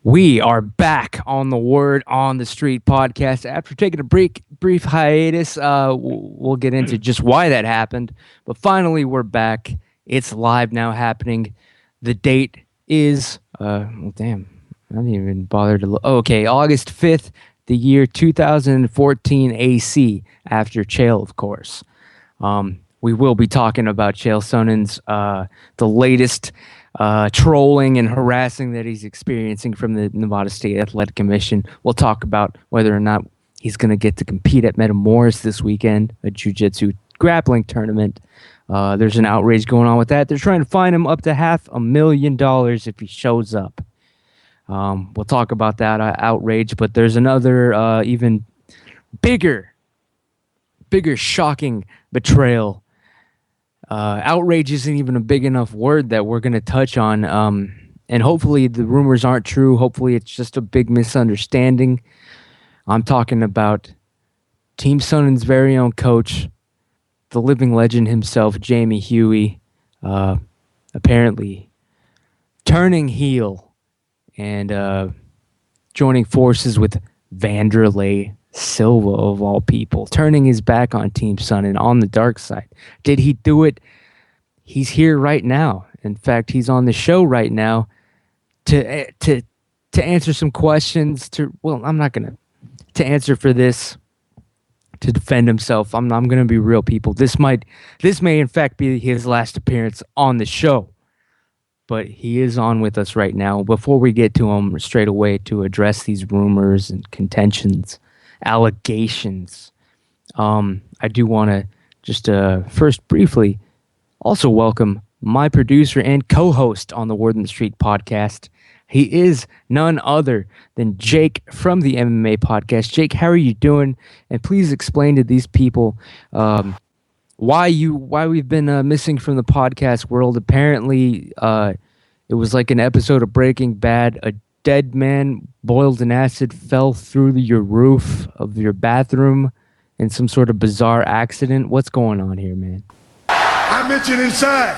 We are back on the Word on the Street podcast. After taking a brief hiatus, we'll get into just why that happened. But finally, we're back. It's live now, happening. The date is, damn, I didn't even bother to look. Okay, August 5th, the year 2014 AC, after Chael, of course. We will be talking about Chael Sonnen's, the latest trolling and harassing that he's experiencing from the Nevada State Athletic Commission. We'll talk about whether or not he's going to get to compete at Metamoris this weekend, a jiu-jitsu grappling tournament. There's an outrage going on with that. They're trying to fine him up to $500,000 if he shows up. We'll talk about that outrage, but there's another even bigger shocking betrayal. Outrage isn't even a big enough word that we're going to touch on. And hopefully the rumors aren't true. Hopefully it's just a big misunderstanding. I'm talking about Team Sonnen's very own coach, the living legend himself, Jamie Huey, apparently turning heel and joining forces with Vanderlei Silva, of all people, turning his back on Team Sonnen on the dark side. Did he do it? He's here right now. In fact, he's on the show right now to answer some questions. I'm not gonna answer for this, to defend himself. I'm gonna be real, people. This may in fact be his last appearance on the show, but he is on with us right now. Before we get to him straight away to address these rumors and contentions, allegations, I do want to just first briefly also welcome my producer and co-host on the Word on the Street podcast. He is none other than Jake from the MMA podcast. Jake, how are you doing? And please explain to these people why we've been missing from the podcast world. Apparently, it was like an episode of Breaking Bad. A dead man boiled in acid fell through your roof of your bathroom in some sort of bizarre accident. What's going on here, man? I mentioned inside,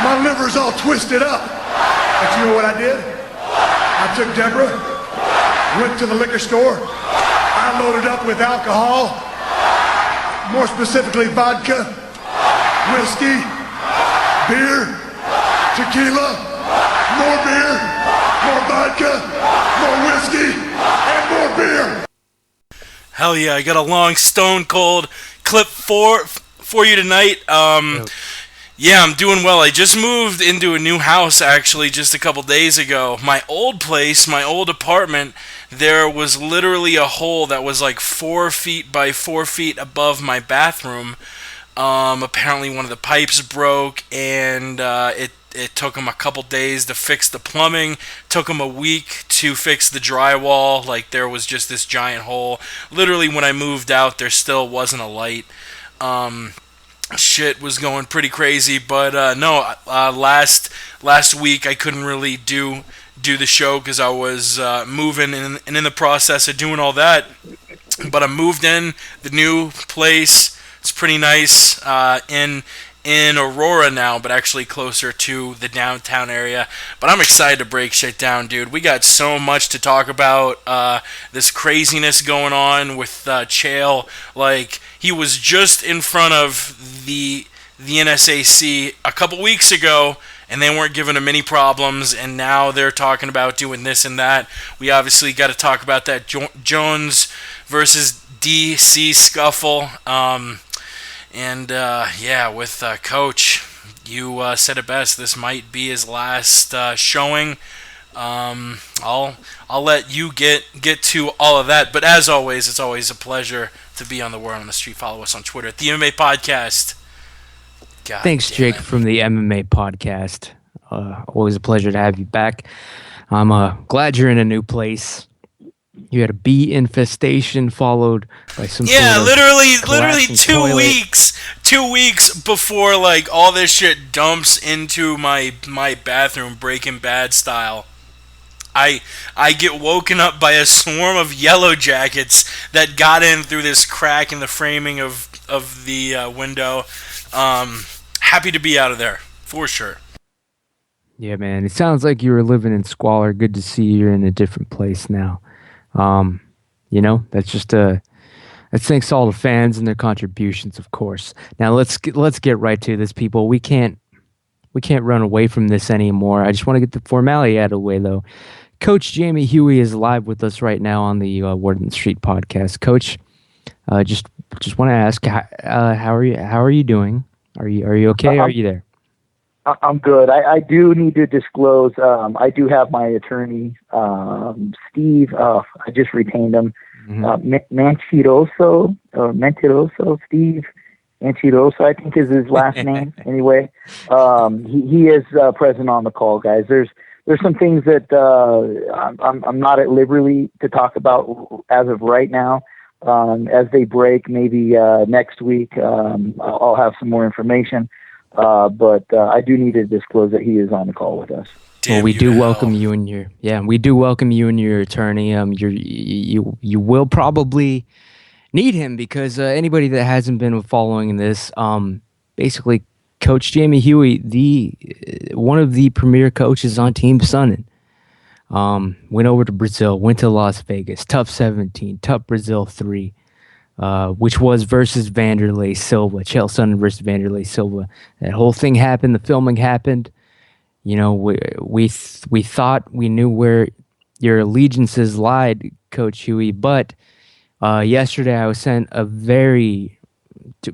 my liver's all twisted up. But you know what I did? I took Deborah, went to the liquor store, I loaded up with alcohol, more specifically vodka, whiskey, beer, tequila, more beer, more vodka, more whiskey, and more beer. Hell yeah, I got a long Stone Cold clip for you tonight. Yeah, I'm doing well. I just moved into a new house, actually, just a couple days ago. My old place, my old apartment, there was literally a hole that was like 4 feet by 4 feet above my bathroom. Apparently one of the pipes broke, and it took them a couple days to fix the plumbing. Took them a week to fix the drywall. Like, there was just this giant hole. Literally, when I moved out, there still wasn't a light. Shit was going pretty crazy, but last week I couldn't really do the show because I was moving and in the process of doing all that. But I moved in the new place. It's pretty nice in Aurora now, but actually closer to the downtown area. But I'm excited to break shit down, dude. We got so much to talk about. This craziness going on with Chael. Like, he was just in front of the NSAC a couple weeks ago, and they weren't giving him any problems, and now they're talking about doing this and that. We obviously got to talk about that Jones versus DC scuffle. With Coach, you said it best. This might be his last showing. I'll let you get to all of that. But as always, it's always a pleasure to be on the Word on the Street. Follow us on Twitter at the MMA Podcast. God Thanks, Jake, from the MMA podcast. Always a pleasure to have you back. I'm glad you're in a new place. You had a bee infestation followed by some sort of literally 2 toilet. weeks. 2 weeks before like all this shit dumps into my bathroom, Breaking Bad style. I get woken up by a swarm of yellow jackets that got in through this crack in the framing of the window. Happy to be out of there, for sure. Yeah, man. It sounds like you were living in squalor. Good to see you're in a different place now. Um, that's just that thanks to all the fans and their contributions, of course. Now let's get right to this, people. We can't run away from this anymore. I just want to get the formality out of the way, though. Coach Jamie Huey is live with us right now on the Word on the Street podcast. Coach, just want to ask, how are you? How are you doing? Are you okay? Are you there? I'm good. I do need to disclose. I do have my attorney, Steve. I just retained him. Mentiroso, Steve Mentiroso, I think is his last name. Anyway, he is present on the call, guys. There's some things that I'm not at liberty to talk about as of right now. As they break, maybe next week, I'll have some more information. But I do need to disclose that he is on the call with us. Well, we do welcome you and your attorney. You will probably need him because anybody that hasn't been following this, basically, Coach Jamie Huey, one of the premier coaches on Team Sonnen, went over to Brazil, went to Las Vegas, tough 17, tough Brazil 3. Which was versus Vanderlei Silva, Chael Sonnen versus Vanderlei Silva. That whole thing happened. The filming happened. We thought we knew where your allegiances lied, Coach Huey. But yesterday I was sent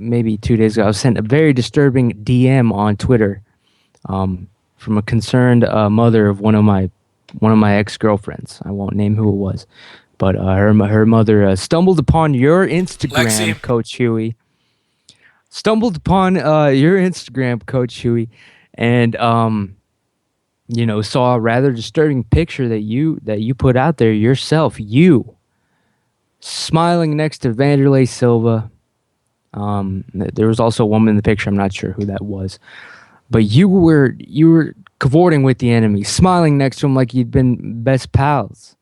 maybe 2 days ago, I was sent a very disturbing DM on Twitter from a concerned mother of one of my ex-girlfriends. I won't name who it was. But her mother stumbled upon your Instagram, Lexi. Coach Huey. Stumbled upon your Instagram, Coach Huey, and saw a rather disturbing picture that you put out there yourself. You smiling next to Vanderlei Silva. There was also a woman in the picture. I'm not sure who that was, but you were cavorting with the enemy, smiling next to him like you'd been best pals,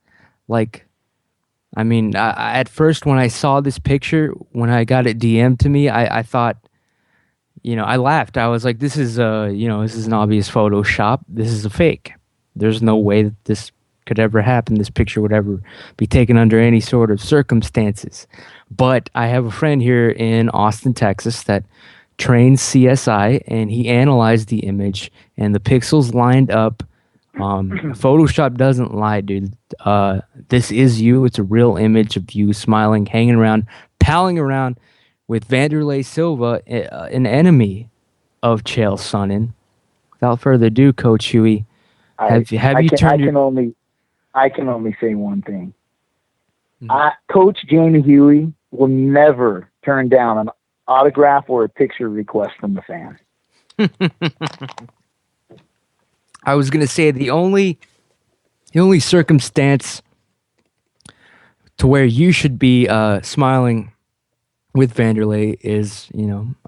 like. I mean, at first when I saw this picture, when I got it DM'd to me, I thought, I laughed. I was like, this is an obvious Photoshop. This is a fake. There's no way that this could ever happen. This picture would ever be taken under any sort of circumstances. But I have a friend here in Austin, Texas that trains CSI, and he analyzed the image, and the pixels lined up. Photoshop doesn't lie, dude. This is you. It's a real image of you smiling, hanging around, palling around with Vanderlei Silva, an enemy of Chael Sonnen. Without further ado, Coach Huey, I can only say one thing. Coach Jamie Huey will never turn down an autograph or a picture request from the fan. I was gonna say the only circumstance to where you should be smiling with Vanderlei is,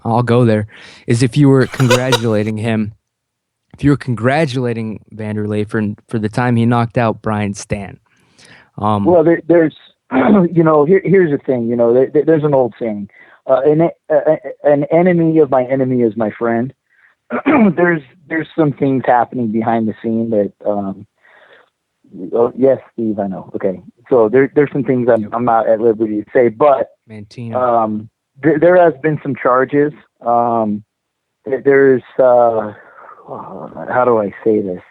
I'll go there, is if you were congratulating him. If you were congratulating Vanderlei for the time he knocked out Brian Stan. Well, there's, here's the thing. There's an old saying: an enemy of my enemy is my friend. There's some things happening behind the scene that yes, Steve, I know. Okay, so there's some things I'm not at liberty to say, but there has been some charges. There's how do I say this?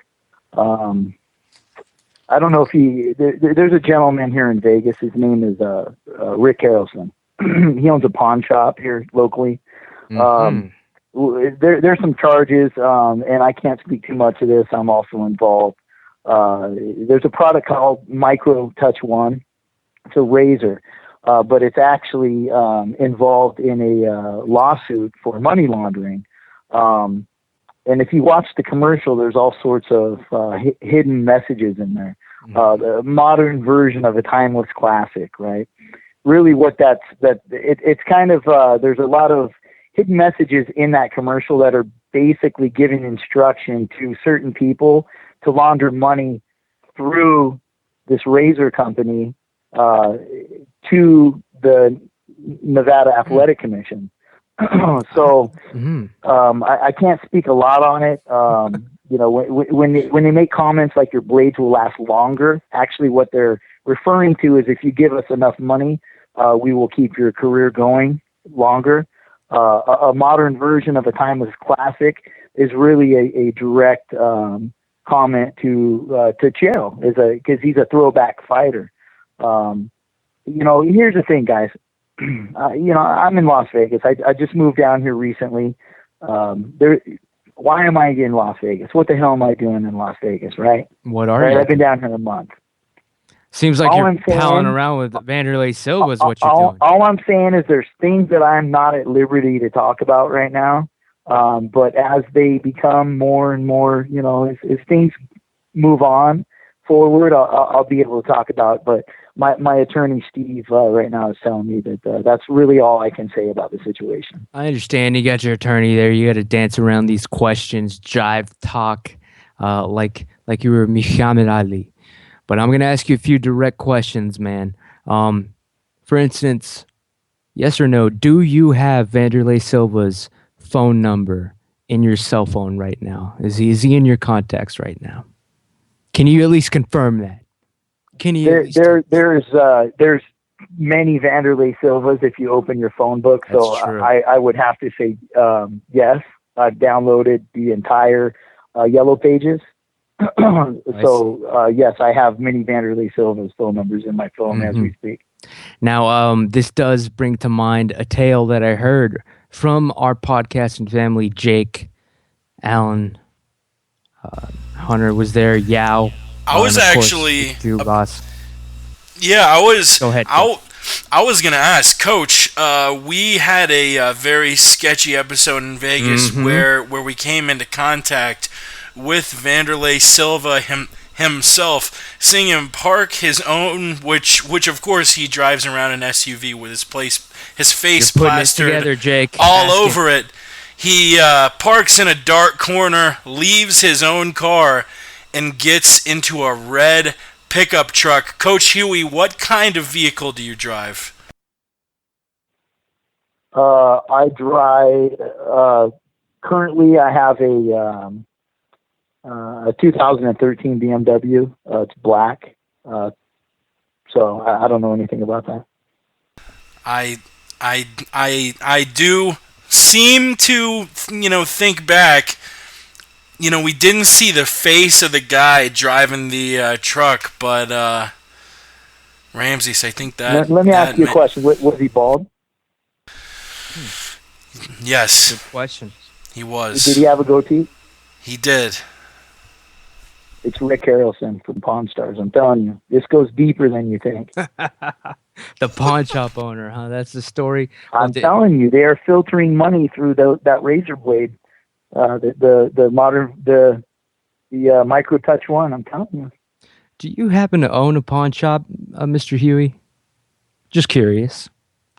I don't know if there's a gentleman here in Vegas. His name is Rick Harrelson. He owns a pawn shop here locally. There's some charges, and I can't speak too much of this. I'm also involved. There's a product called Micro Touch One. It's a razor, but it's actually involved in a lawsuit for money laundering. And if you watch the commercial, there's all sorts of hidden messages in there. The modern version of a timeless classic, right? Really, it's kind of there's a lot of hidden messages in that commercial that are basically giving instruction to certain people to launder money through this razor company to the Nevada Athletic Commission. So I can't speak a lot on it. when they make comments like your blades will last longer, actually what they're referring to is if you give us enough money, we will keep your career going longer. A modern version of a timeless classic is really a direct comment to Chael, because he's a throwback fighter. Here's the thing, guys. I'm in Las Vegas. I just moved down here recently. Why am I in Las Vegas? What the hell am I doing in Las Vegas, right? What are you? I've been down here a month. Seems like you're palling around with Vanderlei Silva is what you're doing. All I'm saying is there's things that I'm not at liberty to talk about right now. But as they become more and more, as things move on forward, I'll be able to talk about. But my attorney, Steve, right now is telling me that that's really all I can say about the situation. I understand. You got your attorney there. You got to dance around these questions, jive, talk, like you were Muhammad Ali. But I'm going to ask you a few direct questions, man. For instance, yes or no, do you have Vanderlei Silva's phone number in your cell phone right now? Is he in your contacts right now? Can you at least confirm that? Can you? There's many Vanderlei Silvas if you open your phone book. So I would have to say yes. I've downloaded the entire Yellow Pages. So yes, I have many Vanderlei Silva's phone numbers in my phone as we speak. Now, this does bring to mind a tale that I heard from our podcasting family. Jake, Alan, Hunter was there. Yao. I was actually boss. Yeah, I was. Go ahead. I was gonna ask, Coach. We had a very sketchy episode in Vegas where we came into contact with Vanderlei Silva himself, seeing him park his own, which of course he drives around an SUV with his face plastered together, Jake. all over it. He parks in a dark corner, leaves his own car, and gets into a red pickup truck. Coach Huey, what kind of vehicle do you drive? I drive. Currently, I have a 2013 BMW. It's black. So I don't know anything about that. I do seem to think back. We didn't see the face of the guy driving the truck, but Ramses, I think that. Let me ask you a question. Was he bald? Yes. Good question. He was. Did he have a goatee? He did. It's Rick Harrelson from Pawn Stars. I'm telling you, this goes deeper than you think. The pawn shop owner, huh? That's the story. I'm telling you, they are filtering money through that razor blade, the Micro Touch One. I'm telling you. Do you happen to own a pawn shop, Mr. Huey? Just curious.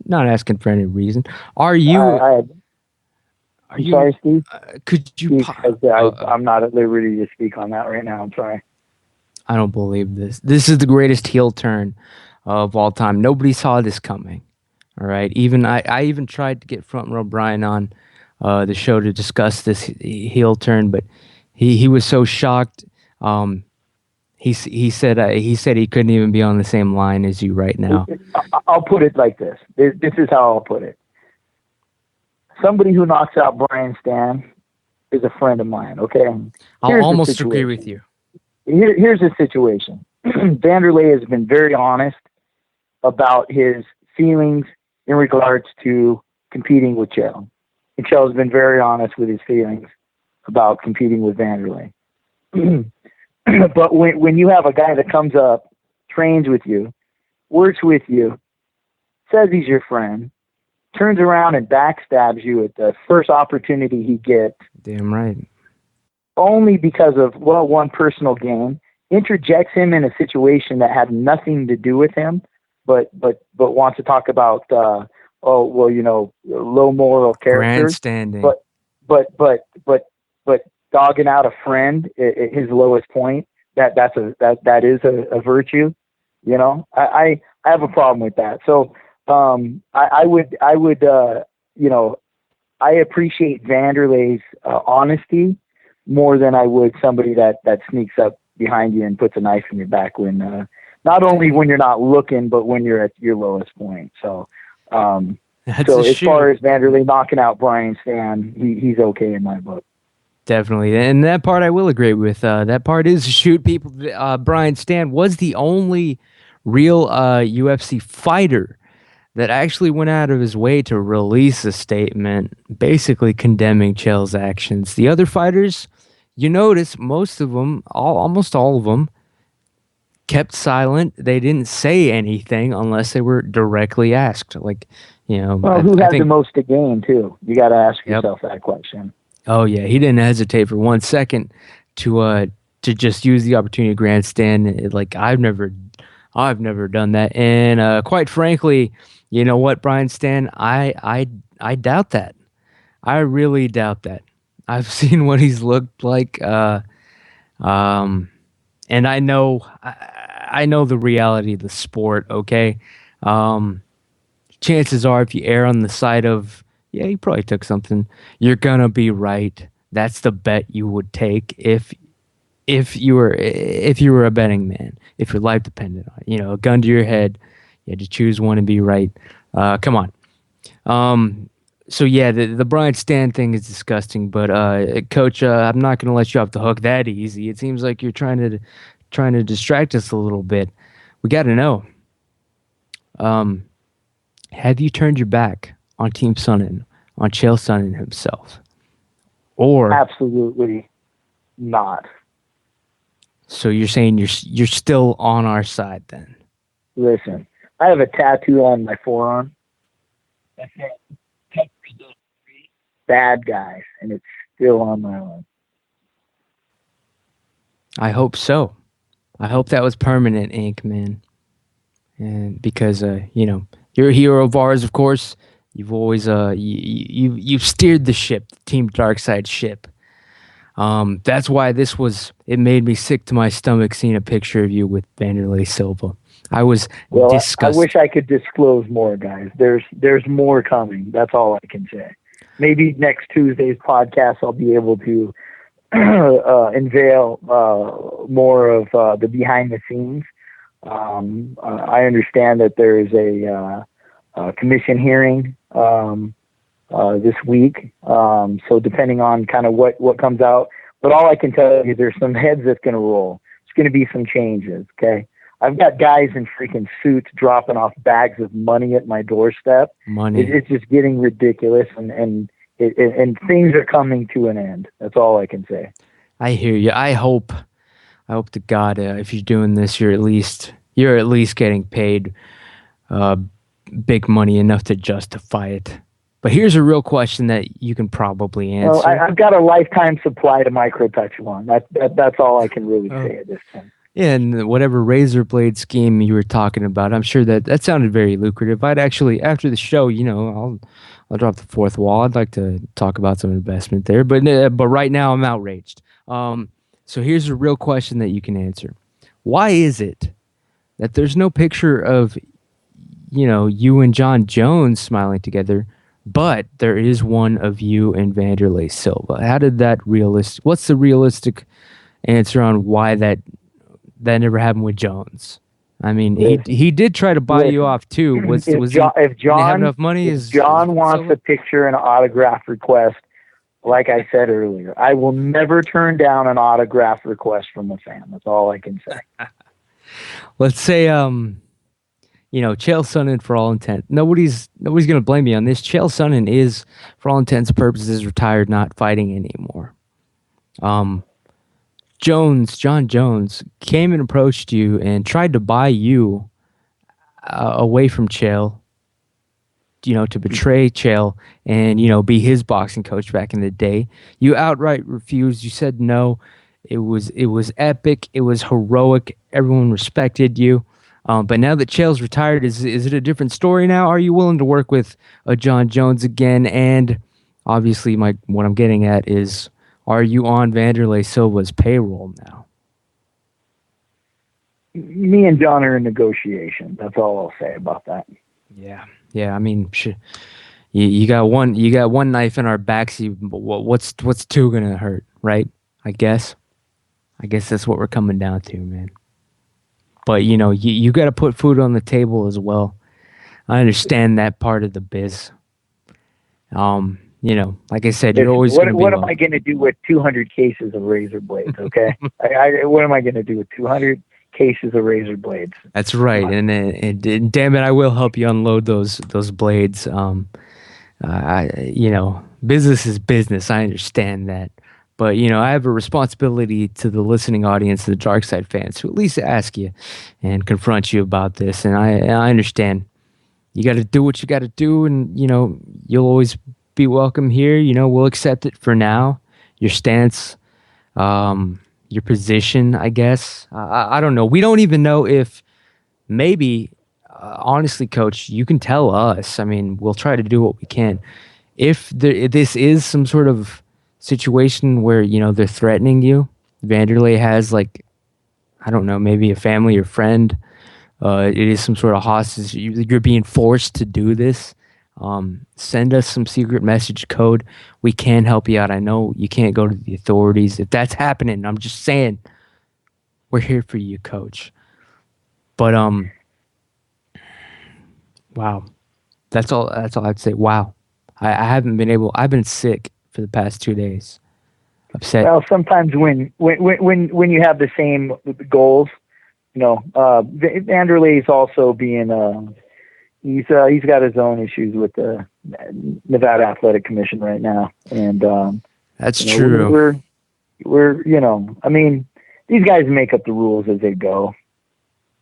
Not asking for any reason. Are you? I'm sorry, Steve. Could you? I'm not at liberty to speak on that right now. I'm sorry. I don't believe this. This is the greatest heel turn of all time. Nobody saw this coming. All right. Even I even tried to get Front Row Brian on the show to discuss this heel turn, but he was so shocked. He said he couldn't even be on the same line as you right now. I'll put it like this. This is how I'll put it. Somebody who knocks out Brian Stan is a friend of mine, okay? I'll almost agree with you. Here's the situation. Vanderlei has been very honest about his feelings in regards to competing with Chael. And Chael has been very honest with his feelings about competing with Vanderlei. But when you have a guy that comes up, trains with you, works with you, says he's your friend, turns around and backstabs you at the first opportunity he gets. Damn right. Only because of, one personal gain, interjects him in a situation that had nothing to do with him, but wants to talk about, low moral character. Grandstanding. But dogging out a friend at his lowest point, that is a virtue. I have a problem with that. So, I appreciate Vanderlei's honesty, more than I would somebody that sneaks up behind you and puts a knife in your back when not only when you're not looking, but when you're at your lowest point. So so as far as Vanderlei knocking out Brian Stan, he's okay in my book. Definitely. And that part I will agree with. That part is a shoot. People, Brian Stan was the only real UFC fighter that actually went out of his way to release a statement basically condemning Chael's actions. The other fighters, you notice most of them, almost all of them, kept silent. They didn't say anything unless they were directly asked. Like, you know, well, who had the most to gain too? You got to ask yourself that question. Oh yeah, he didn't hesitate for 1 second to just use the opportunity to grandstand. Like I've never done that, and quite frankly, you know what, Brian Stan, I doubt that. I really doubt that. I've seen what he's looked like, and I know the reality of the sport. Okay, chances are, if you err on the side of yeah, he probably took something, you're gonna be right. That's the bet you would take if you were a betting man, if your life depended on it. You know, a gun to your head, you had to choose one and be right. Come on. So yeah, the Brian Stan thing is disgusting, but Coach, I'm not gonna let you off the hook that easy. It seems like you're trying to distract us a little bit. We got to know. Have you turned your back on Team Sonnen, on Chael Sonnen himself? Or absolutely not. So you're saying you're still on our side then? Listen, I have a tattoo on my forearm that says bad guys, and it's still on my arm. I hope so. I hope that was permanent ink, man. And because you know, you're a hero of ours, of course. You've always you've steered the ship, the Team Darkside ship. That's why it made me sick to my stomach seeing a picture of you with Vanderlei Silva. I was disgusted. I wish I could disclose more, guys. There's more coming. That's all I can say. Maybe next Tuesday's podcast I'll be able to unveil more of the behind the scenes. I understand that there is a commission hearing this week. So depending on kind of what comes out, but all I can tell you, there's some heads that's going to roll. It's going to be some changes. Okay. I've got guys in freaking suits dropping off bags of money at my doorstep. It's just getting ridiculous, and things are coming to an end. That's all I can say. I hear you. I hope to God, if you're doing this, you're at least getting paid big money enough to justify it. But here's a real question that you can probably answer. Well, I've got a lifetime supply to microtouch one. That's all I can really say at this point. Yeah, and whatever razor blade scheme you were talking about, I'm sure that sounded very lucrative. I'd actually, after the show, you know, I'll drop the fourth wall. I'd like to talk about some investment there, but right now I'm outraged. So here's a real question that you can answer. Why is it that there's no picture of, you know, you and John Jones smiling together, but there is one of you and Vanderlei Silva? How did that what's the realistic answer on why that never happened with Jones? I mean, he did try to buy you off too. If John enough money? If John wants a picture and an autograph request, like I said earlier, I will never turn down an autograph request from a fan. That's all I can say. Let's say, you know, Chael Sonnen, for all intent, nobody's going to blame me on this. Chael Sonnen is, for all intents and purposes, retired, not fighting anymore. John Jones came and approached you and tried to buy you away from Chael, you know, to betray Chael and, you know, be his boxing coach back in the day. You outright refused. You said no. It was epic. It was heroic. Everyone respected you. But now that Chael's retired, is it a different story now? Are you willing to work with John Jones again? And obviously, what I'm getting at is, are you on Vanderlei Silva's payroll now? Me and John are in negotiation. That's all I'll say about that. Yeah. I mean, you got one knife in our backseat. What's two gonna hurt, right? I guess. I guess that's what we're coming down to, man. But you got to put food on the table as well. I understand that part of the biz. Like I said, you're Listen, always going to be what am I going to do with 200 cases of razor blades? Okay, what am I going to do with 200 cases of razor blades? That's right, and damn it, I will help you unload those blades. Business is business. I understand that, but I have a responsibility to the listening audience, the Darkside fans, to at least ask you and confront you about this. And I understand. You got to do what you got to do, and you'll always be welcome here. We'll accept it for now. Your stance, your position, I guess. I don't know. We don't even know if maybe, honestly, Coach, you can tell us. I mean, we'll try to do what we can. If this is some sort of situation where they're threatening you, Vanderlei has, like, I don't know, maybe a family or friend. It is some sort of hostage. You're being forced to do this. Send us some secret message code. We can help you out. I know you can't go to the authorities. If that's happening, I'm just saying, we're here for you, Coach. But wow, that's all I'd say. Wow, I haven't been able. I've been sick for the past 2 days. Upset. Well, sometimes when you have the same goals, Vanderlei's also being he's got his own issues with the Nevada Athletic Commission right now, and that's true. We're I mean, these guys make up the rules as they go.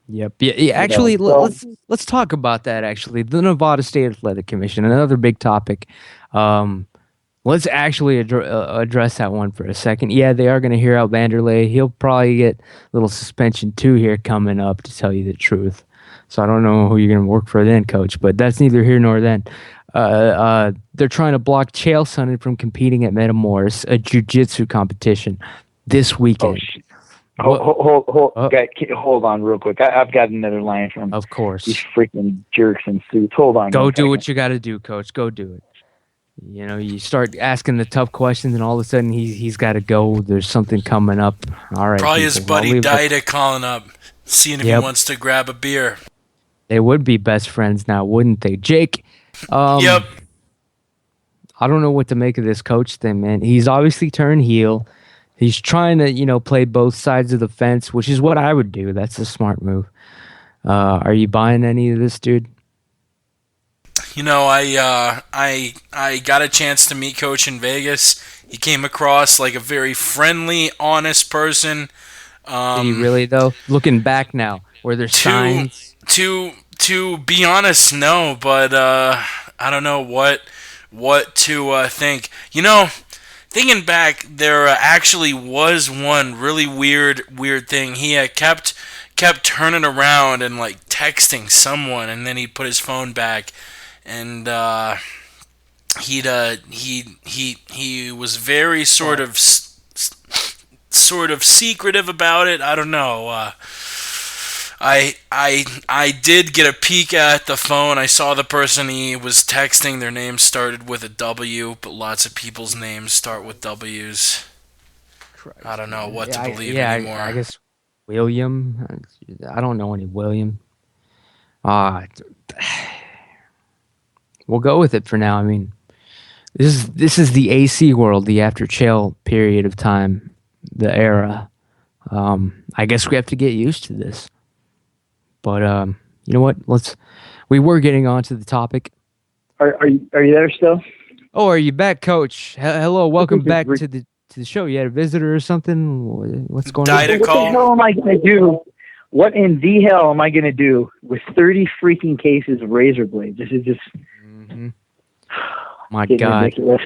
Yep. Yeah. Actually, let's talk about that. Actually, the Nevada State Athletic Commission, another big topic. Let's actually address that one for a second. Yeah, they are going to hear out Vanderlei. He'll probably get a little suspension too here coming up, to tell you the truth. So I don't know who you're going to work for then, Coach, but that's neither here nor then. They're trying to block Chael Sonnen from competing at Metamoris, a jiu-jitsu competition, this weekend. Hold on real quick. I've got another line from Of course. These freaking jerks in suits. Hold on. Go do what you got to do, Coach. Go do it. You start asking the tough questions, and all of a sudden he's got to go. There's something coming up. All right. Probably his buddy Dida calling up, seeing if he wants to grab a beer. They would be best friends now, wouldn't they, Jake? Yep. I don't know what to make of this coach thing, man. He's obviously turned heel. He's trying to, play both sides of the fence, which is what I would do. That's a smart move. Are you buying any of this, dude? I got a chance to meet Coach in Vegas. He came across like a very friendly, honest person. Did he really, though? Looking back now, were there signs? To be honest, no, but I don't know what to think. Thinking back, there actually was one really weird thing. He kept turning around and like texting someone, and then he put his phone back, and he was very sort of secretive about it. I don't know. I did get a peek at the phone. I saw the person he was texting. Their name started with a W, but lots of people's names start with W's. Christ, I don't know what to believe anymore. I guess William. I don't know any William. We'll go with it for now. I mean, this is the AC world, the after Chael period of time, the era. I guess we have to get used to this. But you know what? We were getting on to the topic. Are you there still? Oh, are you back, Coach? Hello, welcome back to the show. You had a visitor or something? What's going on? What the hell am I gonna do? What in the hell am I gonna do with 30 freaking cases of razor blades? This is just my God. Ridiculous.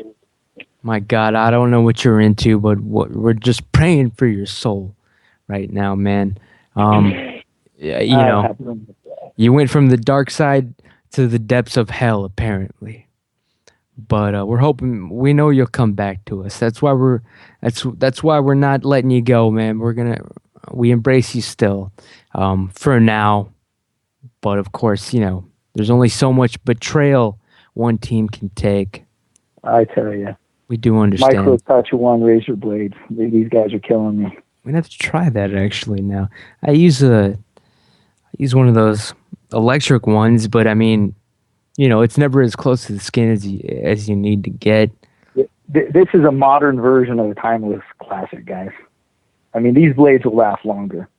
My God, I don't know what you're into, but we're just praying for your soul right now, man. You went from the dark side to the depths of hell, apparently. But we're hoping. We know you'll come back to us. That's why we're not letting you go, man. We embrace you still, for now. But of course, there's only so much betrayal one team can take. I tell you. We do understand. Micro Touch 1 razor blades. These guys are killing me. I'm gonna have to try that actually now. I use one of those electric ones, but I mean, it's never as close to the skin as you need to get. This is a modern version of a timeless classic, guys. I mean, these blades will last longer.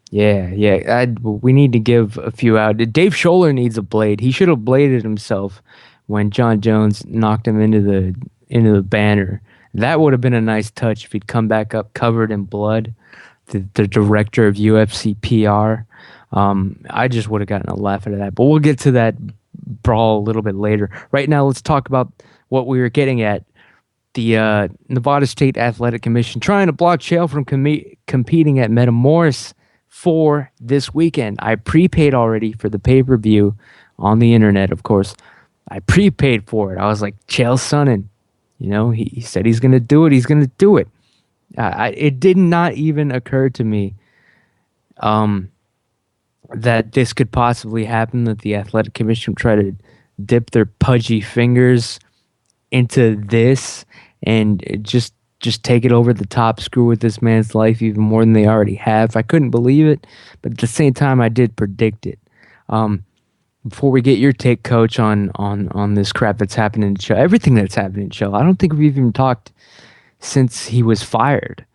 Yeah. We need to give a few out. Dave Scholler needs a blade. He should have bladed himself when John Jones knocked him into the banner. That would have been a nice touch if he'd come back up covered in blood. The director of UFC PR. I just would have gotten a laugh out of that. But we'll get to that brawl a little bit later. Right now, let's talk about what we were getting at. The Nevada State Athletic Commission trying to block Chael from competing at Metamoris for this weekend. I prepaid already for the pay-per-view on the internet, of course. I prepaid for it. I was like, Chael Sonnen, he said he's going to do it. He's going to do it. It did not even occur to me that this could possibly happen, that the Athletic Commission would try to dip their pudgy fingers into this and just take it over the top, screw with this man's life even more than they already have. I couldn't believe it, but at the same time, I did predict it. Before we get your take, Coach, on this crap that's happening to Chael, everything that's happening to Chael, I don't think we've even talked since he was fired.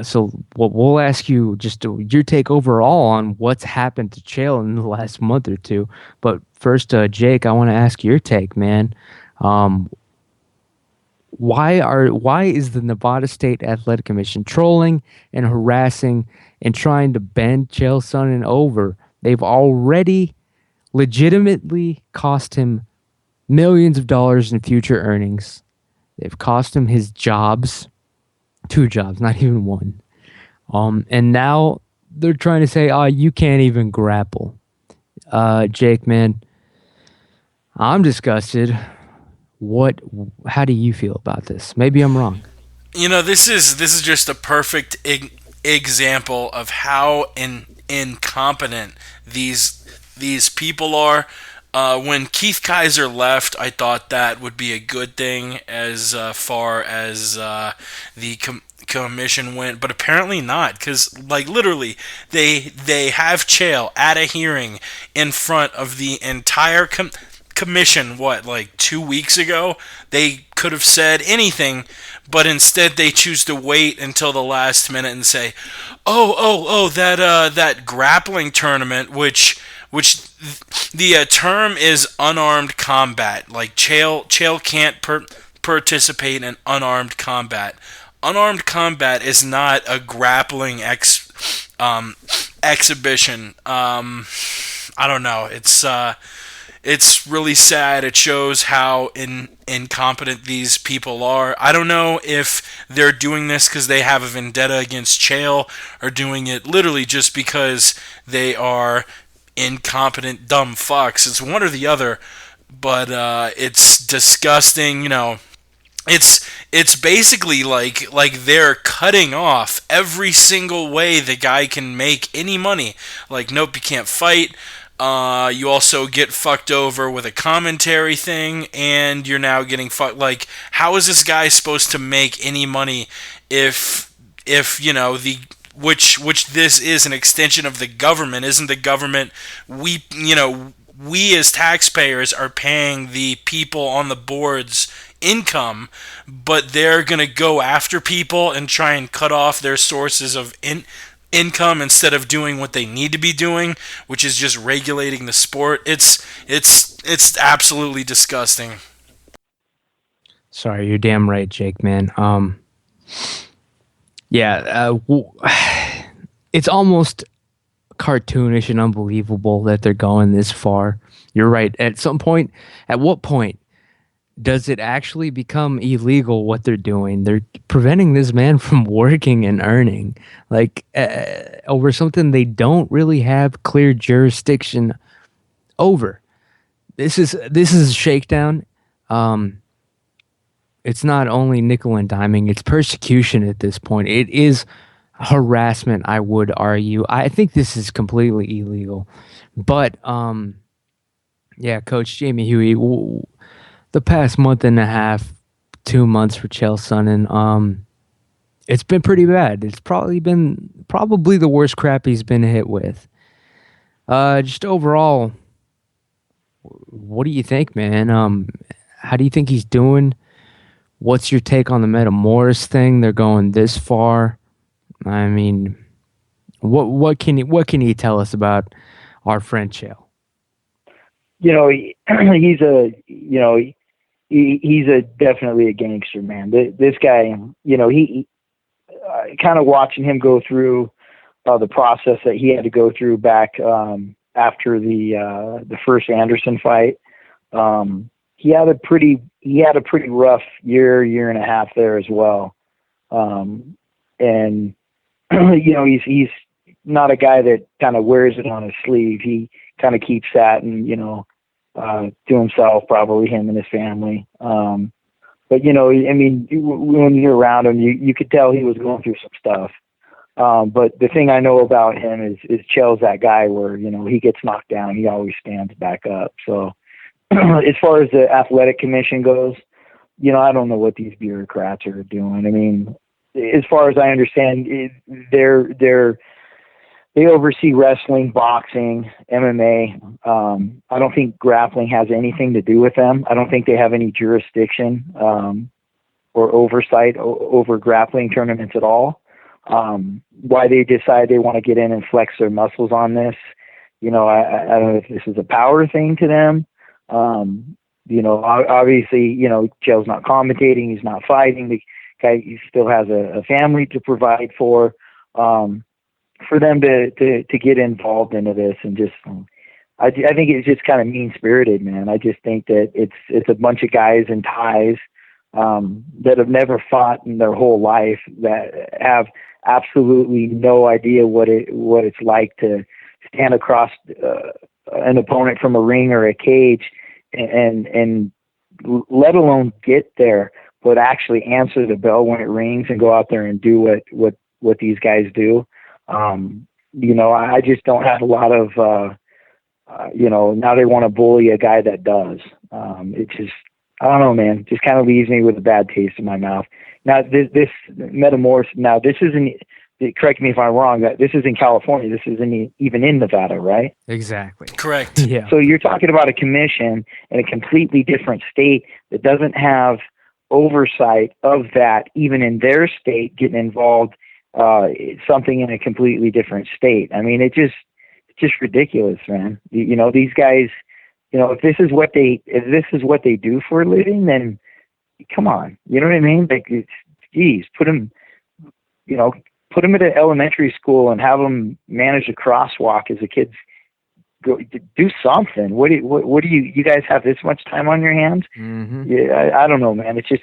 So we'll ask you just your take overall on what's happened to Chael in the last month or two. But first, Jake, I want to ask your take, man. Why is the Nevada State Athletic Commission trolling and harassing and trying to bend Chael Sonnen over? They've already legitimately cost him millions of dollars in future earnings. They've cost him his jobs, 2 jobs, not even one. And now they're trying to say, you can't even grapple. Jake, man, I'm disgusted. How do you feel about this? Maybe I'm wrong. This is just a perfect example of how incompetent these people are. When Keith Kaiser left, I thought that would be a good thing as far as the commission went, but apparently not, because literally they have Chael at a hearing in front of the entire commission. 2 weeks ago? They could have said anything, but instead they choose to wait until the last minute and say, that grappling tournament, which the term is unarmed combat. Chael can't participate in unarmed combat. Unarmed combat is not a grappling exhibition. I don't know. It's really sad. It shows how incompetent these people are. I don't know if they're doing this because they have a vendetta against Chael, or doing it literally just because they are incompetent, dumb fucks. It's one or the other, but it's disgusting. It's basically like they're cutting off every single way the guy can make any money. Nope, you can't fight. You also get fucked over with a commentary thing, and you're now getting fucked. How is this guy supposed to make any money if which this is an extension of the government? Isn't the government, we as taxpayers are paying the people on the boards income, but they're going to go after people and try and cut off their sources of income instead of doing what they need to be doing, which is just regulating the sport. It's absolutely disgusting. Sorry, you're damn right, Jake, man. It's almost cartoonish and unbelievable that they're going this far. You're right. At what point does it actually become illegal what they're doing? They're preventing this man from working and earning, over something they don't really have clear jurisdiction over. This is a shakedown. It's not only nickel and diming, it's persecution at this point. It is harassment, I would argue. I think this is completely illegal. But Coach Jamie Huey, the past month and a half, 2 months for Chael Sonnen. It's been pretty bad. It's probably the worst crap he's been hit with. Just overall, what do you think, man? How do you think he's doing? What's your take on the Meta Morris thing? They're going this far. I mean, what can you tell us about our friend Chael? He's he's definitely a gangster, man. This guy, he kind of watching him go through the process that he had to go through back after the first Anderson fight. He had a pretty rough year and a half there as well. And he's not a guy that kind of wears it on his sleeve. He kind of keeps that and to himself, probably him and his family. But I mean, when you're around him, you could tell he was going through some stuff. But the thing I know about him is Chael's that guy where he gets knocked down, he always stands back up. So as far as the athletic commission goes, I don't know what these bureaucrats are doing. I mean, as far as I understand, they oversee wrestling, boxing, MMA. I don't think grappling has anything to do with them. I don't think they have any jurisdiction or oversight over grappling tournaments at all. Why they decide they want to get in and flex their muscles on this, I don't know if this is a power thing to them. Obviously, Chael's not commentating, he's not fighting. The guy he still has a family to provide for them to get involved into this and just, I think it's just kind of mean spirited, man. I just think that it's a bunch of guys in ties that have never fought in their whole life, that have absolutely no idea what it's like to stand across an opponent from a ring or a cage and let alone get there, but actually answer the bell when it rings and go out there and do what these guys do. I just don't have a lot of, now they want to bully a guy that does. It just, I don't know, man, just kind of leaves me with a bad taste in my mouth. Now, this metamorph, this isn't, correct me if I'm wrong, that this is in California. This isn't even in Nevada, right? Exactly. Correct. Yeah. So you're talking about a commission in a completely different state that doesn't have oversight of that, even in their state, getting involved something in a completely different state. I mean, it's just ridiculous, man. These guys, if this is what they do for a living, then come on, you know what I mean? Like, geez, put them at an elementary school and have them manage a crosswalk as the kids go do something. What do you guys have this much time on your hands? Mm-hmm. Yeah, I don't know, man. It's just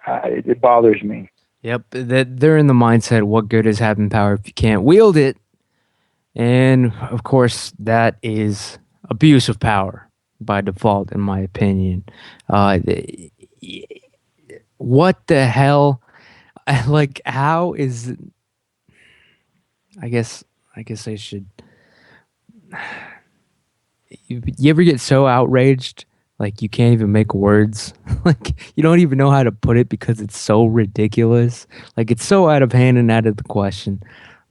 it bothers me. Yep, that they're in the mindset, what good is having power if you can't wield it? And of course, that is abuse of power by default, in my opinion. What the hell? Like, how is? I guess I should. You ever get so outraged? Like, you can't even make words. Like, you don't even know how to put it because it's so ridiculous. Like, it's so out of hand and out of the question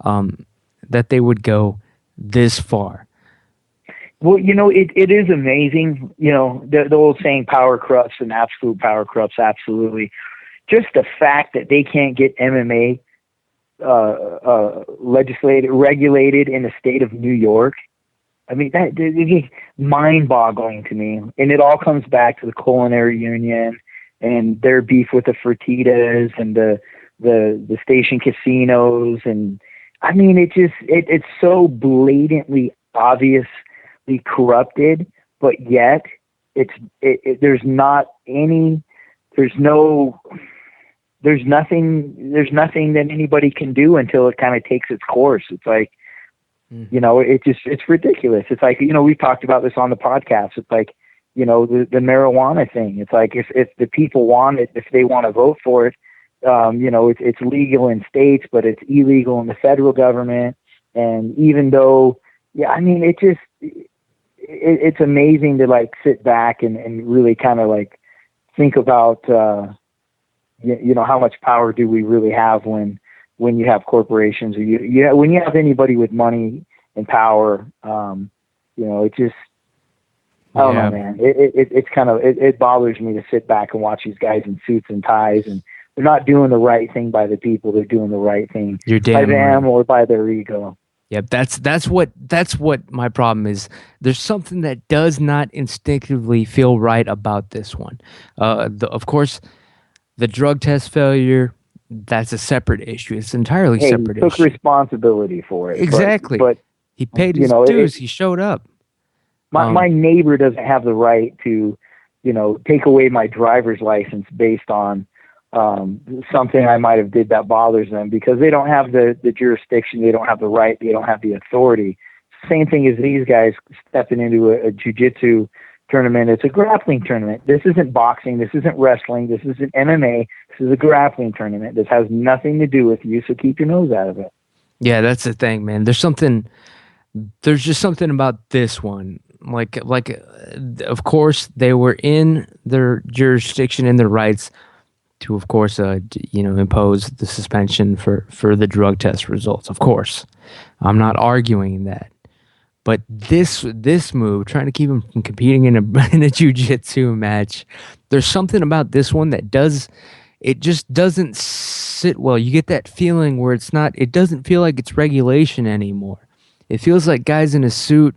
that they would go this far. Well, it is amazing. The old saying, power corrupts, and absolute power corrupts absolutely. Just the fact that they can't get MMA regulated in the state of New York. I mean, that is mind-boggling to me. And it all comes back to the culinary union and their beef with the Fertitas and the station casinos. And I mean, it's so blatantly, obviously corrupted, but yet there's nothing that anybody can do until it kind of takes its course. It's like, it's ridiculous. It's like, we've talked about this on the podcast. It's like, the marijuana thing. It's like, if the people want it, if they want to vote for it, it's legal in states, but it's illegal in the federal government. And even though, I mean, it's amazing to like sit back and really kind of like think about, how much power do we really have when you have corporations, or when you have anybody with money and power. It just, I don't know, man. It's kind of, it bothers me to sit back and watch these guys in suits and ties, and they're not doing the right thing by the people. They're doing the right thing by them or by their ego. Yep, that's what my problem is. There's something that does not instinctively feel right about this one. Of course, the drug test failure, that's a separate issue. It's an entirely separate issue. He took responsibility for it. Exactly. But he paid his dues. He showed up. My neighbor doesn't have the right to, take away my driver's license based on something I might have did that bothers them, because they don't have the jurisdiction, they don't have the right, they don't have the authority. Same thing as these guys stepping into a jiu-jitsu tournament. It's a grappling tournament. This isn't boxing. This isn't wrestling. This isn't MMA. This is a grappling tournament. This has nothing to do with you, so keep your nose out of it. Yeah, that's the thing, man. There's just something about this one. Like, of course, they were in their jurisdiction and their rights to, of course, impose the suspension for the drug test results. Of course, I'm not arguing that, but this move, trying to keep him from competing in a jiu-jitsu match, there's something about this one that just doesn't sit well. You get that feeling where it doesn't feel like it's regulation anymore. It feels like guys in a suit,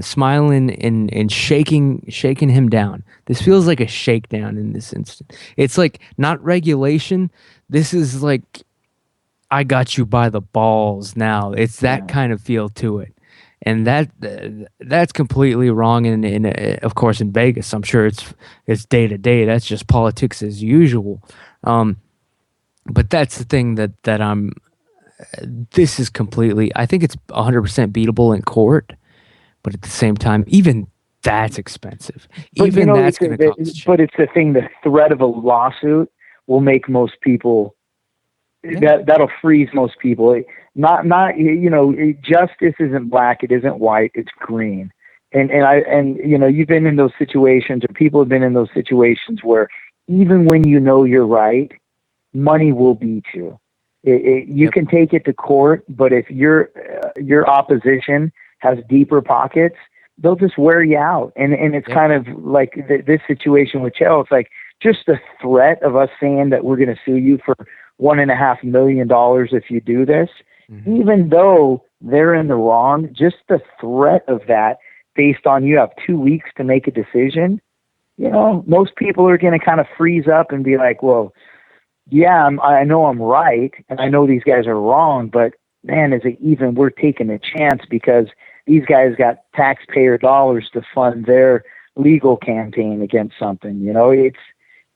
smiling and shaking him down. This feels like a shakedown in this instant. It's like not regulation. This is like, I got you by the balls now. It's that kind of feel to it. And that's completely wrong. And of course, in Vegas, I'm sure it's day to day. That's just politics as usual. But that's the thing that I'm. This is completely. I think it's 100% beatable in court, but at the same time, even that's expensive. But even that's going to cost. But it's the thing. The threat of a lawsuit will make most people. Yeah. That'll freeze most people. Not justice isn't black, it isn't white, it's green. And you've been in those situations, or people have been in those situations where even when you know you're right, money will beat you. You can take it to court, but if your opposition has deeper pockets, they'll just wear you out. And it's kind of like this situation with Chael. It's like just the threat of us saying that we're going to sue you for $1.5 million if you do this. Mm-hmm. Even though they're in the wrong, just the threat of that, based on you have 2 weeks to make a decision, most people are going to kind of freeze up and be like, well, yeah, I know I'm right, and I know these guys are wrong, but man, is it even worth taking a chance, because these guys got taxpayer dollars to fund their legal campaign against something.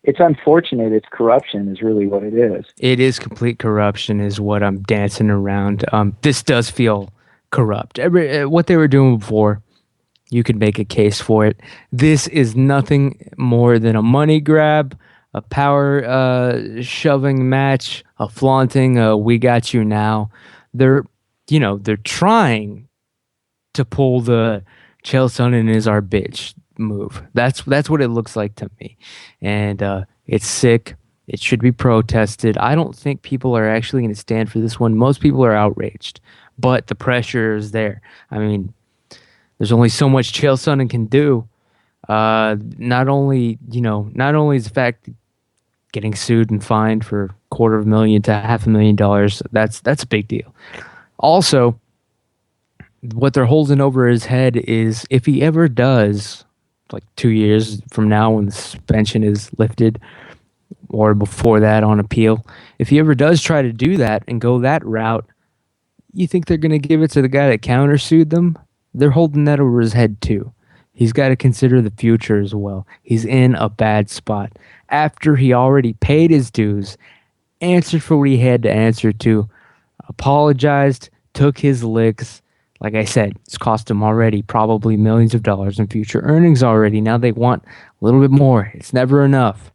It's unfortunate. It's corruption is really what it is. It is complete corruption is what I'm dancing around. This does feel corrupt. What they were doing before, you could make a case for it. This is nothing more than a money grab, a power shoving match, a flaunting, we got you now. They're trying to pull the Chael Sonnen is our bitch move. That's what it looks like to me, and it's sick. It should be protested. I don't think people are actually going to stand for this one. Most people are outraged, but the pressure is there. I mean, there's only so much Chael Sonnen can do. Not only is the fact getting sued and fined for $250,000 to $500,000, that's a big deal. Also, what they're holding over his head is if he ever does, like 2 years from now when the suspension is lifted, or before that on appeal, if he ever does try to do that and go that route, you think they're going to give it to the guy that countersued them? They're holding that over his head too. He's got to consider the future as well. He's in a bad spot. After he already paid his dues, answered for what he had to answer to, apologized, took his licks. Like I said, it's cost him already probably millions of dollars in future earnings already. Now they want a little bit more. It's never enough.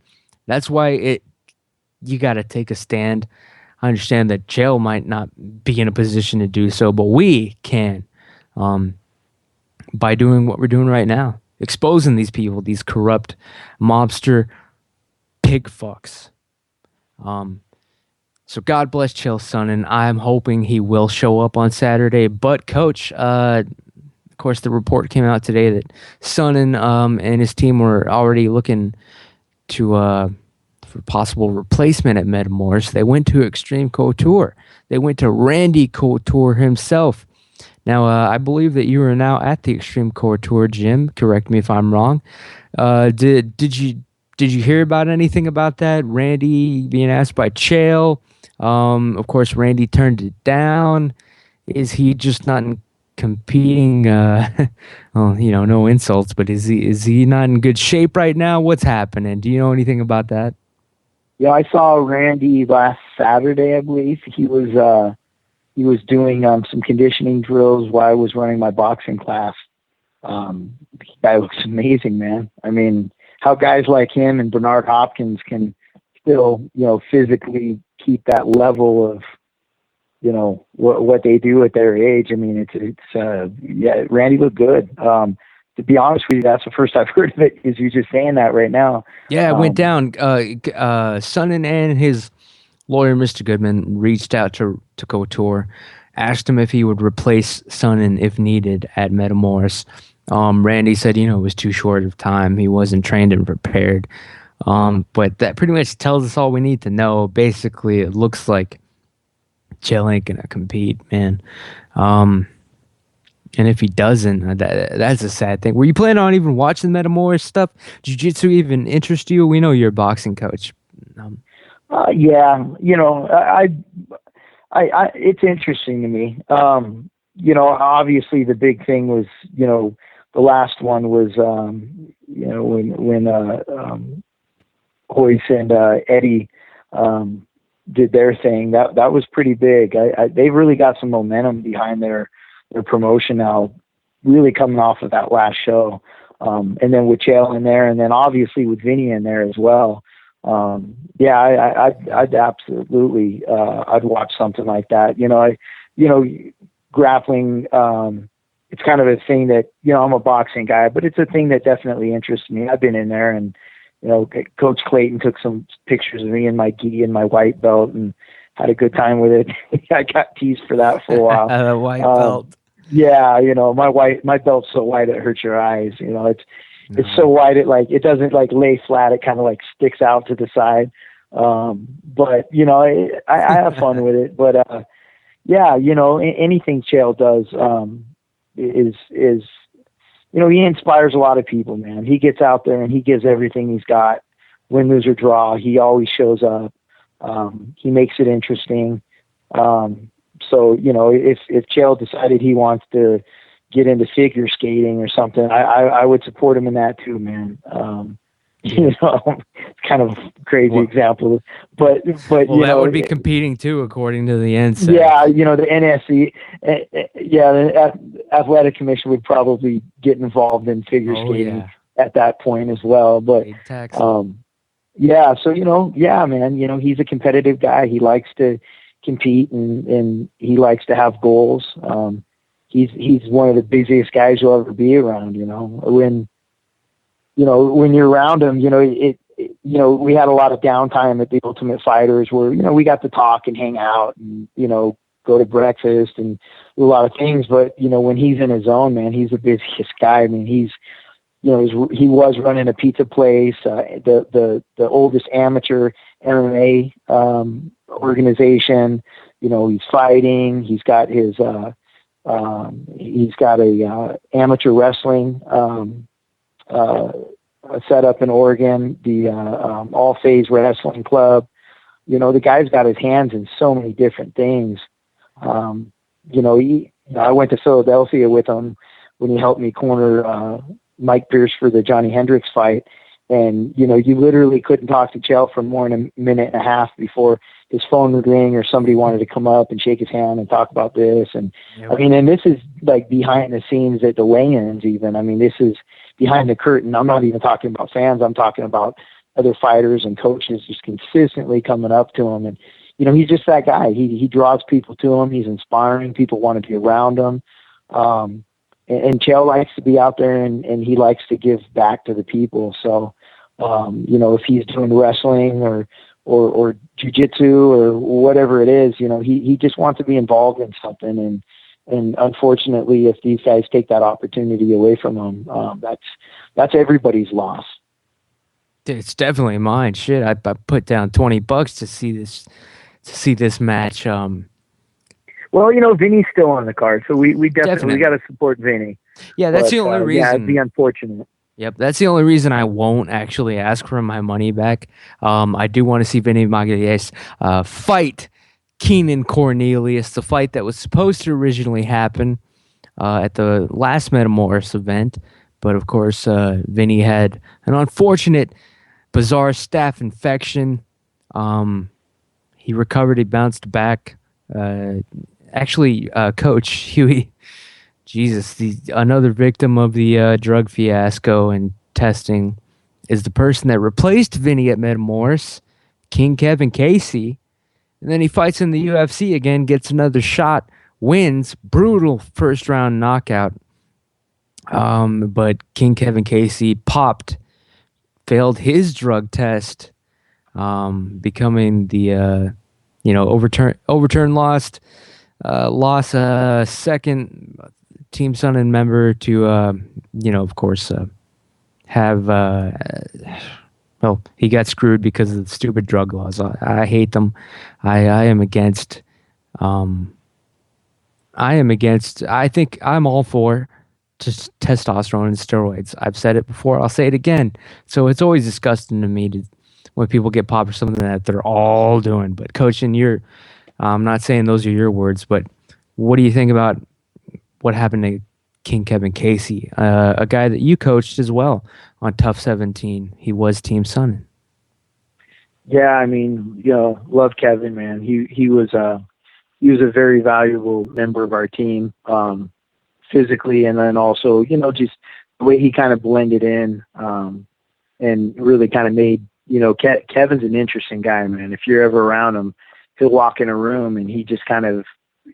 That's why you got to take a stand. I understand that Chael might not be in a position to do so, but we can by doing what we're doing right now, exposing these people, these corrupt mobster pig fucks. So God bless Chael Sonnen. I'm hoping he will show up on Saturday. But Coach, of course, the report came out today that Sonnen and his team were already looking to for possible replacement at Metamorphs. They went to Extreme Couture. They went to Randy Couture himself. Now, I believe that you are now at the Extreme Couture gym. Correct me if I'm wrong. Did you hear about anything about that? Randy being asked by Chael. Of course, Randy turned it down. Is he just not competing? Well, no insults, but is he not in good shape right now? What's happening? Do you know anything about that? Yeah, I saw Randy last Saturday, I believe. He was doing some conditioning drills while I was running my boxing class. The guy looks amazing, man. I mean, how guys like him and Bernard Hopkins can still, physically keep that level of, what they do at their age. I mean, yeah, Randy looked good. To be honest with you, that's the first I've heard of it, is you just saying that right now. Yeah, it went down. Sonnen and his lawyer, Mr. Goodman, reached out to Couture, asked him if he would replace Sonnen if needed at Metamorphs. Randy said, it was too short of time. He wasn't trained and prepared. But that pretty much tells us all we need to know. Basically, it looks like Chael ain't gonna compete, man. And if he doesn't, that's a sad thing. Were you planning on even watching Metamorphs stuff? Jiu-Jitsu even interest you? We know you're a boxing coach. Yeah, I it's interesting to me. Obviously the big thing was, the last one was, when Hoyce and Eddie did their thing. That was pretty big. They really got some momentum behind their promotion now, really coming off of that last show. And then with Chael in there, and then obviously with Vinny in there as well. Yeah, I'd absolutely, I'd watch something like that. Grappling, it's kind of a thing that, I'm a boxing guy, but it's a thing that definitely interests me. I've been in there, and, Coach Clayton took some pictures of me in my gi and my white belt and had a good time with it. I got teased for that for a while. The white belt. Yeah, my belt's so white it hurts your eyes. It's so wide it doesn't lay flat. It kind of sticks out to the side. But I have fun with it. But yeah, anything Chael does is he inspires a lot of people, man. He gets out there and he gives everything he's got. Win, lose, or draw, he always shows up. He makes it interesting. So if Chael decided he wants to get into figure skating or something, I would support him in that too, man. It's kind of a crazy example, but that would be competing too, according to the NSAC. Yeah, the NSC, the Athletic Commission would probably get involved in figure skating at that point as well. But yeah, so man, he's a competitive guy. He likes to compete and he likes to have goals. He's one of the busiest guys you'll ever be around. When you're around him, we had a lot of downtime at the Ultimate Fighters where we got to talk and hang out and go to breakfast and do a lot of things. But when he's in his zone, man, he's the busiest guy. I mean, he was running a pizza place, the oldest amateur MMA organization. He's fighting. He's got his he's got a amateur wrestling set up in Oregon, the All Phase Wrestling Club. The guy's got his hands in so many different things. I went to Philadelphia with him when he helped me corner Mike Pierce for the Johnny Hendricks fight. And, you literally couldn't talk to Chael for more than a minute and a half before his phone would ring or somebody wanted to come up and shake his hand and talk about this. And and this is behind the scenes at the weigh-ins even. I mean, this is behind the curtain. I'm not even talking about fans. I'm talking about other fighters and coaches just consistently coming up to him. And, he's just that guy. He draws people to him. He's inspiring. People want to be around him. And Chael likes to be out there and he likes to give back to the people. So, If he's doing wrestling or jujitsu or whatever it is, he just wants to be involved in something. And unfortunately, if these guys take that opportunity away from him, that's everybody's loss. It's definitely mine. Shit, I put down $20 to see this match. Well, Vinny's still on the card, so we definitely got to support Vinny. Yeah, that's the only reason. Yeah, it'd be unfortunate. Yep, that's the only reason I won't actually ask for my money back. I do want to see Vinny Magalhaes fight Keenan Cornelius, the fight that was supposed to originally happen at the last Metamoris event. But of course, Vinny had an unfortunate, bizarre staph infection. He recovered, he bounced back. Coach Huey, Jesus, another victim of the drug fiasco and testing, is the person that replaced Vinny at Metamoris, King Kevin Casey. And then he fights in the UFC again, gets another shot, wins, brutal first round knockout. But King Kevin Casey failed his drug test, becoming the overturn lost second Team Sonnen member to of course he got screwed because of the stupid drug laws. I hate them. I am against. I think I'm all for just testosterone and steroids. I've said it before. I'll say it again. So it's always disgusting to me when people get popped for something that they're all doing. But Coach, I'm not saying those are your words, but what do you think about what happened to King Kevin Casey, a guy that you coached as well on Tough 17? He was Team Sonnen. Yeah, I mean, love Kevin, man. He was a very valuable member of our team, physically, and then also, just the way he kind of blended in, and really kind of made, Kevin's an interesting guy, man. If you're ever around him, he'll walk in a room and he just kind of,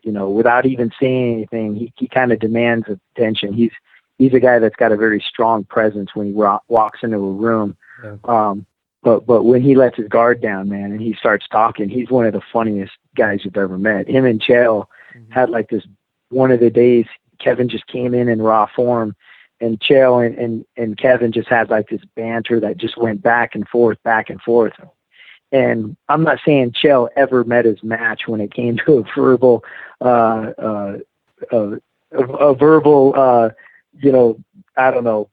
without even saying anything, he kind of demands attention. He's a guy that's got a very strong presence when he walks into a room. Yeah. But when he lets his guard down, man, and he starts talking, he's one of the funniest guys you've ever met. Him and Chael had like this one of the days. Kevin just came in raw form, and Chael and Kevin just had like this banter that just went back and forth. And I'm not saying Chael ever met his match when it came to a verbal, I don't know,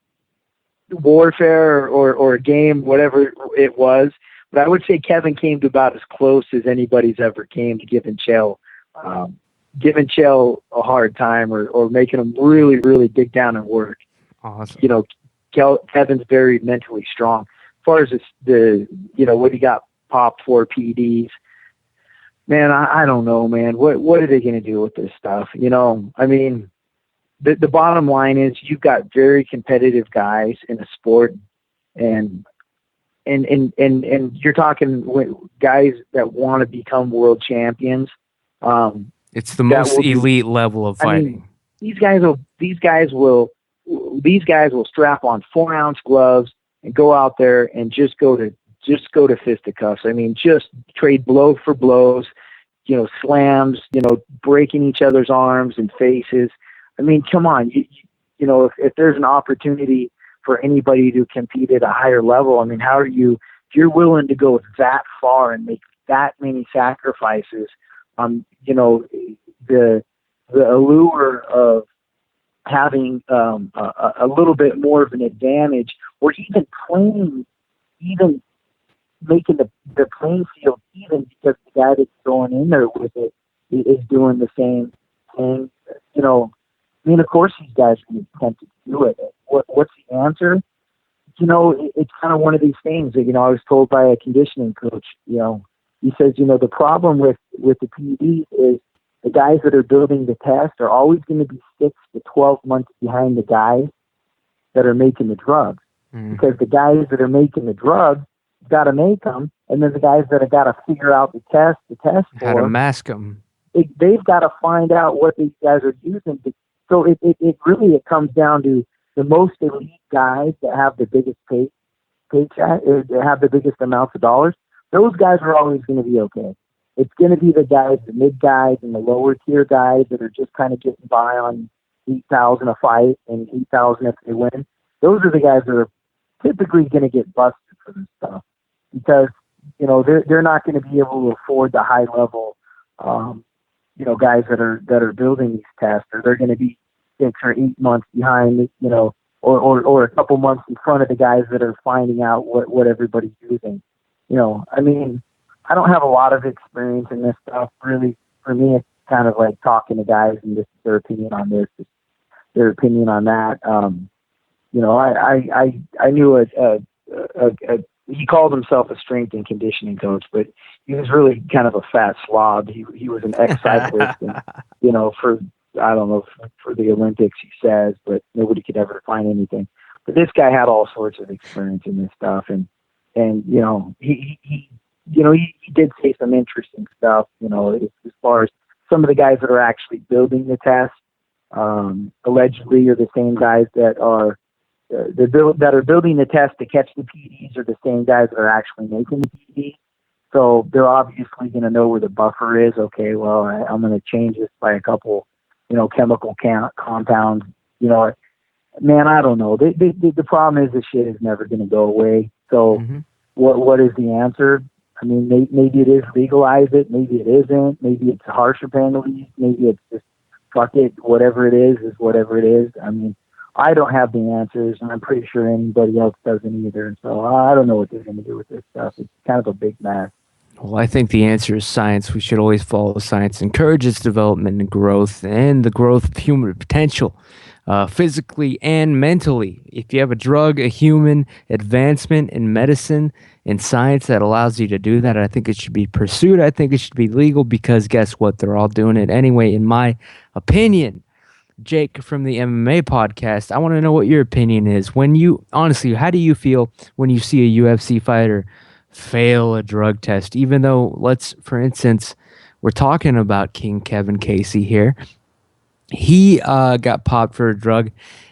warfare or a game, whatever it was. But I would say Kevin came to about as close as anybody's ever came to giving Chael a hard time or making him really, really dig down and work. Awesome. Kevin's very mentally strong. As far as what he got popped for PEDs, man, I don't know, man. What are they going to do with this stuff? I mean, the bottom line is you've got very competitive guys in a sport, and you're talking guys that want to become world champions. It's the most elite level of fighting. I mean, these guys will strap on 4-ounce gloves and go out there and just go to fisticuffs. I mean, just trade blow for blows, slams, breaking each other's arms and faces. I mean, come on, if there's an opportunity for anybody to compete at a higher level, I mean, if you're willing to go that far and make that many sacrifices, the allure of having a little bit more of an advantage, or even making the playing field even, because the guy that's going in there with it is doing the same thing. I mean, of course these guys are tempted to do it. What's the answer? It's kind of one of these things that, I was told by a conditioning coach, he says, the problem with the PEDs is the guys that are building the test are always going to be 6 to 12 months behind the guys that are making the drugs. Because the guys that are making the drugs got to make them, and then the guys that have got to figure out the test how to mask them. They've got to find out what these guys are using. So it really comes down to the most elite guys that have the biggest pace paycheck, have the biggest amounts of dollars, those guys are always going to be okay. It's going to be the guys, the mid guys and the lower tier guys that are just kind of getting by on 8,000 a fight and 8,000 if they win. Those are the guys that are typically going to get busted for this stuff because, they're not going to be able to afford the high level, guys that are building these tests, or they're going to be 6 or 8 months behind, or a couple months in front of the guys that are finding out what everybody's using. I don't have a lot of experience in this stuff. Really, for me, it's kind of like talking to guys and just their opinion on this, their opinion on that. I knew he called himself a strength and conditioning coach, but he was really kind of a fat slob. He was an ex-cyclist, and for the Olympics, he says, but nobody could ever find anything. But this guy had all sorts of experience in this stuff, and he did say some interesting stuff, as far as some of the guys that are actually building the test, allegedly are the same guys that are building the test to catch the PEDs, are the same guys that are actually making the PEDs. So they're obviously going to know where the buffer is. Okay, well, I'm going to change this by a couple, chemical compounds. Man, I don't know. The problem is this shit is never going to go away. So what is the answer? Maybe it is legalize it. Maybe it isn't. Maybe it's harsher penalties. Maybe it's just fuck it. Whatever it is whatever it is. I don't have the answers, and I'm pretty sure anybody else doesn't either. So I don't know what they're going to do with this stuff. It's kind of a big mess. Well, I think the answer is science. We should always follow science, encourage its development and growth, and the growth of human potential, physically and mentally. If you have a drug, a human advancement in medicine, in science that allows you to do that, I think it should be pursued. I think it should be legal because guess what? They're all doing it anyway, in my opinion. Jake from the MMA podcast, I want to know what your opinion is. Honestly, how do you feel when you see a UFC fighter fail a drug test? Even though, for instance, we're talking about King Kevin Casey here. He got popped for a drug,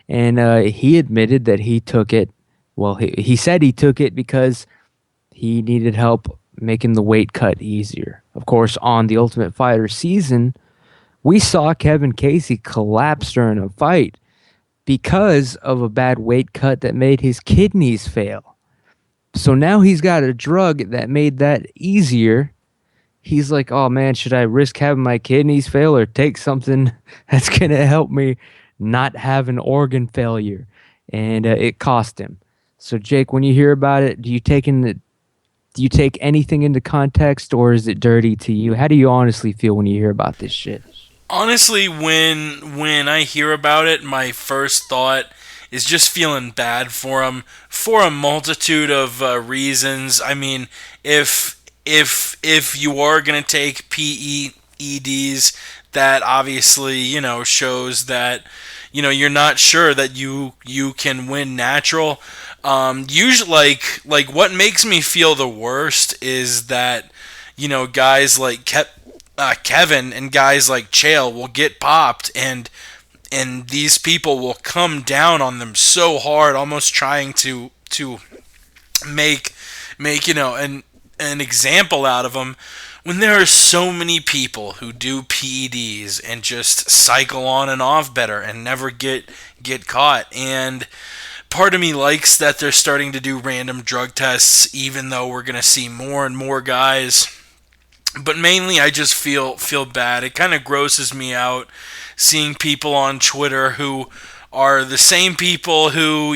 and he admitted that he took it. Well, he said he took it because he needed help making the weight cut easier. Of course, on the Ultimate Fighter season, we saw Kevin Casey collapse during a fight because of a bad weight cut that made his kidneys fail. So now he's got a drug that made that easier. He's like, oh man, should I risk having my kidneys fail or take something that's going to help me not have an organ failure? And it cost him. So Jake, when you hear about it, do you take anything into context, or is it dirty to you? How do you honestly feel when you hear about this shit? Honestly, when I hear about it, my first thought is just feeling bad for him for a multitude of reasons. If you are gonna take PEDs, that obviously shows that you're not sure that you can win natural. Usually, like what makes me feel the worst is that guys like Kevin and guys like Chael will get popped, and these people will come down on them so hard, almost trying to make an example out of them, when there are so many people who do PEDs and just cycle on and off better and never get caught. And part of me likes that they're starting to do random drug tests, even though we're going to see more and more guys. But mainly I just feel bad. It kind of grosses me out seeing people on Twitter who are the same people who,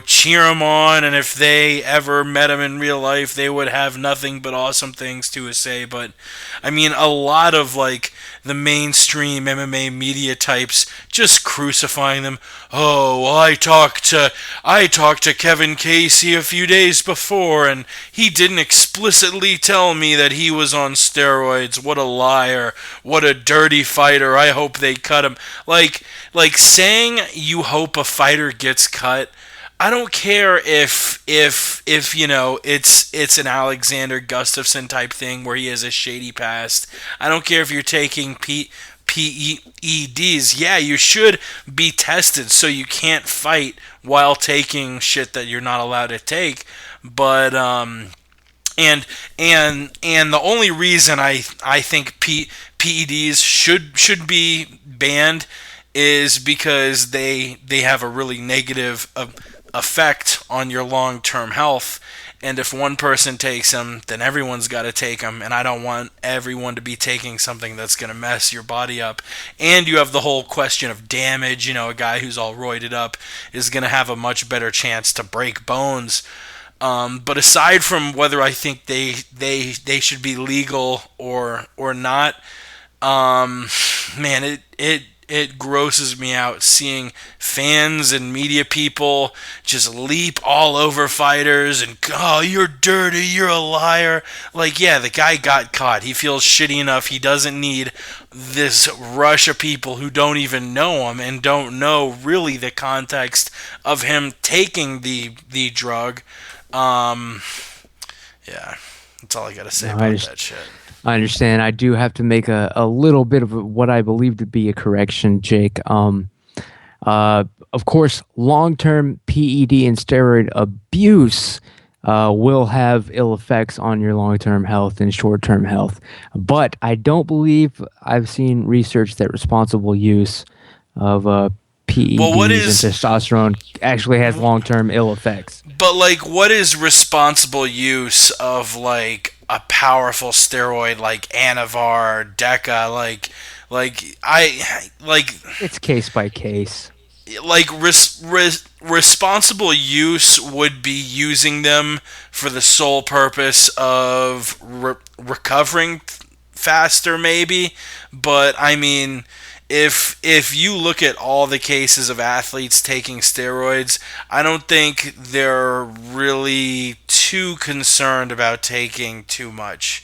cheer him on, and if they ever met him in real life, they would have nothing but awesome things to say. But, a lot of, the mainstream MMA media types just crucifying them. Oh, well, I talked to Kevin Casey a few days before, and he didn't explicitly tell me that he was on steroids. What a liar. What a dirty fighter. I hope they cut him. Like saying you hope a fighter gets cut, I don't care if it's an Alexander Gustafsson type thing where he has a shady past. I don't care if you're taking PEDs. Yeah, you should be tested so you can't fight while taking shit that you're not allowed to take. but and and the only reason I think PEDs should be banned is because they have a really negative effect on your long-term health. And if one person takes them, then everyone's got to take them. And I don't want everyone to be taking something that's going to mess your body up. And you have the whole question of damage. You know, a guy who's all roided up is going to have a much better chance to break bones. But aside from whether I think they should be legal or not, man, it grosses me out seeing fans and media people just leap all over fighters and, oh, you're dirty, you're a liar. Like, yeah, the guy got caught. He feels shitty enough. He doesn't need this rush of people who don't even know him and don't know really the context of him taking the drug. Yeah, that's all I gotta say about that shit. I understand. I do have to make a little bit of what I believe to be a correction, Jake. Of course, long-term PED and steroid abuse will have ill effects on your long-term health and short-term health. But I don't believe I've seen research that responsible use of PEDs and testosterone actually has long-term ill effects. But, like, what is responsible use of, like, a powerful steroid like Anavar, Deca, it's case by case. Like responsible use would be using them for the sole purpose of recovering faster, maybe. But I mean, if you look at all the cases of athletes taking steroids, I don't think they're really too concerned about taking too much.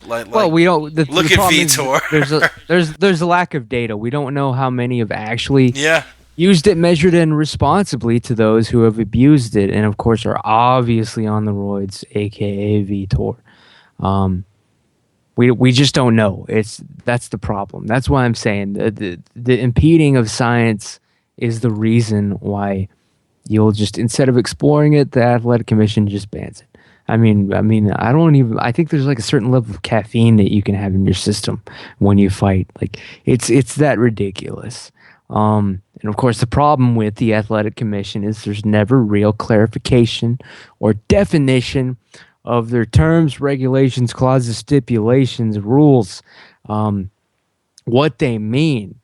Well, we don't. Look at Vitor. There's a lack of data. We don't know how many have actually yeah. used it, measured it, and responsibly to those who have abused it, and of course are obviously on the roids, aka Vitor. We just don't know. That's the problem. That's why I'm saying the impeding of science is the reason why you'll just, instead of exploring it, the athletic commission just bans it. I mean, I think there's like a certain level of caffeine that you can have in your system when you fight. Like it's that ridiculous. And of course, the problem with the athletic commission is there's never real clarification or definition of their terms, regulations, clauses, stipulations, rules, what they mean,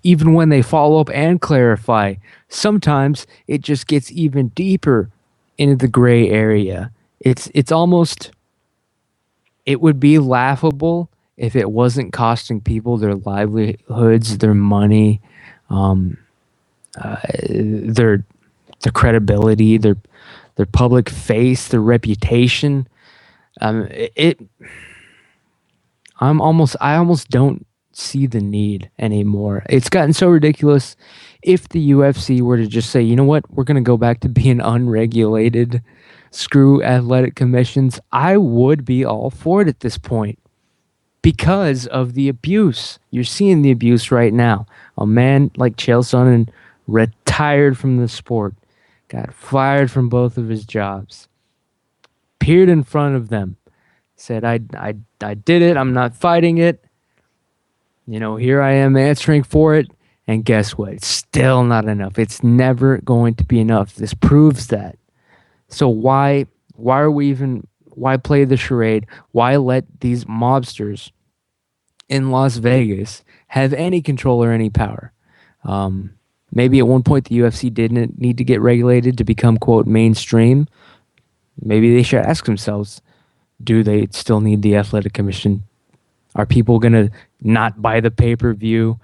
even when they follow up and clarify, sometimes it just gets even deeper into the gray area. It's almost, it would be laughable if it wasn't costing people their livelihoods, their money, their credibility, their public face, their reputation. I almost don't see the need anymore. It's gotten so ridiculous. If the UFC were to just say, you know what, we're going to go back to being unregulated, screw athletic commissions, I would be all for it at this point because of the abuse. You're seeing the abuse right now. A man like Chael Sonnen retired from the sport, got fired from both of his jobs, appeared in front of them, said, I did it, I'm not fighting it. You know, here I am answering for it. And guess what? It's still not enough. It's never going to be enough. This proves that. So why play the charade? Why let these mobsters in Las Vegas have any control or any power? Maybe at one point the UFC didn't need to get regulated to become, quote, mainstream. Maybe they should ask themselves, do they still need the athletic commission? Are people going to not buy the pay-per-view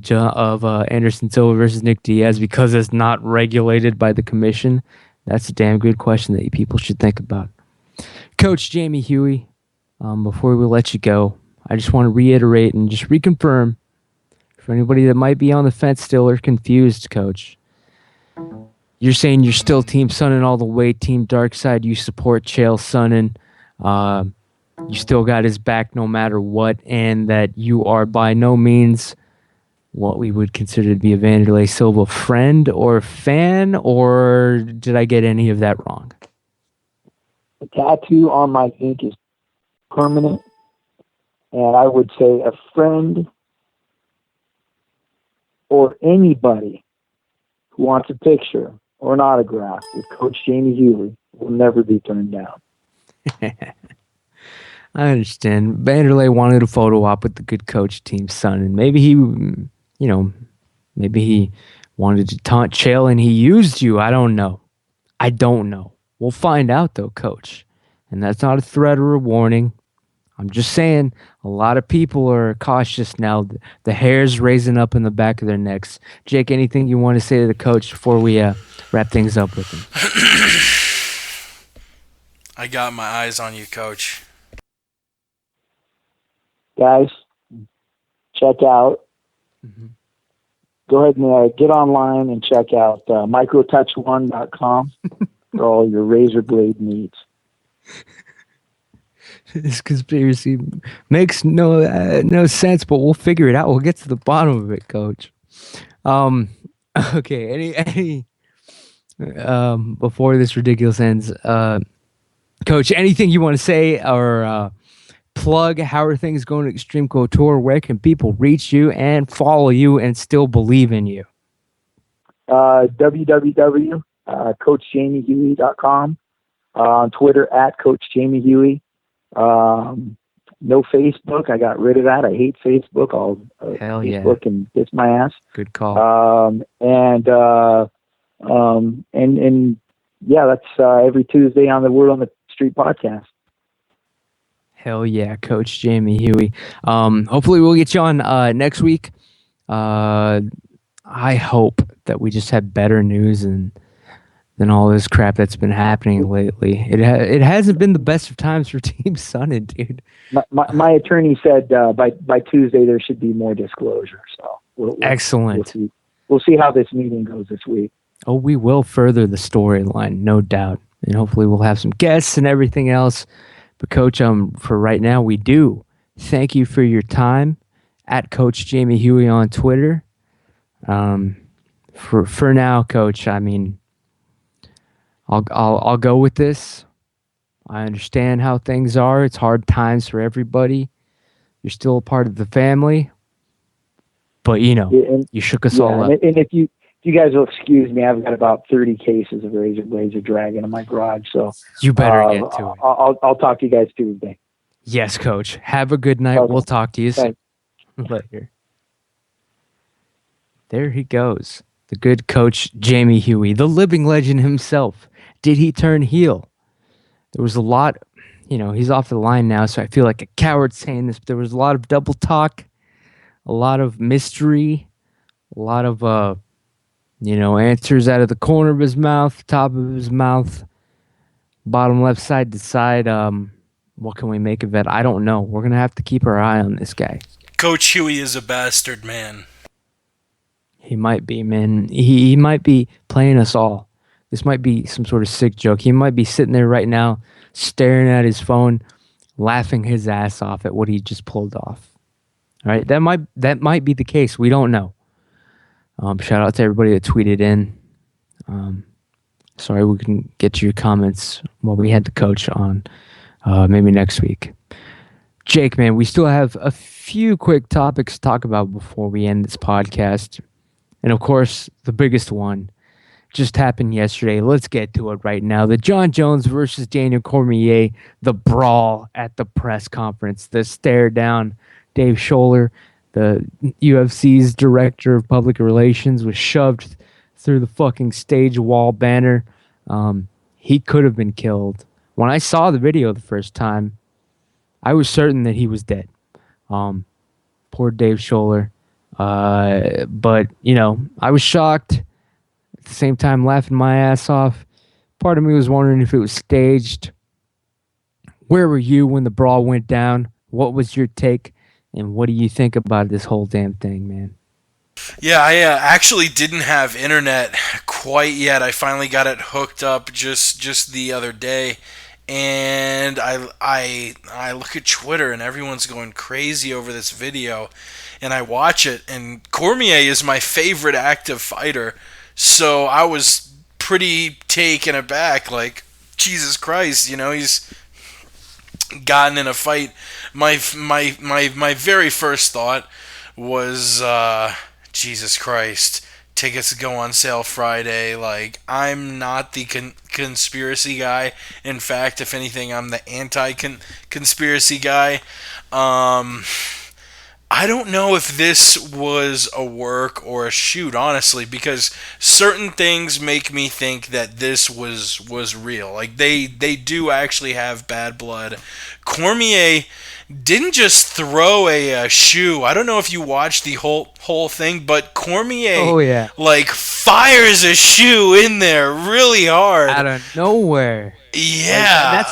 of Anderson Silva versus Nick Diaz because it's not regulated by the commission? That's a damn good question that people should think about. Coach Jamie Huey, before we let you go, I just want to reiterate and just reconfirm for anybody that might be on the fence still or confused, Coach. You're saying you're still Team Sonnen all the way, Team Darkside. You support Chael Sonnen. You still got his back no matter what, and that you are by no means what we would consider to be a Vanderlei Silva friend or fan, or did I get any of that wrong? The tattoo on my ink is permanent, and I would say a friend or anybody who wants a picture or an autograph with Coach Jamie Huey will never be turned down. I understand. Vanderlei wanted a photo op with the good coach Team Sonnen. Maybe he, maybe he wanted to taunt Chael and he used you. I don't know. We'll find out though, Coach. And that's not a threat or a warning. I'm just saying a lot of people are cautious now. The hair's raising up in the back of their necks. Jake, anything you want to say to the coach before we wrap things up with him? I got my eyes on you, Coach. Guys, check out. Go ahead and get online and check out microtouch1.com for all your razor blade needs. This conspiracy makes no sense, but we'll figure it out. We'll get to the bottom of it, Coach. Okay. Any before this ridiculous ends, Coach, anything you want to say or plug? How are things going at Extreme Couture? Where can people reach you and follow you and still believe in you? www.CoachJamieHuey.com. On Twitter at Coach Jamie Huey. No Facebook. I got rid of that. I hate Facebook. Facebook and kiss my ass. Good call. And that's every Tuesday on the Word on the Street podcast. Hell yeah, Coach Jamie Huey. Hopefully we'll get you on next week. I hope that we just have better news than all this crap that's been happening lately. It hasn't been the best of times for Team Sonnen, dude. My attorney said by Tuesday there should be more disclosure. So excellent. We'll see how this meeting goes this week. Oh, we will further the storyline, no doubt, and hopefully we'll have some guests and everything else. But Coach, for right now, we do thank you for your time at Coach Jamie Huey on Twitter. For now, Coach, I mean, I'll go with this. I understand how things are. It's hard times for everybody. You're still a part of the family, but you shook us all up. And if you guys will excuse me, I've got about 30 cases of razor blades are dragging in my garage. So you better get to it. I'll talk to you guys Tuesday. Yes, Coach. Have a good night. Okay. We'll talk to you soon. Later. There he goes. The good Coach Jamie Huey, the living legend himself. Did he turn heel? There was a lot, he's off the line now, so I feel like a coward saying this, but there was a lot of double talk, a lot of mystery, a lot of, answers out of the corner of his mouth, top of his mouth, bottom left side to side. What can we make of it? I don't know. We're going to have to keep our eye on this guy. Coach Huey is a bastard, man. He might be, man. He might be playing us all. This might be some sort of sick joke. He might be sitting there right now, staring at his phone, laughing his ass off at what he just pulled off. All right, that might be the case. We don't know. Shout out to everybody that tweeted in. Sorry we couldn't get to your comments while we had the coach on. Maybe next week. Jake, man, we still have a few quick topics to talk about before we end this podcast. And of course, the biggest one just happened yesterday. Let's get to it right now. The John Jones versus Daniel Cormier, the brawl at the press conference, the stare down. Dave Scholler, the UFC's director of public relations, was shoved through the fucking stage wall banner. He could have been killed. When I saw the video the first time, I was certain that he was dead. Poor Dave Scholler. But, I was shocked. At the same time, laughing my ass off. Part of me was wondering if it was staged. Where were you when the brawl went down? What was your take? And what do you think about this whole damn thing, man? Yeah, I actually didn't have internet quite yet. I finally got it hooked up just the other day. And I look at Twitter and everyone's going crazy over this video. and I watch it, and Cormier is my favorite active fighter, so I was pretty taken aback. Like, Jesus Christ, he's gotten in a fight. My very first thought was, Jesus Christ, tickets go on sale Friday. Like, I'm not the conspiracy guy. In fact, if anything, I'm the anti-conspiracy guy. I don't know if this was a work or a shoot, honestly, because certain things make me think that this was real. Like, they do actually have bad blood. Cormier didn't just throw a shoe. I don't know if you watched the whole thing, but Cormier like fires a shoe in there really hard out of nowhere. Yeah,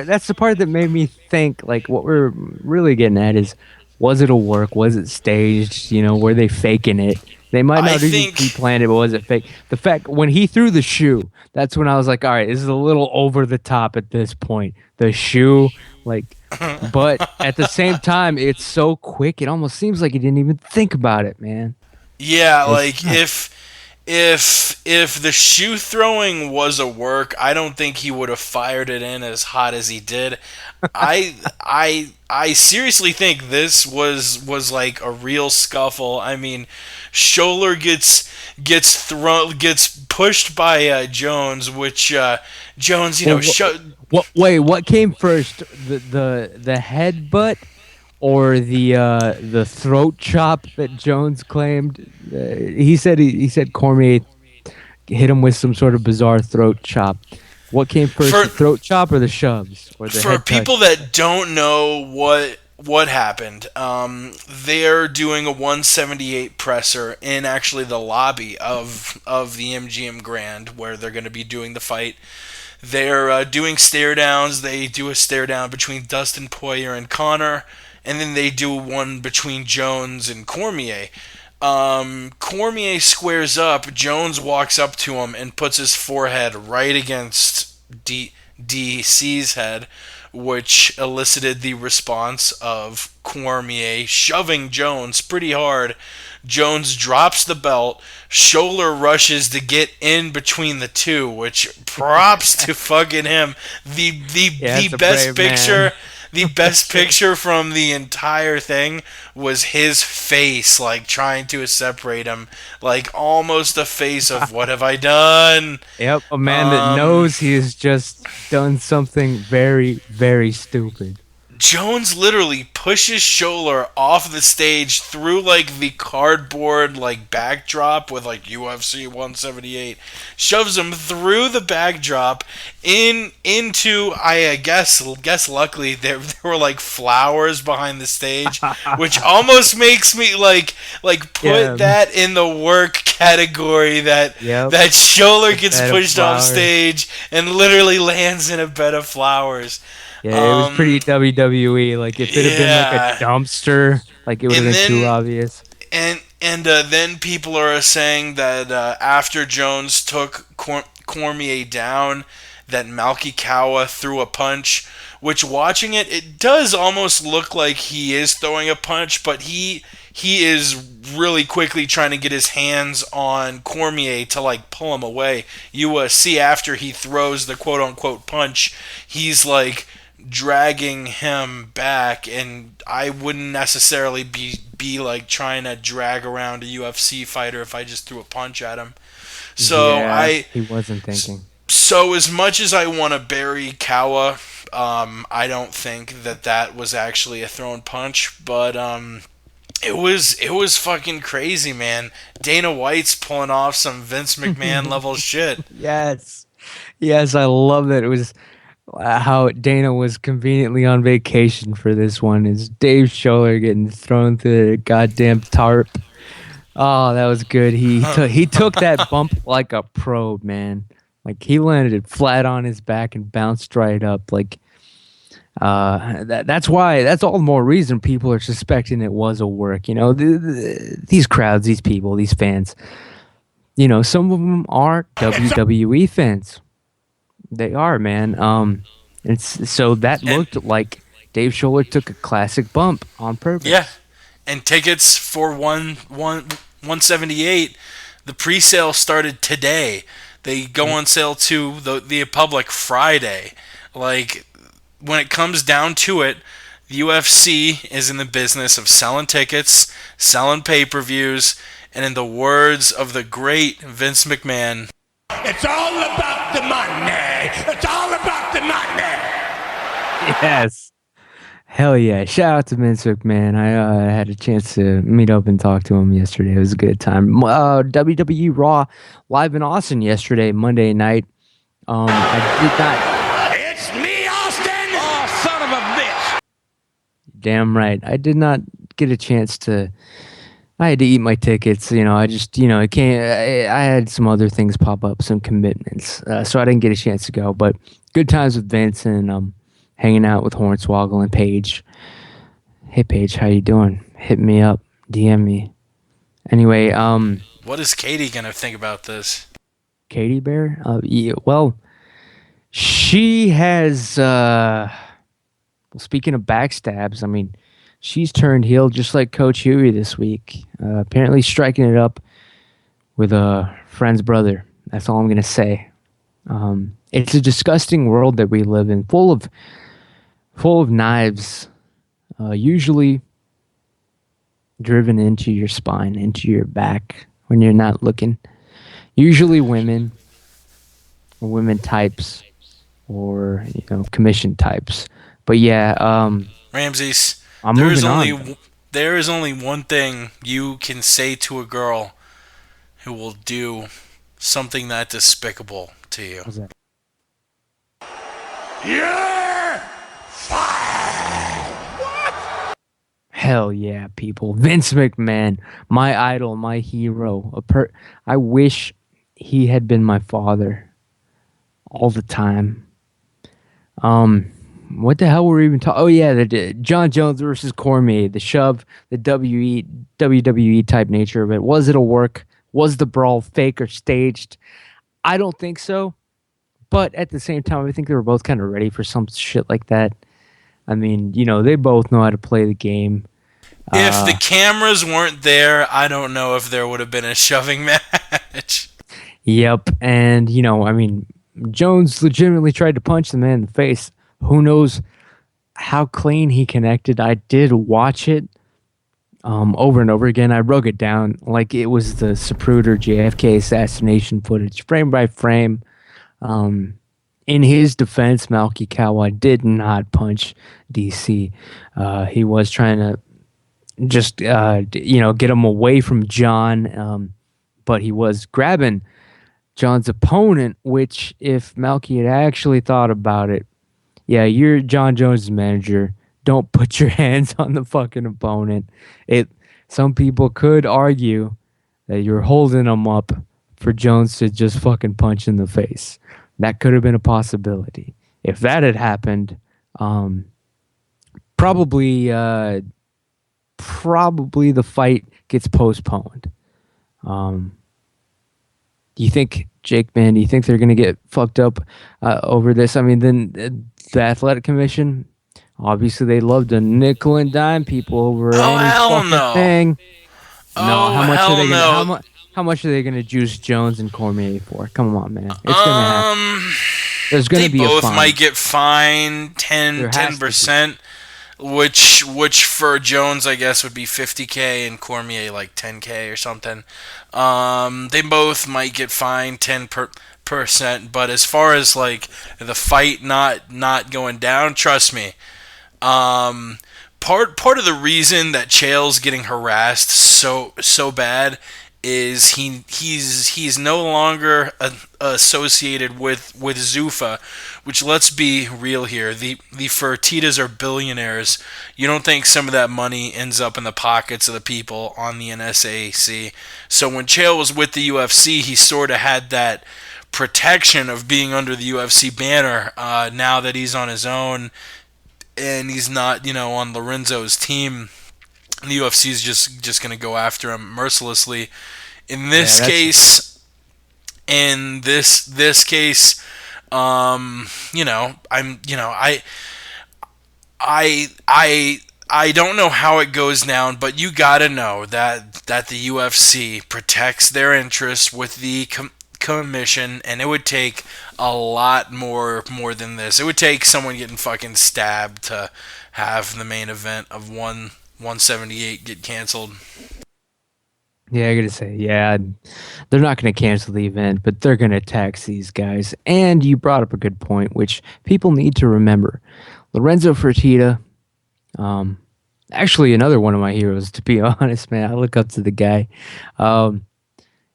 that's the part that made me think, like, what we're really getting at is, was it a work? Was it staged? Were they faking it? They might not even pre-planned it, but was it fake? The fact, when he threw the shoe, that's when I was like, all right, this is a little over the top at this point. The shoe, like, but at the same time, it's so quick, it almost seems like he didn't even think about it, man. Yeah, like, if the shoe throwing was a work, I don't think he would have fired it in as hot as he did. I seriously think this was like a real scuffle. I mean, Scholler gets pushed by Jones, which Jones, what came first, the headbutt or the throat chop that Jones claimed? He said Cormier hit him with some sort of bizarre throat chop. What came first, the throat chop or the shoves? Or the for people that don't know what happened, they're doing a 178 presser in actually the lobby of the MGM Grand where they're going to be doing the fight. They're doing stare downs. They do a stare down between Dustin Poirier and Conor, and then they do one between Jones and Cormier. Cormier squares up. Jones walks up to him and puts his forehead right against DC's head, which elicited the response of Cormier shoving Jones pretty hard. Jones drops the belt. Scholler rushes to get in between the two, which props to fucking him. The best picture. Man. The best picture from the entire thing was his face, like, trying to separate him. Like, almost a face of, what have I done? Yep, a man that knows he has just done something very, very stupid. Jones literally pushes Scholler off the stage through, like, the cardboard, like, backdrop with, like, UFC 178. Shoves him through the backdrop into, I guess luckily there were, like, flowers behind the stage, which almost makes me, like put that in the work category, that Scholler gets pushed off stage and literally lands in a bed of flowers. Yeah, it was pretty WWE. Like, if it had been like a dumpster, like, it would have been too obvious. And then people are saying that after Jones took Cormier down, that Malky Kawa threw a punch, which, watching it does almost look like he is throwing a punch, but he is really quickly trying to get his hands on Cormier to, like, pull him away. You see after he throws the quote-unquote punch, he's, like, dragging him back, and I wouldn't necessarily be like trying to drag around a UFC fighter if I just threw a punch at him. So he wasn't thinking. So as much as I want to bury Kawa, I don't think that was actually a thrown punch, but it was fucking crazy, man. Dana White's pulling off some Vince McMahon level shit. Yes, I love that. It was how Dana was conveniently on vacation for this one. Is Dave Scholler getting thrown through the goddamn tarp? Oh, that was good. He took that bump like a pro, man. Like, he landed flat on his back and bounced right up. Like, that's why. That's all the more reason people are suspecting it was a work. These crowds, these people, these fans. Some of them are WWE fans. They are, man. So that looked like Dave Scholler took a classic bump on purpose. Yeah. and tickets for 178, the pre-sale started today. They go on sale to the public Friday. Like, when it comes down to it, the UFC is in the business of selling tickets, selling pay-per-views, and in the words of the great Vince McMahon, it's all about the money. It's all about the money. Yes. Hell yeah. Shout out to Vince McMahon. I had a chance to meet up and talk to him yesterday. It was a good time. WWE Raw live in Austin yesterday, Monday night. I did not... It's me, Austin! Oh, son of a bitch! Damn right. I did not get a chance to... I had to eat my tickets. I just, I can't... I had some other things pop up, some commitments. So I didn't get a chance to go. But good times with Vince and... hanging out with Hornswoggle and Paige. Hey Paige, how you doing? Hit me up, DM me. Anyway, what is Katie gonna think about this? Katie Bear? Yeah, well, she has. Well, speaking of backstabs, I mean, she's turned heel just like Coach Huey this week. Apparently, striking it up with a friend's brother. That's all I'm gonna say. It's a disgusting world that we live in, full of knives, usually driven into your spine, into your back when you're not looking. Usually women, or women types, or commission types. But yeah, Ramses, I'm moving on. There is only one thing you can say to a girl who will do something that despicable to you. What's that? You're fired! What? Hell yeah, people. Vince McMahon, my idol, my hero. I wish he had been my father all the time. What the hell were we even talking? Oh yeah, the John Jones versus Cormier, the shove, the WWE type nature of it. Was it a work? Was the brawl fake or staged? I don't think so. But at the same time, I think they were both kind of ready for some shit like that. I mean, they both know how to play the game. If the cameras weren't there, I don't know if there would have been a shoving match. Yep. And, I mean, Jones legitimately tried to punch the man in the face. Who knows how clean he connected? I did watch it over and over again. I wrote it down like it was the Zapruder JFK assassination footage, frame by frame. In his defense, Malky Kawa did not punch DC. He was trying to just, get him away from John, but he was grabbing John's opponent, which if Malky had actually thought about it, yeah, you're John Jones' manager. Don't put your hands on the fucking opponent. Some people could argue that you're holding him up for Jones to just fucking punch in the face. That could have been a possibility. If that had happened, probably the fight gets postponed. Do you think, Jake, man, do you think they're going to get fucked up over this? I mean, then the Athletic Commission, obviously they love to nickel and dime people over any fucking thing. How much are they going to juice Jones and Cormier for? Come on, man. It's going to happen. There's going to be a fine. They both might get fined 10%, which for Jones, I guess, would be $50K and Cormier like $10K or something. They both might get fined 10%, but as far as like the fight not going down, trust me. Part of the reason that Chael's getting harassed so bad is he's no longer associated with Zuffa, which, let's be real here, the Fertitas are billionaires. You don't think some of that money ends up in the pockets of the people on the NSAC? So when Chael was with the UFC, he sort of had that protection of being under the UFC banner. Now that he's on his own and he's not, on Lorenzo's team, the UFC is just going to go after him mercilessly. In this case, I I don't know how it goes down, but you gotta know that the UFC protects their interests with the commission, and it would take a lot more than this. It would take someone getting fucking stabbed to have the main event of 178 get canceled. Yeah, I gotta say, yeah, they're not gonna cancel the event, but they're gonna tax these guys. And you brought up a good point, which people need to remember. Lorenzo Fertitta, actually another one of my heroes, to be honest, man. I look up to the guy.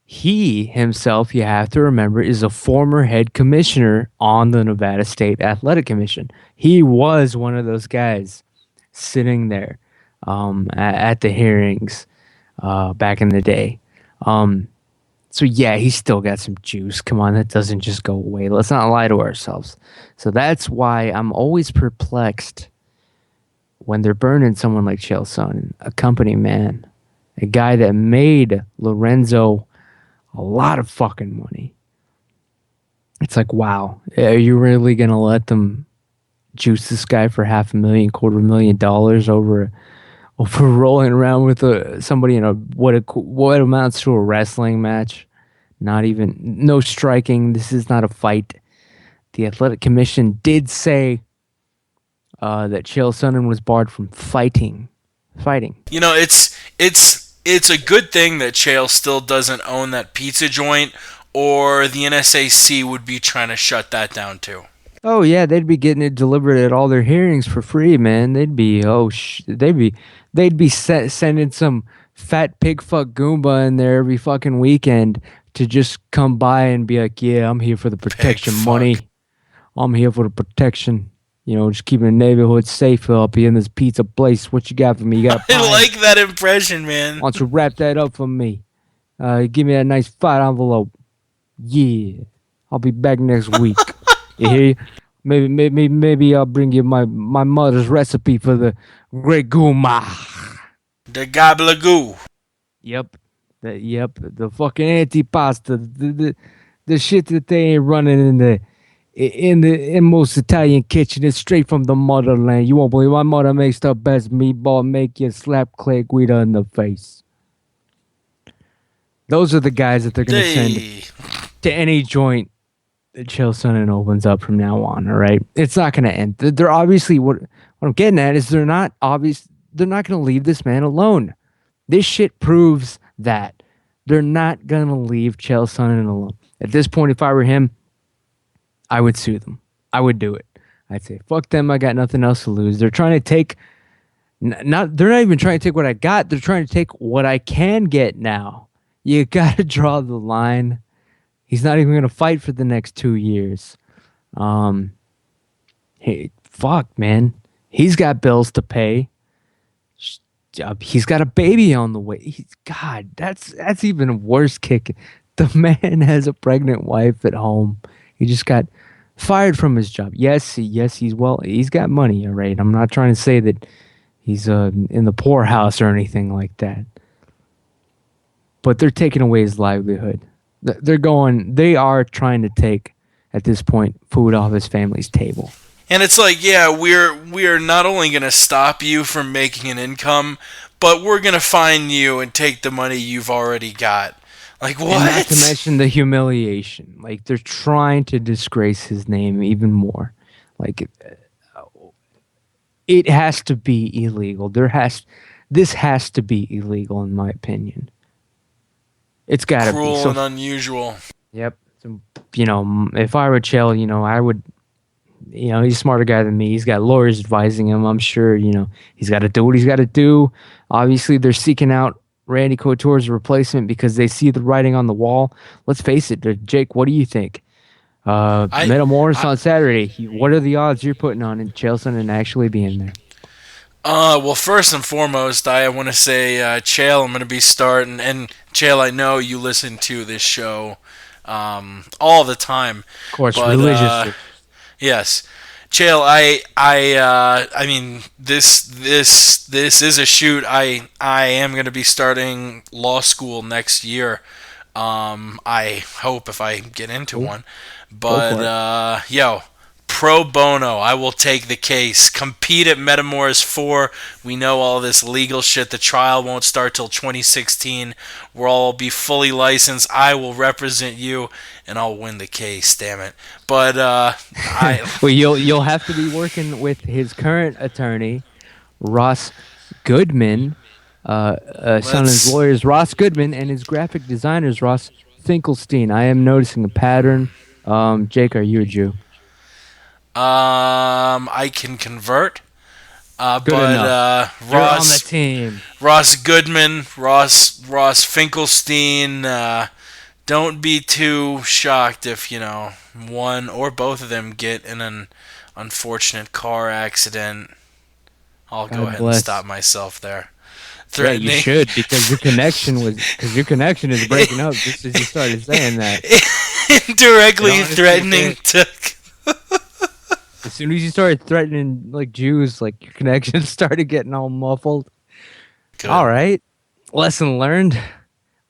He himself, you have to remember, is a former head commissioner on the Nevada State Athletic Commission. He was one of those guys sitting there at the hearings back in the day. So yeah, he's still got some juice. Come on, that doesn't just go away. Let's not lie to ourselves. So that's why I'm always perplexed when they're burning someone like Chael Sonnen, a company man, a guy that made Lorenzo a lot of fucking money. It's like, wow, are you really gonna let them juice this guy for $500,000, $250,000 over rolling around with somebody in what amounts to a wrestling match? Not even, no striking. This is not a fight. The Athletic Commission did say that Chael Sonnen was barred from fighting. You know, it's a good thing that Chael still doesn't own that pizza joint, or the NSAC would be trying to shut that down too. Oh yeah, they'd be getting it delivered at all their hearings for free, man. They'd be sending some fat pig fuck Goomba in there every fucking weekend to just come by and be like, yeah, I'm here for the protection money. I'm here for the protection. You know, just keeping the neighborhood safe up here in this pizza place. What you got for me? You got I like that impression, man. Why don't you wrap that up for me? Give me that nice fat envelope. Yeah, I'll be back next week. You hear? Maybe I'll bring you my mother's recipe for the great gourmet. The gabagoo. Yep, the fucking antipasta, the shit that they ain't running in most Italian kitchen. It's straight from the motherland. You won't believe my mother makes the best meatball. Make you slap Clay Guida in the face. Those are the guys that they're gonna send to any joint that Chael Sonnen opens up from now on. All right, it's not gonna end. They're obviously what I'm getting at is they're not gonna leave this man alone. This shit proves that they're not gonna leave Chael Sonnen alone. At this point, if I were him, I would sue them. I would do it. I'd say, fuck them. I got nothing else to lose. They're trying to take, they're not even trying to take what I got. They're trying to take what I can get now. You got to draw the line. He's not even going to fight for the next 2 years. Hey, fuck, man. He's got bills to pay. He's got a baby on the way. God, that's even a worse kick. The man has a pregnant wife at home. He just got fired from his job. Yes, he's got money, all right? I'm not trying to say that he's in the poorhouse or anything like that. But they're taking away his livelihood. They are trying to take, at this point, food off his family's table. And it's like, yeah, we're not only going to stop you from making an income, but we're going to fine you and take the money you've already got. Like, what? And not to mention the humiliation. Like, they're trying to disgrace his name even more. Like, it has to be illegal. This has to be illegal, in my opinion. It's got to be. Cruel and unusual. Yep. So, if I were Chael, I would, he's a smarter guy than me. He's got lawyers advising him. I'm sure, he's got to do what he's got to do. Obviously, they're seeking out Randy Couture's replacement because they see the writing on the wall. Let's face it, Jake, what do you think? Metamoris on Saturday. What are the odds you're putting on Chael Sonnen actually being there? Well, first and foremost, I want to say, Chael, I'm going to be starting. And Chael, I know you listen to this show all the time. Of course, religiously. Yes. Chael, I mean, this is a shoot. I am going to be starting law school next year. I hope if I get into one. But, pro bono. I will take the case. Compete at Metamours 4. We know all this legal shit. The trial won't start till 2016. We'll all be fully licensed. I will represent you, and I'll win the case. Damn it! But Well, you'll have to be working with his current attorney, Ross Goodman. Sonnen's lawyers, Ross Goodman, and his graphic designers, Ross Finkelstein. I am noticing a pattern. Jake, are you a Jew? I can convert. Good but enough. You're on the team. Ross Goodman, Ross Finkelstein. Don't be too shocked if one or both of them get in an unfortunate car accident. I'll go ahead and stop myself there. Yeah, you should, because your connection is breaking up just as you started saying that. Indirectly threatening to. As soon as you started threatening like Jews, like your connection started getting all muffled. Good. All right, lesson learned.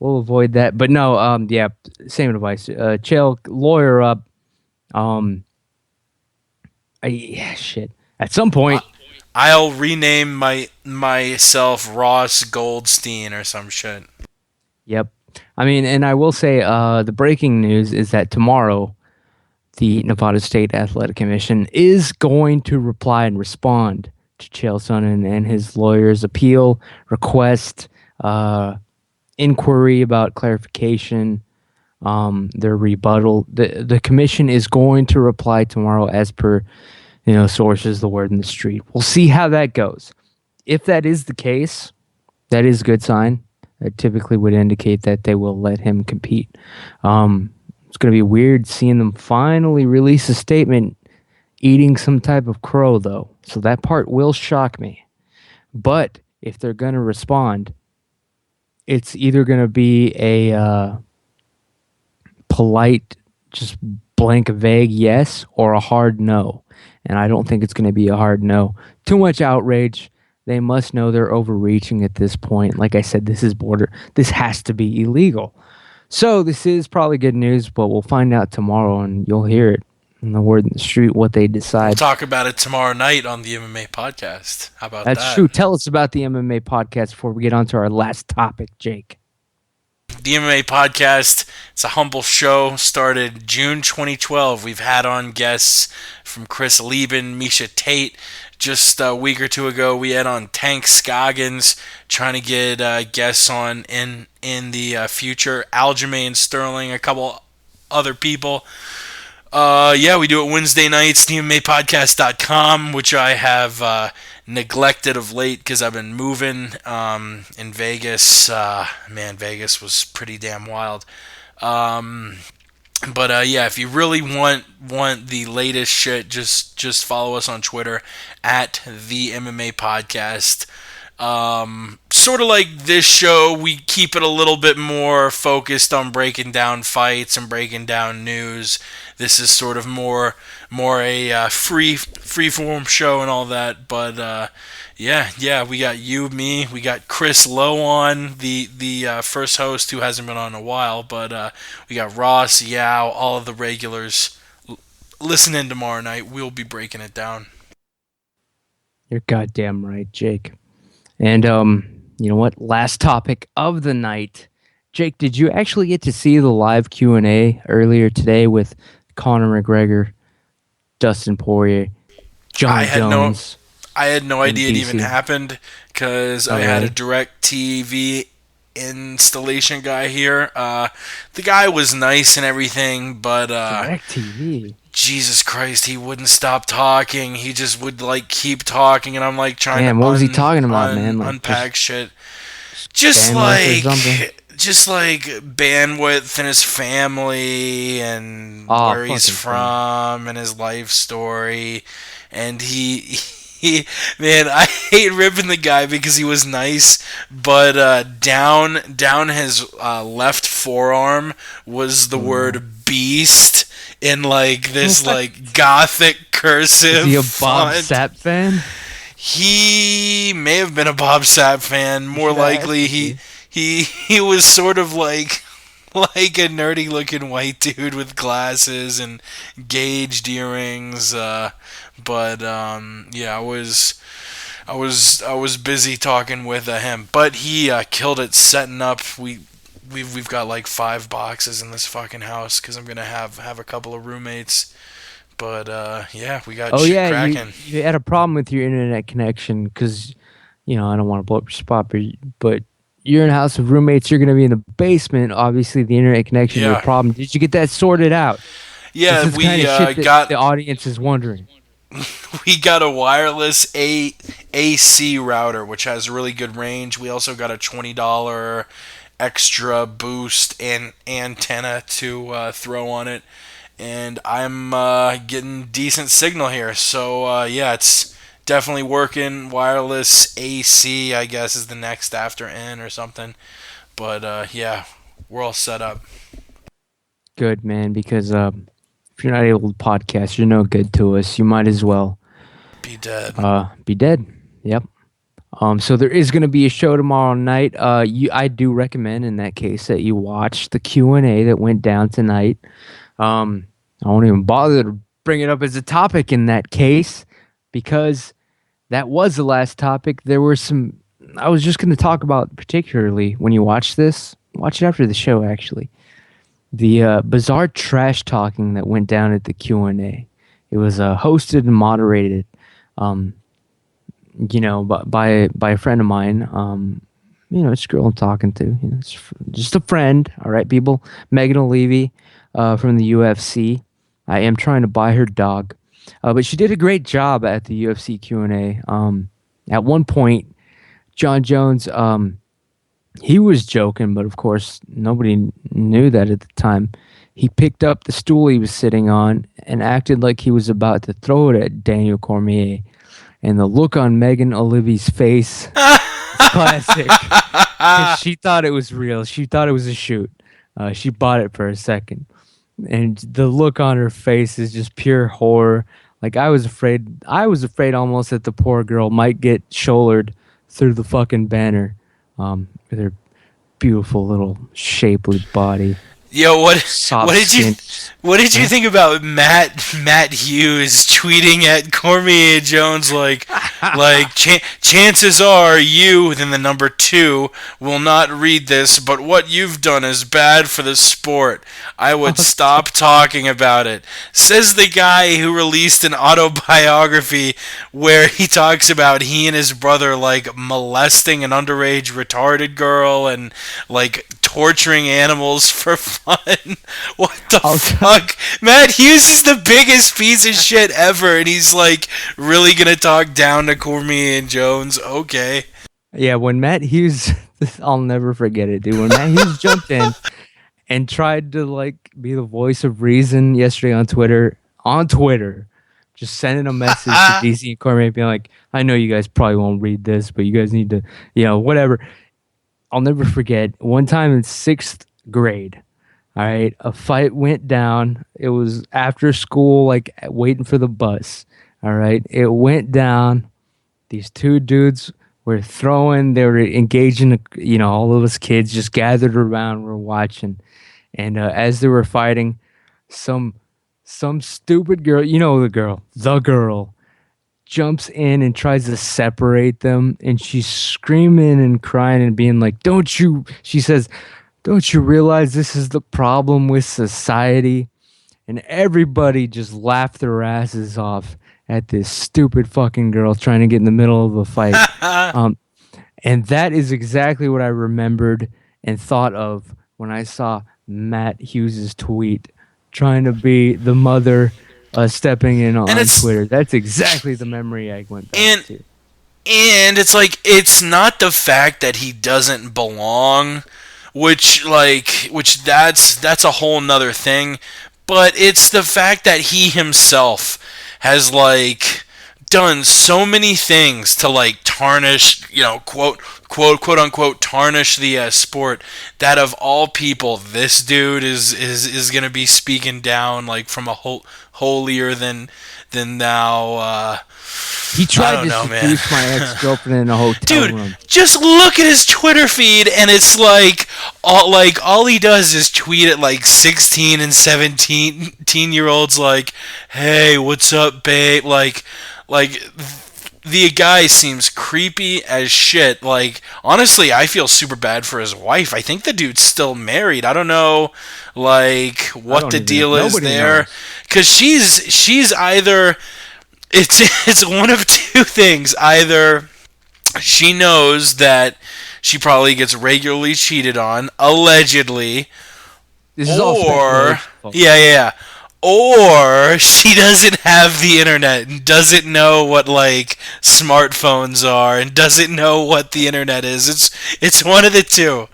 We'll avoid that. But no, yeah, same advice. Chael, lawyer up. Shit. At some point. I'll rename myself Ross Goldstein or some shit. Yep. I mean, and I will say the breaking news is that tomorrow the Nevada State Athletic Commission is going to reply and respond to Chael Sonnen and his lawyer's appeal, request, inquiry about clarification, their rebuttal. The commission is going to reply tomorrow as per sources, the word in the street. We'll see how that goes. If that is the case, that is a good sign. It typically would indicate that they will let him compete. It's going to be weird seeing them finally release a statement eating some type of crow, though. So that part will shock me. But if they're going to respond, it's either going to be a polite, just blank, vague yes or a hard no. And I don't think it's going to be a hard no. Too much outrage. They must know they're overreaching at this point. Like I said, this has to be illegal. So this is probably good news, but we'll find out tomorrow, and you'll hear it in the word in the street what they decide. We'll talk about it tomorrow night on the MMA podcast. How about that? That's true. Tell us about the MMA podcast before we get on to our last topic, Jake. The MMA podcast, it's a humble show, started June 2012. We've had on guests from Chris Lieben, Misha Tate. Just a week or two ago, we had on Tank Scoggins, trying to get guests on in the future. Aljamain Sterling, a couple other people. Yeah, we do it Wednesday nights, TeamMatePodcast.com, which I have neglected of late because I've been moving in Vegas. Man, Vegas was pretty damn wild. But yeah, if you really want the latest shit, just follow us on Twitter at the MMA Podcast. Sort of like this show, we keep it a little bit more focused on breaking down fights and breaking down news. This is sort of more a free form show and all that. But yeah, we got you, me, we got Chris Lowe on, the first host who hasn't been on in a while. But we got Ross, Yao, all of the regulars. Listen in tomorrow night. We'll be breaking it down. You're goddamn right, Jake. And you know what? Last topic of the night. Jake, did you actually get to see the live Q&A earlier today with Conor McGregor, Dustin Poirier, John Jones? I had no idea it even happened because I had a direct TV installation guy here. The guy was nice and everything, but direct TV. Jesus Christ, he wouldn't stop talking. He just would keep talking, and I'm trying to what was he talking about, man? Unpack shit. Just bandwidth and his family and where he's from and his life story. And he man, I hate ripping the guy because he was nice, but down his left forearm was the word beast in this gothic cursive. Is he a Bob Sapp fan? He may have been a Bob Sapp fan. More likely, he was sort of like a nerdy looking white dude with glasses and gauged earrings. But yeah, I was busy talking with him, but he killed it setting up. We've got like 5 boxes in this fucking house because I'm gonna have a couple of roommates. But yeah, we got Oh shit yeah, cracking. you had a problem with your internet connection because, I don't want to blow up your spot, but you're in a house of roommates. You're going to be in the basement. Obviously, the internet connection is Yeah. a problem. Did you get that sorted out? Yeah, This is we kind of shit that got the audience is wondering. we got a wireless AC router, which has really good range. We also got a $20 extra boost and antenna to throw on it, and I'm getting decent signal here. So yeah, it's definitely working. Wireless AC, I guess, is the next after N or something. But yeah, we're all set up. Good, man, because if you're not able to podcast, you're no good to us. You might as well Be dead. be dead. Yep. So there is going to be a show tomorrow night. I do recommend in that case that you watch the Q&A that went down tonight. I won't even bother to bring it up as a topic in that case because that was the last topic. There were some I was just going to talk about particularly when you watch this. Watch it after the show, actually. The bizarre trash talking that went down at the Q&A. It was hosted and moderated, by a friend of mine. It's a girl I'm talking to. It's just a friend. All right, people. Megan O'Leary from the UFC. I am trying to buy her dog, but she did a great job at the UFC Q&A. At one point, John Jones, he was joking, but of course nobody knew that at the time. He picked up the stool he was sitting on and acted like he was about to throw it at Daniel Cormier. And the look on Megan O'Leary's face is classic. 'Cause she thought it was real. She thought it was a shoot. She bought it for a second. And the look on her face is just pure horror. Like I was afraid almost that the poor girl might get shouldered through the fucking banner. With her beautiful little shapely body. Yo, what Soft did you skin. think about Matt Hughes tweeting at Cormier Jones like chances are you, then the number 2, will not read this, but what you've done is bad for the sport. I would stop talking about it. Says the guy who released an autobiography where he talks about he and his brother like molesting an underage retarded girl and like torturing animals for fun. What the fuck? Matt Hughes is the biggest piece of shit ever, and he's like really gonna talk down to Cormier and Jones. Okay. Yeah, when Matt Hughes, I'll never forget it, dude. When Matt Hughes jumped in and tried to like be the voice of reason yesterday on Twitter, just sending a message to DC and Cormier being like, I know you guys probably won't read this, but you guys need to, whatever. I'll never forget one time in 6th grade. All right, a fight went down. It was after school, like waiting for the bus. All right, it went down. These 2 dudes were throwing. They were engaging. All of us kids just gathered around. We're watching, and as they were fighting, some stupid girl. The girl jumps in and tries to separate them, and she's screaming and crying and being like, she says, don't you realize this is the problem with society? And everybody just laughed their asses off at this stupid fucking girl trying to get in the middle of a fight. And that is exactly what I remembered and thought of when I saw Matt Hughes' tweet trying to be the mother stepping in on Twitter. That's exactly the memory I went back to. And it's like, it's not the fact that he doesn't belong, which that's a whole nother thing, but it's the fact that he himself has like done so many things to like tarnish, quote unquote tarnish the sport, that of all people, this dude is gonna be speaking down like from a holier than thou. He tried to know, seduce my ex-girlfriend in a hotel room. Dude, just look at his Twitter feed, and it's like all he does is tweet at like 16 and 17-year-olds like, "Hey, what's up, babe?" Like the guy seems creepy as shit. Like, honestly, I feel super bad for his wife. I think the dude's still married. I don't know, like, what the deal is there, because she's either. It's one of two things. Either she knows that she probably gets regularly cheated on, allegedly, This is all speculation. yeah, or she doesn't have the internet and doesn't know what like smartphones are and doesn't know what the internet is. It's one of the two.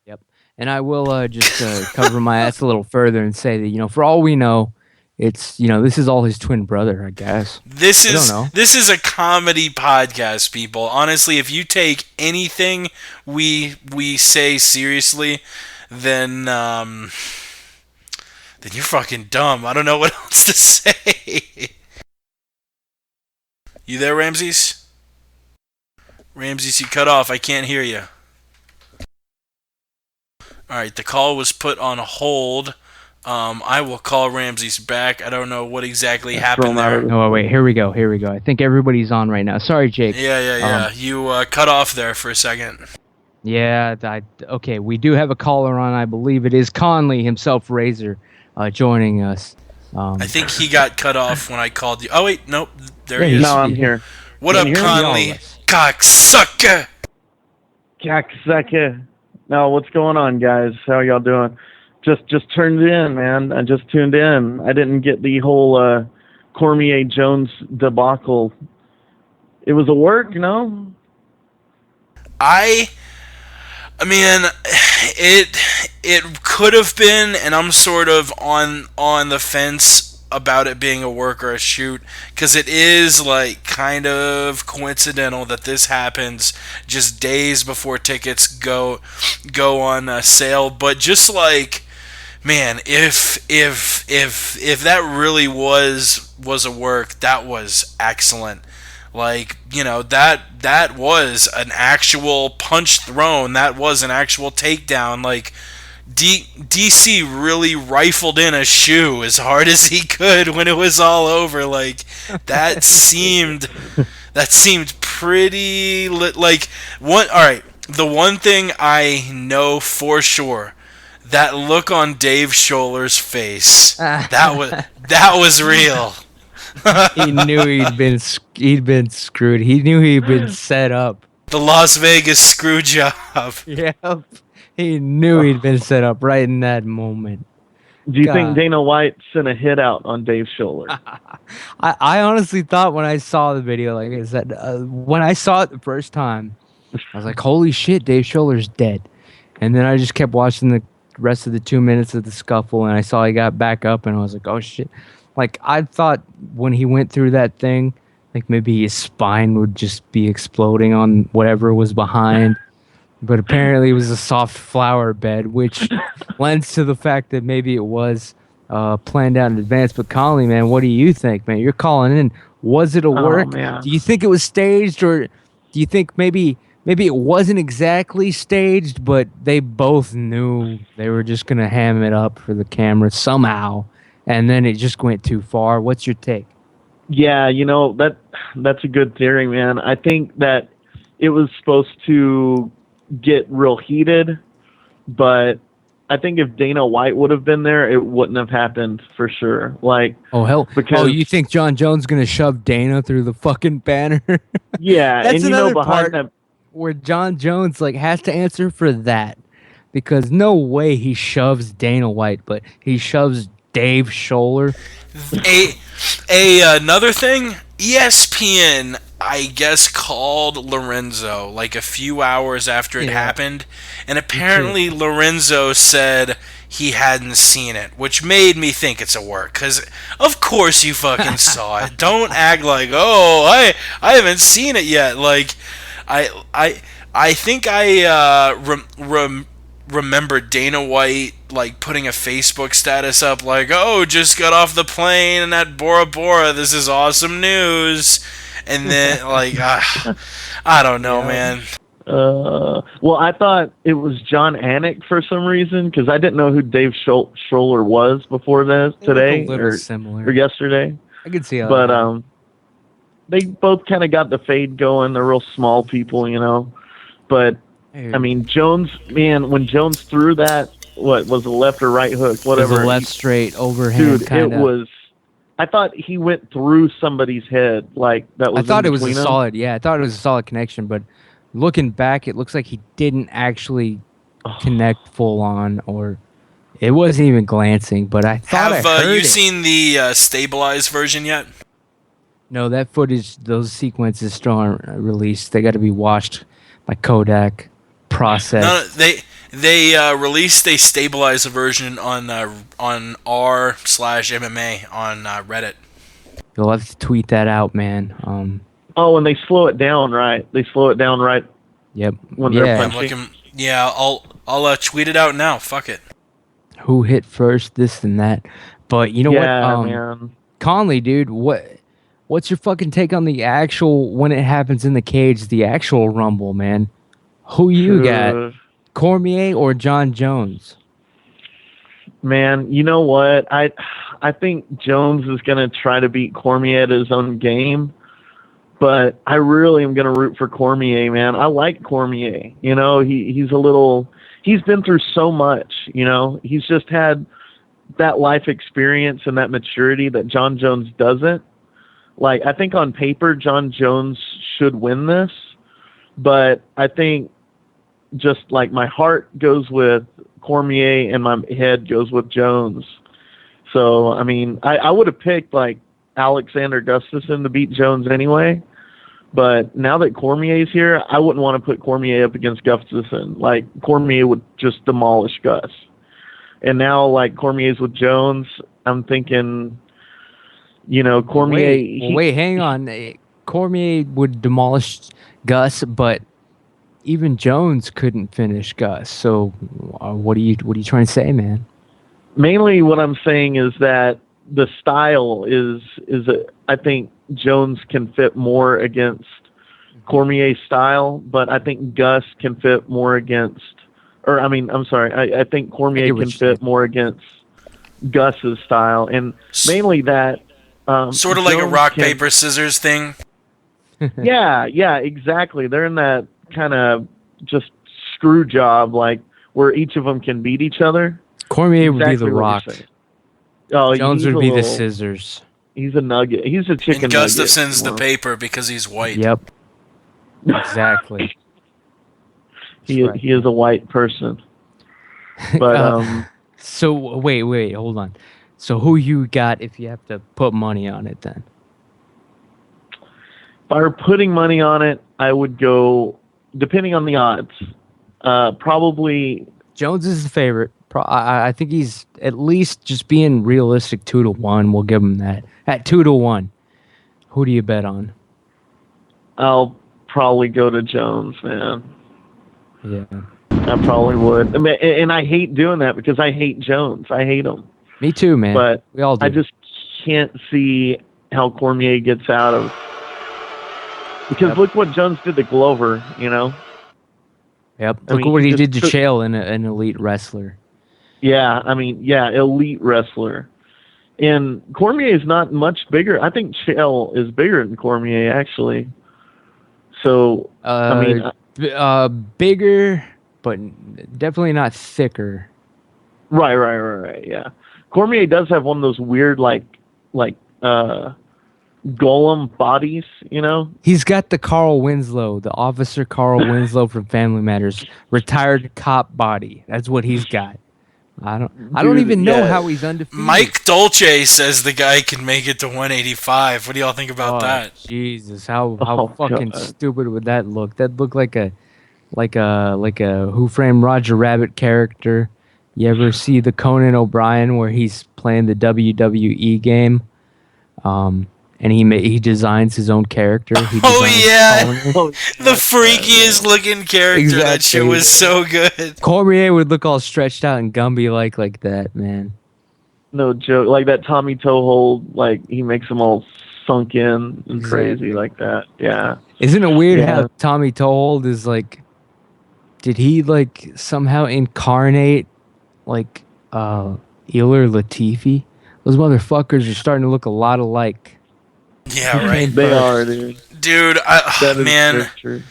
Yep. And I will just cover my ass a little further and say that, for all we know, it's, this is all his twin brother, I guess. This is a comedy podcast, people. Honestly, if you take anything we say seriously, then you're fucking dumb. I don't know what else to say. You there, Ramses? Ramses, you cut off. I can't hear you. Alright, the call was put on hold. I will call Ramses back. I don't know what exactly happened there. Oh, wait, here we go. I think everybody's on right now. Sorry, Jake. Yeah. You cut off there for a second. Yeah, okay, we do have a caller on. I believe it is Conley himself, Razor, joining us. I think he got cut off when I called you. Oh, wait, nope. There he is. No, I'm here. What up, Conley? Cocksucker! Cocksucker. No, what's going on, guys? How y'all doing? Just turned in, man. I just tuned in. I didn't get the whole Cormier Jones debacle. It was a work, no? I mean, it could have been, and I'm sort of on the fence about it being a work or a shoot, because it is like kind of coincidental that this happens just days before tickets go on sale. But just like, man, if that really was a work, that was excellent. Like, that was an actual punch thrown. That was an actual takedown. Like, DC really rifled in a shoe as hard as he could when it was all over. Like, that seemed pretty like one. All right, the one thing I know for sure, that look on Dave Scholler's face, that was real. He knew he'd been screwed. He knew he'd been set up. The Las Vegas screw job. Yep. He knew he'd been set up right in that moment. Do you think Dana White sent a hit out on Dave Scholler? I honestly thought when I saw the video, like I said, when I saw it the first time, I was like, holy shit, Dave Scholler's dead. And then I just kept watching the rest of the 2 minutes of the scuffle, and I saw he got back up, and I was like, oh shit. Like, I thought when he went through that thing, like maybe his spine would just be exploding on whatever was behind. But apparently it was a soft flower bed, which lends to the fact that maybe it was planned out in advance. But Conley, man, what do you think, man? You're calling in. Was it a work? Man. Do you think it was staged, or do you think maybe it wasn't exactly staged, but they both knew they were just going to ham it up for the camera somehow, and then it just went too far? What's your take? Yeah, that's a good theory, man. I think that it was supposed to get real heated, but I think if Dana White would have been there, it wouldn't have happened for sure. Like, oh hell, because you think John Jones gonna shove Dana through the fucking banner? Yeah, that's and another behind part that, where John Jones like has to answer for that, because no way he shoves Dana White, but he shoves Dave Scholler. Another thing, ESPN, I guess, called Lorenzo like a few hours after it happened, and apparently Lorenzo said he hadn't seen it, which made me think it's a work. Because of course you fucking saw it. Don't act like, oh, I haven't seen it yet. Like, I think I remember Dana White like putting a Facebook status up like, oh, just got off the plane at Bora Bora. This is awesome news. And then like, I don't know, man. Well, I thought it was John Anik for some reason because I didn't know who Dave Scholler was before this today similar. or yesterday. I could see how but they both kind of got the fade going. They're real small people, you know. But I mean, Jones, man, when Jones threw that, what was a left or right hook, whatever, it was a left straight overhand. Dude, kinda. it was. I thought he went through somebody's head, like that was. I thought it was a them. solid. Yeah, I thought it was a solid connection, but looking back, it looks like he didn't actually connect full on, or it wasn't even glancing. But I thought I heard you it. seen the stabilized version yet? No, that footage, those sequences still aren't released. They got to be watched by Kodak, processed. No, they released a stabilized version on r/MMA on Reddit. You'll have to tweet that out, man. Oh, and they slow it down, right? They slow it down, right? Yep. When they're yeah. punching. I'll tweet it out now. Fuck it. Who hit first? This and that. But you know what? Man. Conley, dude, what's your fucking take on the actual when it happens in the cage, the actual rumble, man? Who you got? Cormier or John Jones? Man, you know what? I think Jones is gonna try to beat Cormier at his own game. But I really am going to root for Cormier, man. I like Cormier. You know, he's been through so much, you know. He's just had that life experience and that maturity that John Jones doesn't. Like, I think on paper, John Jones should win this. But I think just like my heart goes with Cormier and my head goes with Jones. So, I mean, I would have picked, like, Alexander Gustafsson to beat Jones anyway. But now that Cormier's here, I wouldn't want to put Cormier up against Gustafsson. Like, Cormier would just demolish Gus. And now, like, Cormier's with Jones, I'm thinking, you know, Cormier... Wait, hang on. Cormier would demolish Gus, but even Jones couldn't finish Gus. So what are you trying to say, man? Mainly what I'm saying is that the style I think Jones can fit more against Cormier's style, but I think Gus can fit more against, I think Cormier can fit more against Gus's style, and mainly that. Sort of like a rock, paper, scissors thing. Yeah, exactly. They're in that kind of just screw job, like where each of them can beat each other. Cormier would be the rock. Oh, Jones would be the scissors. He's a nugget. He's a chicken and nugget. Gustafsson's the paper because he's white. Yep. Exactly. He is a white person. But so wait, hold on. So who you got if you have to put money on it then? If I were putting money on it, I would go, depending on the odds, probably... Jones is the favorite. I think he's at least just being realistic 2-1. We'll give him that. At 2-1, who do you bet on? I'll probably go to Jones, man. Yeah. I probably would. I mean, and I hate doing that because I hate Jones. I hate him. Me too, man. But we all do. I just can't see how Cormier gets out of... Because look what Jones did to Glover, you know? Yep. Look what he did to Chael, an elite wrestler. Yeah, elite wrestler. And Cormier is not much bigger. I think Chael is bigger than Cormier, actually. So, bigger, but definitely not thicker. Right, yeah. Cormier does have one of those weird, like golem bodies, you know? He's got the Carl Winslow, the officer Carl Winslow from Family Matters, retired cop body. That's what he's got. I don't even know how he's undefeated. Mike Dolce says the guy can make it to 185. What do y'all think about that? Jesus, how fucking God. Stupid would that look? That looked like a Who Framed Roger Rabbit character. You ever see the Conan O'Brien where he's playing the WWE game? And he designs his own character. He Oh designs yeah, Conan. the freakiest looking character. That shit Exactly. was so good. Cormier would look all stretched out and Gumby like that, man. No joke. Like that Tommy Toehold, like he makes them all sunk in and crazy like that. Yeah. Isn't it weird Yeah. how Tommy Toehold is like? Did he like somehow incarnate like Eler Latifi? Those motherfuckers are starting to look a lot alike. Yeah, right. They are, dude. Dude, That is man, so true.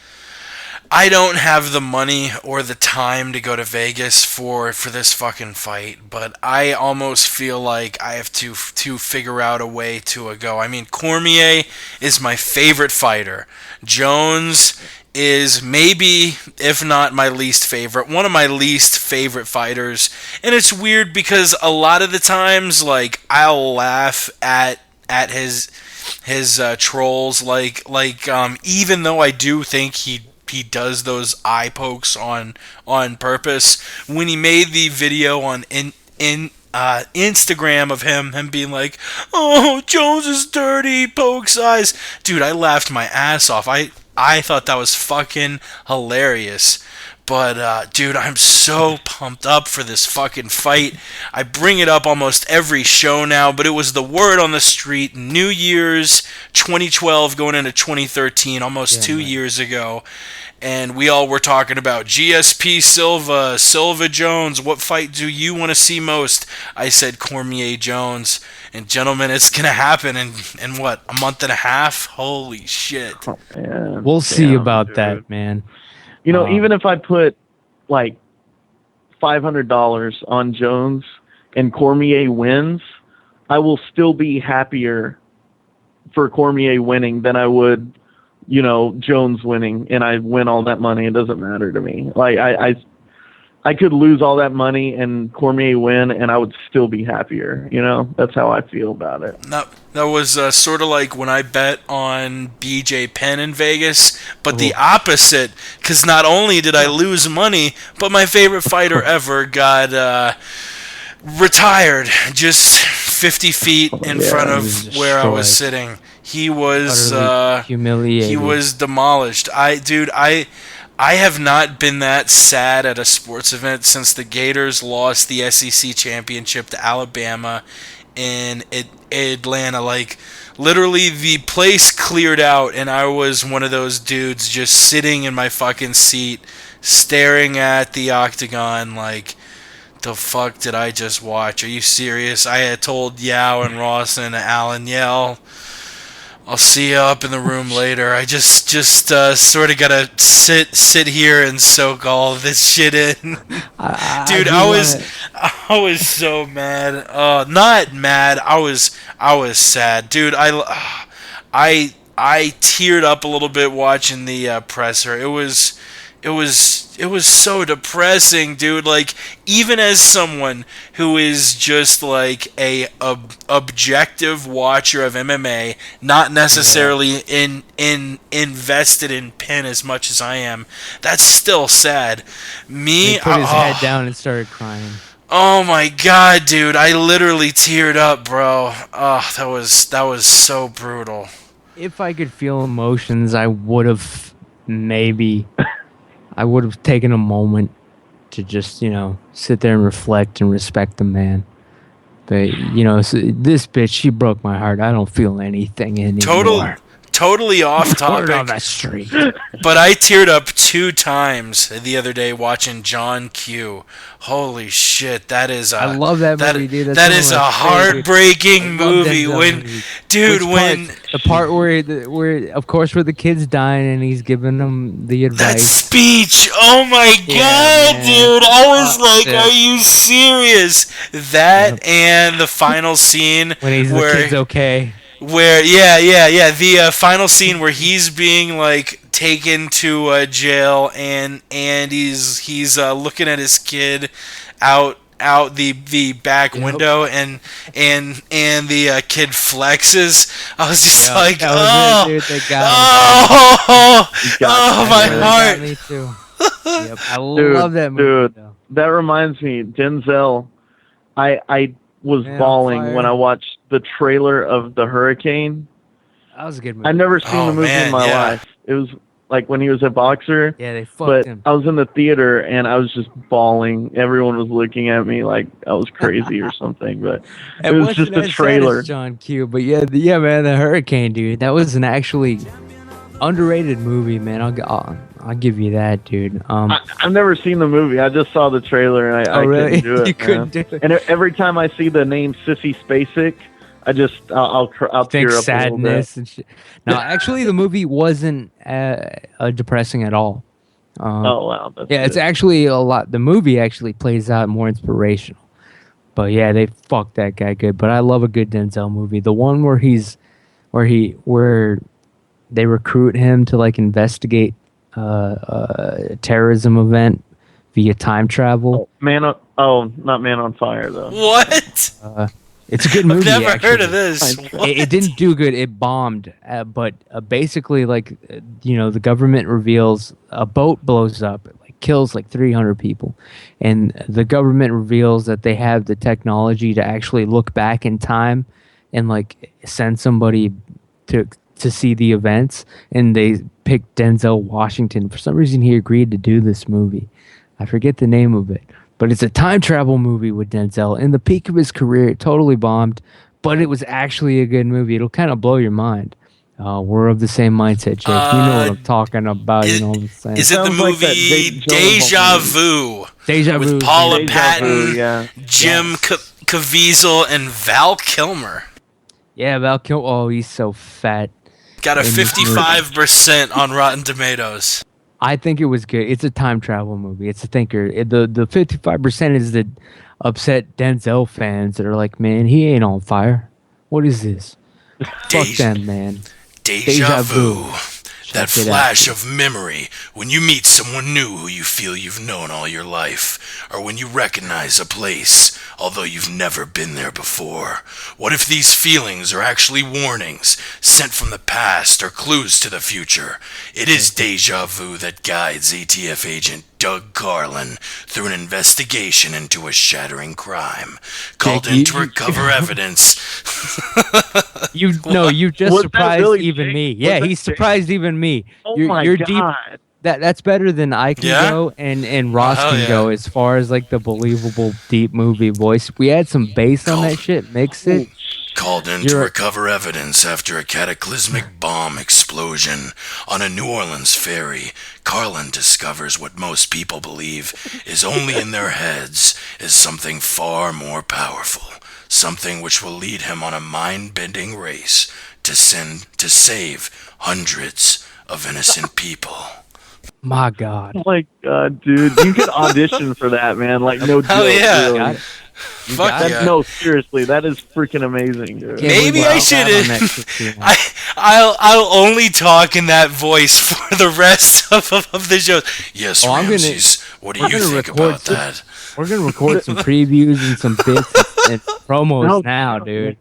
I don't have the money or the time to go to Vegas for this fucking fight, but I almost feel like I have to figure out a way to go. I mean, Cormier is my favorite fighter. Jones is maybe, if not my least favorite, one of my least favorite fighters. And it's weird because a lot of the times, like, I'll laugh at his trolls, even though I do think he does those eye pokes on purpose. When he made the video on Instagram of him being like, "Oh, Jones is dirty, pokes eyes," dude, I laughed my ass off. I thought that was fucking hilarious. But, dude, I'm so pumped up for this fucking fight. I bring it up almost every show now, but it was the word on the street. New Year's 2012 going into 2013, almost 2 years ago. And we all were talking about GSP Silva Jones. What fight do you want to see most? I said Cormier Jones. And, gentlemen, it's going to happen in what, a month and a half? Holy shit. Man, We'll see damn, about dude. that, man. You know, even if I put like $500 on Jones and Cormier wins, I will still be happier for Cormier winning than I would, you know, Jones winning, and I win all that money. It doesn't matter to me. Like I could lose all that money and Cormier win, and I would still be happier. You know, that's how I feel about it. That was sort of like when I bet on BJ Penn in Vegas, but the opposite, because not only did I lose money, but my favorite fighter ever got retired just 50 feet in front of where I was sitting. He was humiliated. He was demolished. I have not been that sad at a sports event since the Gators lost the SEC championship to Alabama in Atlanta. Like, literally the place cleared out and I was one of those dudes just sitting in my fucking seat staring at the octagon like, the fuck did I just watch? Are you serious? I had told Yao and Ross and Alan, I'll see you up in the room later. I just sort of gotta sit here and soak all this shit in. Dude, I was so mad. Not mad. I was sad, dude. I teared up a little bit watching the presser. It was so depressing, dude. Like, even as someone who is just like a objective watcher of MMA, not necessarily invested in Penn as much as I am, that's still sad. He put his head down and started crying. Oh my god, dude! I literally teared up, bro. Oh, that was so brutal. If I could feel emotions, I would have I would have taken a moment to just, sit there and reflect and respect the man. But, this bitch, she broke my heart. I don't feel anything anymore. Totally off topic. On the street. But I teared up 2 times the other day watching John Q. Holy shit, that is I love that movie, dude. That is a heartbreaking movie. The part where of course where the kid's dying and he's giving them the advice. That speech. Oh my god, man. dude. I was like, are you serious? That and the final scene when the kid's okay. Where the final scene where he's being like taken to jail and he's looking at his kid out the back window and the kid flexes. I was just like, my heart. Me too. Yep. I love that movie. Dude, that reminds me, Denzel. I was Man on bawling Fire. when I watched the trailer of The Hurricane. That was a good movie. I've never seen Oh, the movie man, in my yeah. life. It was like when he was a boxer. Yeah, they fucked But him. I was in the theater and I was just bawling. Everyone was looking at me like I was crazy or something. But it was wasn't just a as sad trailer. as John Q. But yeah, man, the Hurricane, dude. That was an actually underrated movie, man. I'll give you that, dude. I've never seen the movie. I just saw the trailer and I really? couldn't do it. You couldn't man. do it? And every time I see the name Sissy Spacek, I'll Think tear up sadness and shit. No, actually, the movie wasn't depressing at all. a little bit. Oh wow. That's Yeah, it's good. actually a lot. The movie actually plays out more inspirational. But yeah, they fucked that guy good. But I love a good Denzel movie. The one where where they recruit him to like investigate a terrorism event via time travel. Not Man on Fire though. What? It's a good movie. I've never heard actually. of this. What? It didn't do good. It bombed. But basically, like, the government reveals a boat blows up. It like kills like 300 people, and the government reveals that they have the technology to actually look back in time and like send somebody to see the events. And they picked Denzel Washington. For some reason, he agreed to do this movie. I forget the name of it. But it's a time travel movie with Denzel. In the peak of his career, it totally bombed, but it was actually a good movie. It'll kind of blow your mind. We're of the same mindset, Jake. You know what I'm talking about. You know what I'm saying? Is it the Sounds like that movie Jake Deja Gyllenhaal Vu Deja Vu. with Paula Deja Patton, Vu, yeah. Jim Caviezel, and Val Kilmer? Yeah, Val Kilmer. Oh, he's so fat. Got a In this movie. 55% on Rotten Tomatoes. I think it was good. It's a time travel movie. It's a thinker. The 55% is the upset Denzel fans that are like, man, he ain't on fire. What is this? Fuck them, man. Deja Vu. That Check it out. flash of memory when you meet someone new who you feel you've known all your life, or when you recognize a place, although you've never been there before. What if these feelings are actually warnings sent from the past or clues to the future? It is deja vu that guides ATF agent Doug Carlin through an investigation into a shattering crime, called Jake, in to you- recover evidence. You just Was that surprised really even Jake? me. Was Yeah, that he Jake? surprised even me. Oh you're, my you're god. deep. That's better than I can Yeah? go and Ross hell can yeah. go as far as like the believable deep movie voice. We had some bass on that shit, mixed it. Called in to You're- recover evidence after a cataclysmic bomb explosion on a New Orleans ferry. Carlin discovers what most people believe is only in their heads is something far more powerful, something which will lead him on a mind-bending race to save hundreds of innocent people. My God. Oh my god, dude. You could audition for that, man. Like, no joke. Hell yeah. really. Got it. Fuck got it. yeah. No, seriously. That is freaking amazing, dude. Can't Maybe believe I we should. got on that shit too, man. I'll only talk in that voice for the rest of the show. Yes, Oh, I'm gonna- Ramses. What do I'm you gonna think record about some- that? We're gonna record some previews and some bits and promos No. now, dude.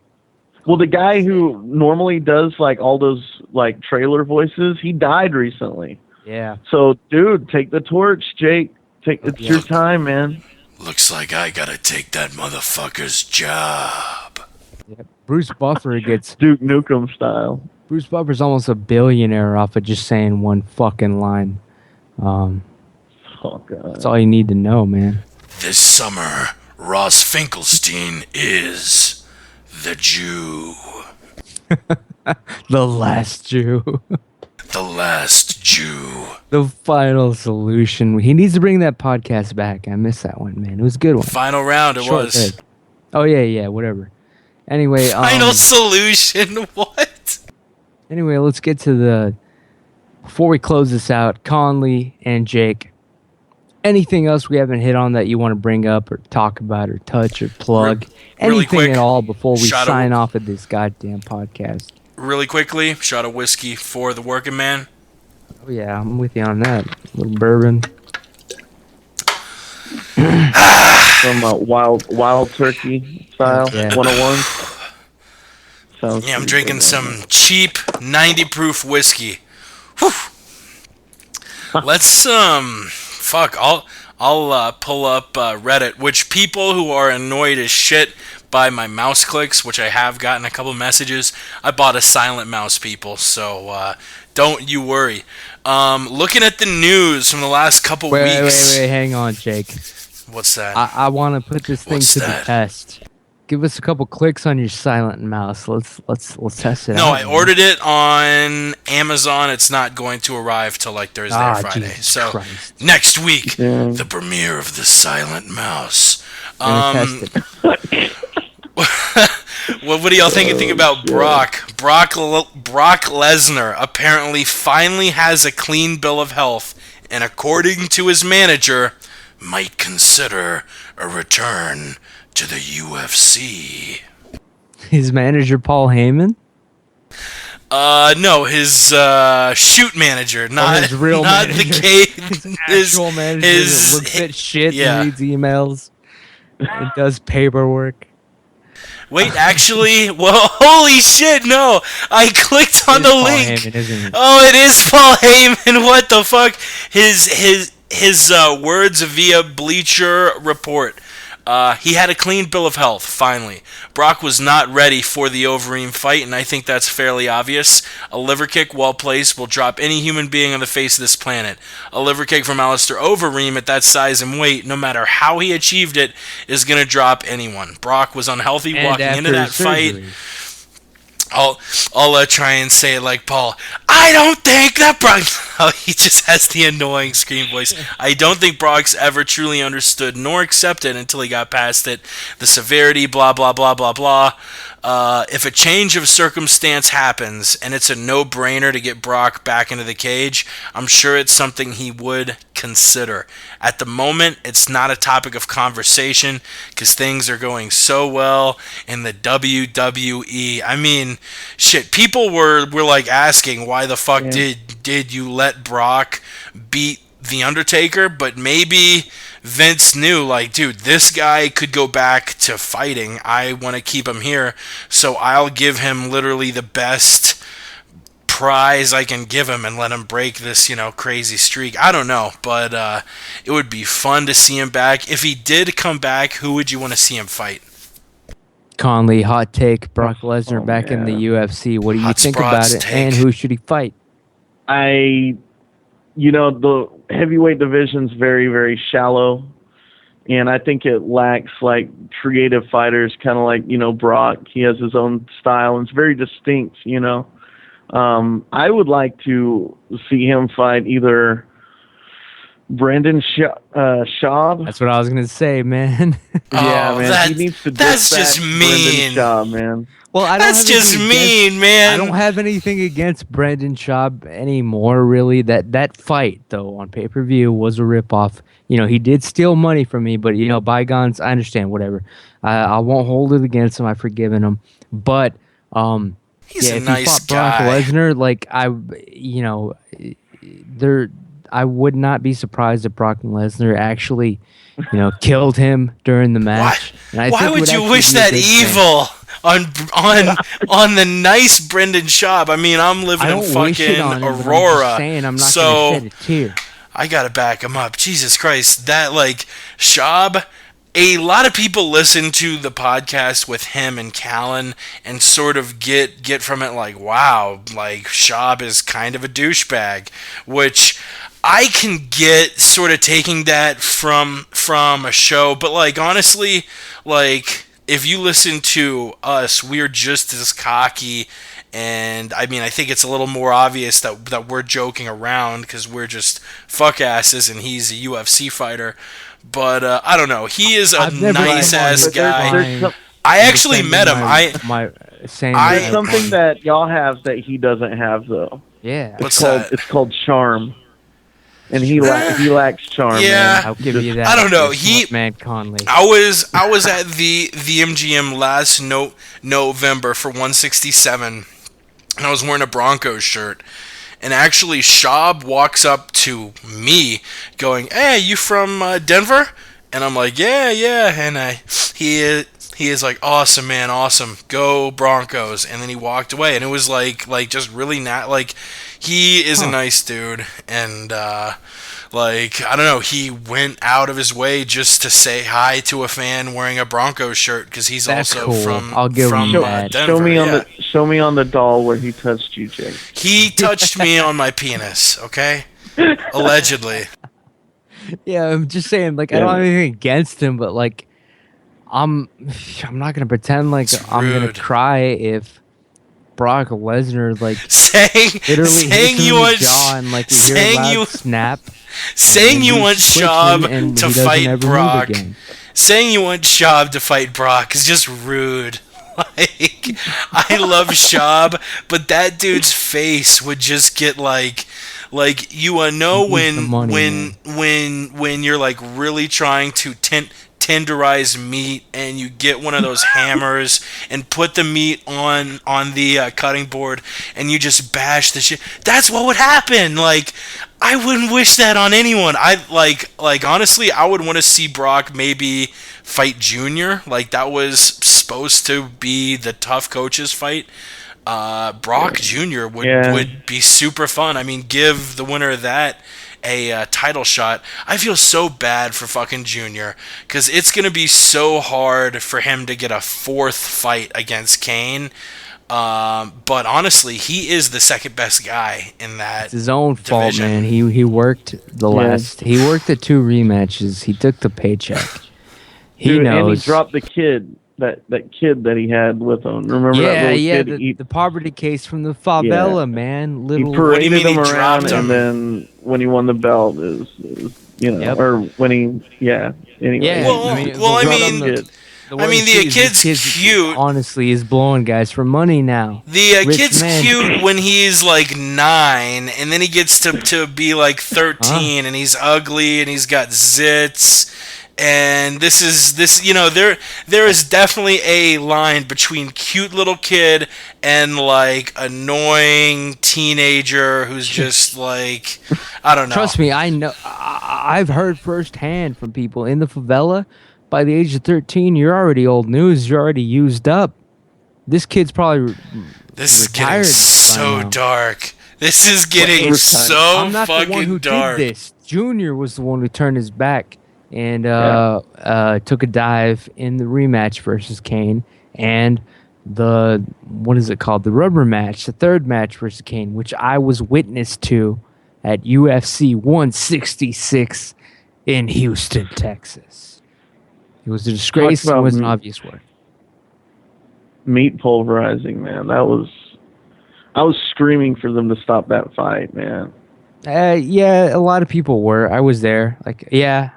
Well, the guy who normally does like all those like trailer voices, he died recently. Yeah. So, dude, take the torch, Jake. It's Yeah. your time, man. Looks like I gotta take that motherfucker's job. Bruce Buffer gets Duke Nukem style. Bruce Buffer's almost a billionaire off of just saying one fucking line. Oh god. That's all you need to know, man. This summer, Ross Finkelstein is the Jew. The last Jew. The last Jew. The final solution. He needs to bring that podcast back. I missed that one, man. It was a good one. Final round it Short was. take. Oh yeah, whatever. Anyway, Final solution, what? anyway, let's get to the. Before we close this out, Conley and Jake. Anything else we haven't hit on that you want to bring up or talk about or touch or plug? Really Anything quick, at all before we shot of- sign off of this goddamn podcast? Really quickly, shot of whiskey for the working man. Oh yeah, I'm with you on that. A little bourbon. From wild turkey style, Yeah. 101. Sounds Yeah, I'm pretty drinking good, some man. cheap 90 proof whiskey. Whew. Let's fuck. I'll I'll pull up Reddit, which people who are annoyed as shit by my mouse clicks, which I have gotten a couple messages. I bought a silent mouse, people, so don't you worry. Looking at the news from the last couple weeks. Wait, hang on, Jake. What's that? I want to put this thing What's to that? the test. Give us a couple clicks on your silent mouse. Let's test it out. No, I ordered it on Amazon. It's not going to arrive till like Thursday or Friday. Jesus So Christ. next week, Yeah. the premiere of the silent mouse. Gonna test it. What do y'all think about Brock? Brock Lesnar apparently finally has a clean bill of health, and according to his manager, might consider a return to the UFC. His manager, Paul Heyman? No, his shoot manager, not his real not manager. the case. Actual manager that looks at shit yeah. and reads emails and does paperwork. Wait, actually, well, holy shit, no! I clicked on It's the Paul link. Heyman, isn't it? Oh, it is Paul Heyman. What the fuck? His words via Bleacher Report. He had a clean bill of health, finally. Brock was not ready for the Overeem fight, and I think that's fairly obvious. A liver kick, well placed, will drop any human being on the face of this planet. A liver kick from Alistair Overeem at that size and weight, no matter how he achieved it, is going to drop anyone. Brock was unhealthy And walking after into that his fight. surgery. I'll try and say it like Paul. I don't think that Brock... Oh, he just has the annoying scream voice. I don't think Brock's ever truly understood nor accepted until he got past it. The severity, blah, blah, blah, blah, blah. If a change of circumstance happens and it's a no-brainer to get Brock back into the cage, I'm sure it's something he would consider. At the moment, it's not a topic of conversation because things are going so well in the WWE. I mean, shit, people were like asking why the fuck did you let Brock beat The Undertaker, but maybe Vince knew, like, dude, this guy could go back to fighting. I want to keep him here, so I'll give him literally the best prize I can give him and let him break this, crazy streak. I don't know, but it would be fun to see him back. If he did come back, who would you want to see him fight? Conley, hot take. Brock Lesnar back in the UFC. What do you Hot think Sprott's about it? take. And who should he fight? The heavyweight division's very, very shallow, and I think it lacks like creative fighters, kind of like Brock. He has his own style and it's very distinct. I would like to see him fight either Brendan Schaub. That's what I was gonna say, man. Yeah, man. He needs to that's dispatch just mean. Brendan Schaub, man. Well, I don't That's have just anything mean, against- man. I don't have anything against Brendan Schaub anymore, really. That fight, though, on pay-per-view was a ripoff. He did steal money from me, but, bygones, I understand, whatever. I won't hold it against him. I've forgiven him. But, He's a if nice he fought guy. Brock Lesnar, like, I would not be surprised if Brock Lesnar actually, killed him during the match. And I Why think it would you actually wish be a that good thing. evil on the nice Brendan Schaub? I mean, I'm living I in don't wish it fucking on him, but I'm just Aurora, saying I'm not so gonna shed a tear. I gotta back him up. Jesus Christ, that Schaub. A lot of people listen to the podcast with him and Callan and sort of get from it like, wow, like Schaub is kind of a douchebag, which I can get sort of taking that from a show, but honestly, if you listen to us, we're just as cocky, and I mean, I think it's a little more obvious that we're joking around because we're just fuck asses and he's a UFC fighter. But I don't know. He is a nice ass guy. I actually met him. There's something that y'all have that he doesn't have though. Yeah. It's called charm. And he lacks charm. Yeah, man. I'll give you that. I don't know. Man Conley. I was at the MGM last November for 167, and I was wearing a Broncos shirt. And actually, Schaub walks up to me, going, "Hey, you from Denver?" And I'm like, "Yeah." And he is like, "Awesome, man, awesome. Go Broncos." And then he walked away, and it was like just really not like he is a nice dude, and Like, I don't know, he went out of his way just to say hi to a fan wearing a Broncos shirt because he's That's also cool. from I'll give him that. Denver. Show me on the doll where he touched you, Jake. He touched me on my penis, okay? Allegedly. Yeah, I'm just saying, like, I don't have anything against him, but like, I'm not gonna pretend like It's I'm gonna rude. cry if Brock Lesnar like saying literally hits him you in the want jaw and like we hear a saying loud you snap. saying and you he's want twitching Schaub and to he doesn't fight ever move Brock. again. Saying you want Schaub to fight Brock is just rude. Like, I love Schaub, but that dude's face would just get like you know He needs the money, when you're like really trying to tenderize meat and you get one of those hammers and put the meat on the cutting board and you just bash the shit. That's what would happen. Like, I wouldn't wish that on anyone. I like honestly, I would want to see Brock maybe fight Junior. Like, that was supposed to be the tough coaches fight. Brock Jr. would be super fun. I mean, give the winner of that a title shot. I feel so bad for fucking Junior because it's going to be so hard for him to get a fourth fight against Kane. But honestly, he is the second best guy in that. It's his own fault, division. man. He worked he worked the 2 rematches. He took the paycheck. He Dude, knows. and he dropped the kid. That kid that he had with him. Remember that little kid? The poverty case from the favela, man. He Little paraded mean him he around, dropped him? and then when he won the belt, is Yep. or when he, anyway. Yeah, Well, I mean, the kid's cute. Honestly, is blowing guys for money now. The Rich kid's man. cute when he's like 9, and then he gets to be like 13, and he's ugly, and he's got zits. And this there is definitely a line between cute little kid and like annoying teenager who's just like, I don't know. Trust me, I know. I've heard firsthand from people in the favela. By the age of 13, you're already old news. You're already used up. This kid's probably This is getting retired by so now. dark. This is getting so I'm not the one fucking who dark. did this. Junior was the one who turned his back and took a dive in the rematch versus Kane and the what is it called? The rubber match, the third match versus Kane, which I was witness to at UFC 166 in Houston, Texas. It was a disgrace. It was an obvious one. Meat pulverizing, man. I was screaming for them to stop that fight, man. Yeah, a lot of people were. I was there. Like, a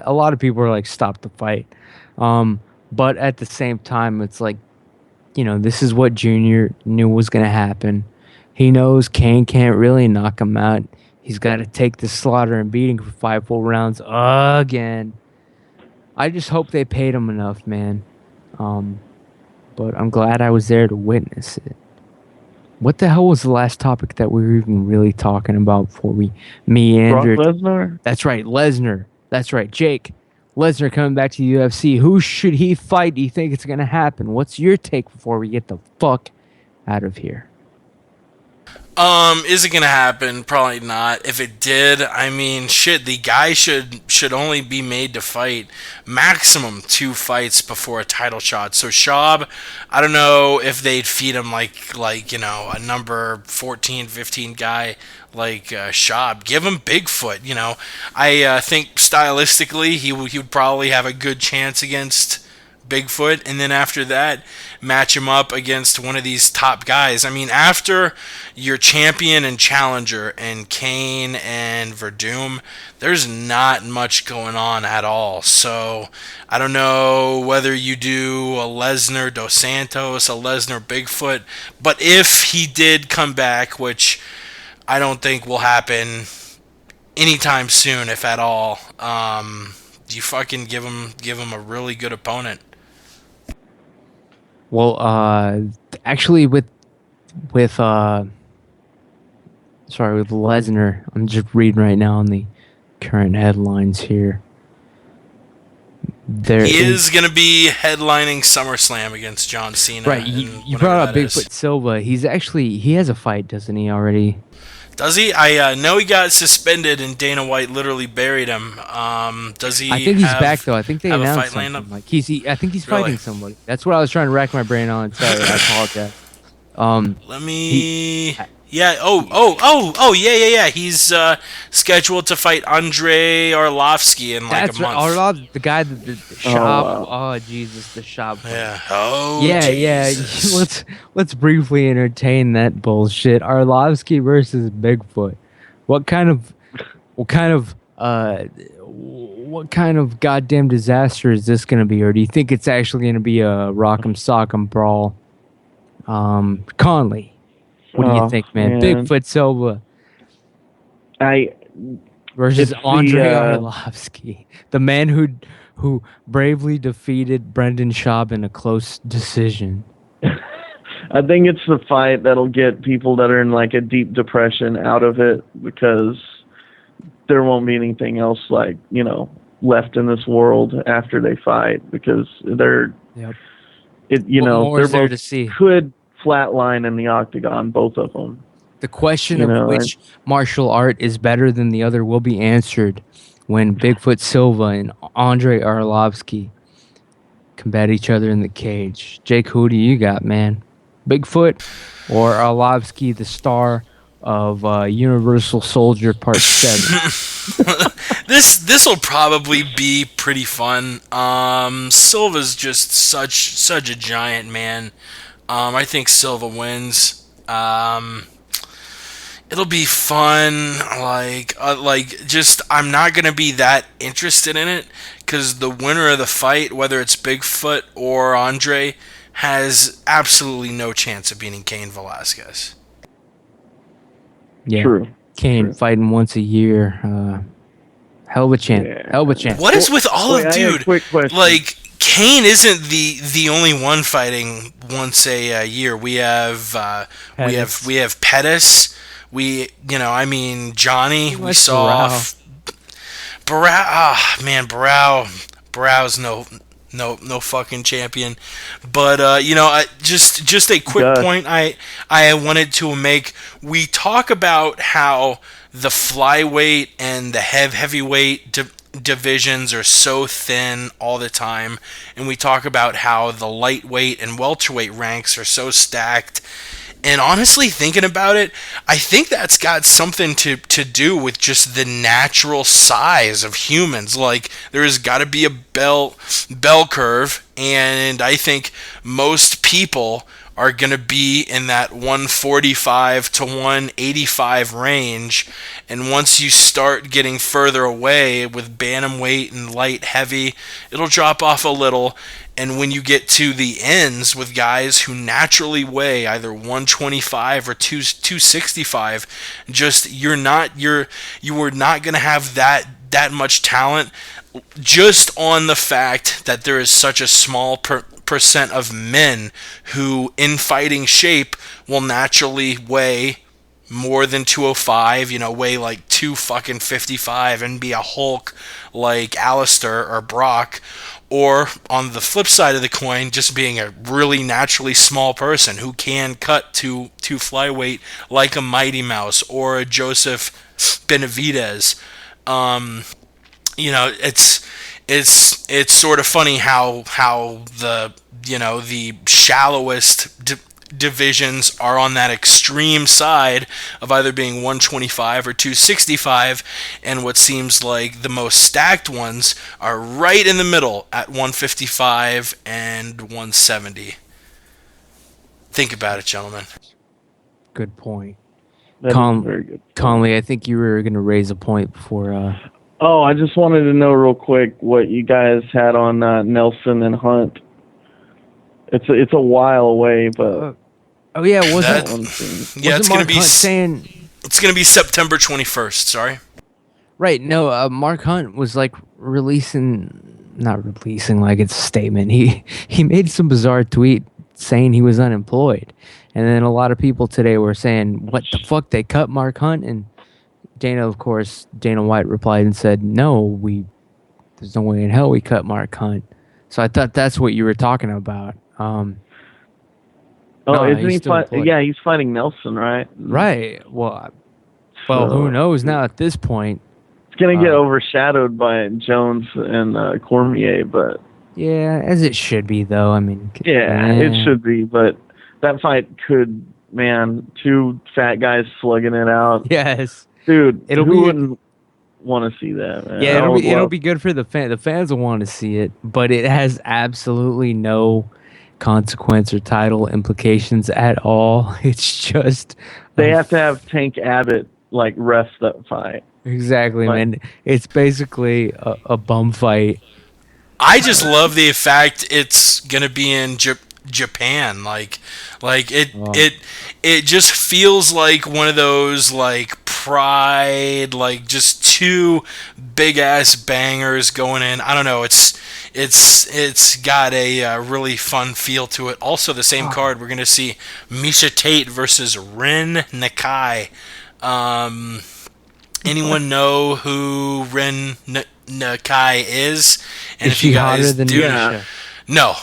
lot of people were like, "Stop the fight." But at the same time, it's like, this is what Junior knew was gonna happen. He knows Kane can't really knock him out. He's got to take the slaughter and beating for 5 full rounds again. I just hope they paid him enough, man. But I'm glad I was there to witness it. What the hell was the last topic that we were even really talking about before we meandered? Brock Lesnar? That's right, Lesnar. That's right, Jake. Lesnar coming back to the UFC. Who should he fight? Do you think it's going to happen? What's your take before we get the fuck out of here? Is it gonna happen? Probably not. If it did, I mean, shit, the guy should only be made to fight maximum 2 fights before a title shot. So Schaub, I don't know if they'd feed him like a number 14, 15 guy like Schaub. Give him Bigfoot. I think stylistically he would probably have a good chance against Bigfoot, and then after that, match him up against one of these top guys. I mean, after your champion and challenger and Kane and Verdum, there's not much going on at all. So I don't know whether you do a Lesnar Dos Santos, a Lesnar Bigfoot, but if he did come back, which I don't think will happen anytime soon, if at all, you fucking give him a really good opponent. Well, actually, with Lesnar, I'm just reading right now on the current headlines here. He is going to be headlining SummerSlam against John Cena. Right, you brought up Bigfoot Silva. He has a fight, doesn't he, already? Does he? I know he got suspended and Dana White literally buried him. Does he? I think he's back though. I think they have a announced fight lined something. up? Like I think he's Really? fighting somebody. That's what I was trying to rack my brain on. Sorry, I apologize. Let me. Yeah. Oh. Yeah. He's scheduled to fight Andre Arlovsky in like That's a month. right. The guy that the shop. wow. Oh Jesus, the shop. Yeah. Oh. Yeah. Jesus. let's briefly entertain that bullshit. Arlovsky versus Bigfoot. What kind of goddamn disaster is this going to be, or do you think it's actually going to be a rock'em sock'em brawl? Conley, what do you think, man? Bigfoot Silva versus Andre Arlovsky, the man who bravely defeated Brendan Schaub in a close decision. I think it's the fight that'll get people that are in like a deep depression out of it, because there won't be anything else like, left in this world after they fight, because they're Yep. they're there both to see? could flatline in the octagon, both of them. The question of which martial art is better than the other will be answered when Bigfoot Silva and Andre Arlovsky combat each other in the cage. Jake, who do you got, man? Bigfoot or Arlovsky, the star of Universal Soldier Part 7? This will probably be pretty fun. Silva's just such a giant, man. I think Silva wins. It'll be fun. Just I'm not gonna be that interested in it, because the winner of the fight, whether it's Bigfoot or Andre, has absolutely no chance of beating Cain Velasquez. Yeah. True. Cain fighting once a year. Hell of a chance. Yeah. Hell of a chance. What is with all Wait, of I have a dude? quick question. Like, Cain isn't the only one fighting once a year. We have Pettis. Johnny. We saw Barrow's no fucking champion. But just a quick point I wanted to make. We talk about how the flyweight and the heavyweight divisions are so thin all the time, and we talk about how the lightweight and welterweight ranks are so stacked. And honestly, thinking about it, I think that's got something to do with just the natural size of humans. Like, there's got to be a bell curve, and I think most people are going to be in that 145 to 185 range. And once you start getting further away with bantamweight and light heavy, it'll drop off a little. And when you get to the ends with guys who naturally weigh either 125 or 265, just you are not going to have that much talent, just on the fact that there is such a small percent of men who in fighting shape will naturally weigh more than 205, weigh like 255 and be a Hulk like Alistair or Brock. Or on the flip side of the coin, just being a really naturally small person who can cut to flyweight like a Mighty Mouse or a Joseph Benavidez. It's sort of funny how the shallowest divisions are on that extreme side of either being 125 or 265, and what seems like the most stacked ones are right in the middle at 155 and 170. Think about it, gentlemen. Good point. Very good. Conley, I think you were going to raise a point before. Oh, I just wanted to know real quick what you guys had on Nelson and Hunt. It's a while away, but it's going to be it's going to be September 21st. Sorry. Right. No, Mark Hunt was like not releasing like it's a statement. He made some bizarre tweet saying he was unemployed, and then a lot of people today were saying, "What the fuck? They cut Mark Hunt?" And Dana White replied and said, "No, there's no way in hell we cut Mark Hunt." So I thought that's what you were talking about. Isn't he fighting? Yeah, he's fighting Nelson, right? Right. Well, Well, who So, knows now at this point? It's gonna get overshadowed by Jones and Cormier, but Yeah, as it should be, though. I mean, yeah, it should be. But that fight could, man, two fat guys slugging it out, Yes, dude. It'll who be- wouldn't want to see that? Man? yeah, I would it'll love- be good for the fan. The fans will want to see it, but it has absolutely no consequence or title implications at all. It's just They have to have Tank Abbott like ref that fight. exactly, Like- man. It's basically a bum fight. I just love the fact it's gonna be in Japan. Like it just feels like one of those like Pride, like just two big ass bangers going in. I don't know. It's got a really fun feel to it. Also, the same card we're gonna see Misha Tate versus Rin Nakai. Anyone know who Rin Nakai is? And Is she hotter than do, Misha? no.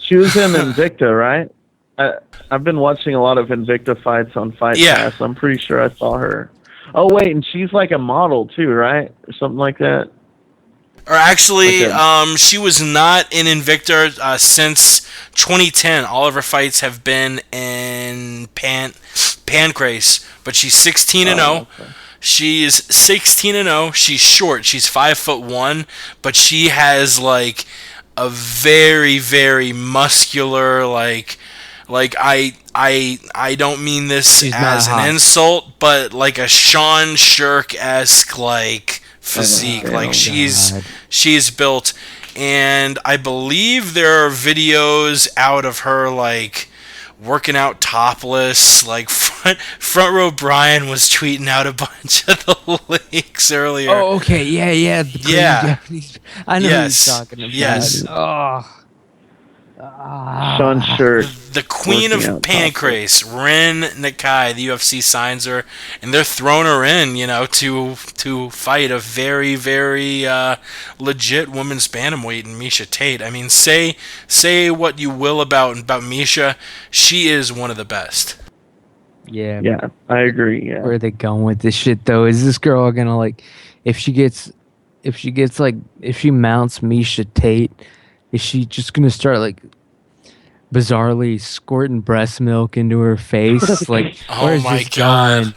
She was in Invicta, right? I've been watching a lot of Invicta fights on Fight Yeah. Pass. I'm pretty sure I saw her. Oh wait, and she's like a model too, right? Or something like that. Or actually, Okay. she was not in Invicta since 2010. All of her fights have been in Pancrase, but she's 16-0. Okay. She is 16-0. She's short. She's 5'1", but she has like a very, very muscular I don't mean this She's not as hot. an insult, but like a Sean Shirk-esque like physique. Oh, like God. she's built, and I believe there are videos out of her like working out topless. Like front row Brian was tweeting out a bunch of the links earlier. Oh, okay, yeah. The crazy Yeah. Japanese- I know Yes. who you're talking about. Yes. Oh. Sean Shirk. The queen of Working out Pancrase, Rin Nakai, the UFC signs her, and they're throwing her in, to fight a very, very legit women's bantamweight in Misha Tate. I mean, say what you will about Misha, she is one of the best. Yeah. Yeah, I agree. Yeah. Where are they going with this shit though? Is this girl gonna like if she mounts Misha Tate, is she just gonna start like bizarrely squirting breast milk into her face? Like Oh where's my this God. going?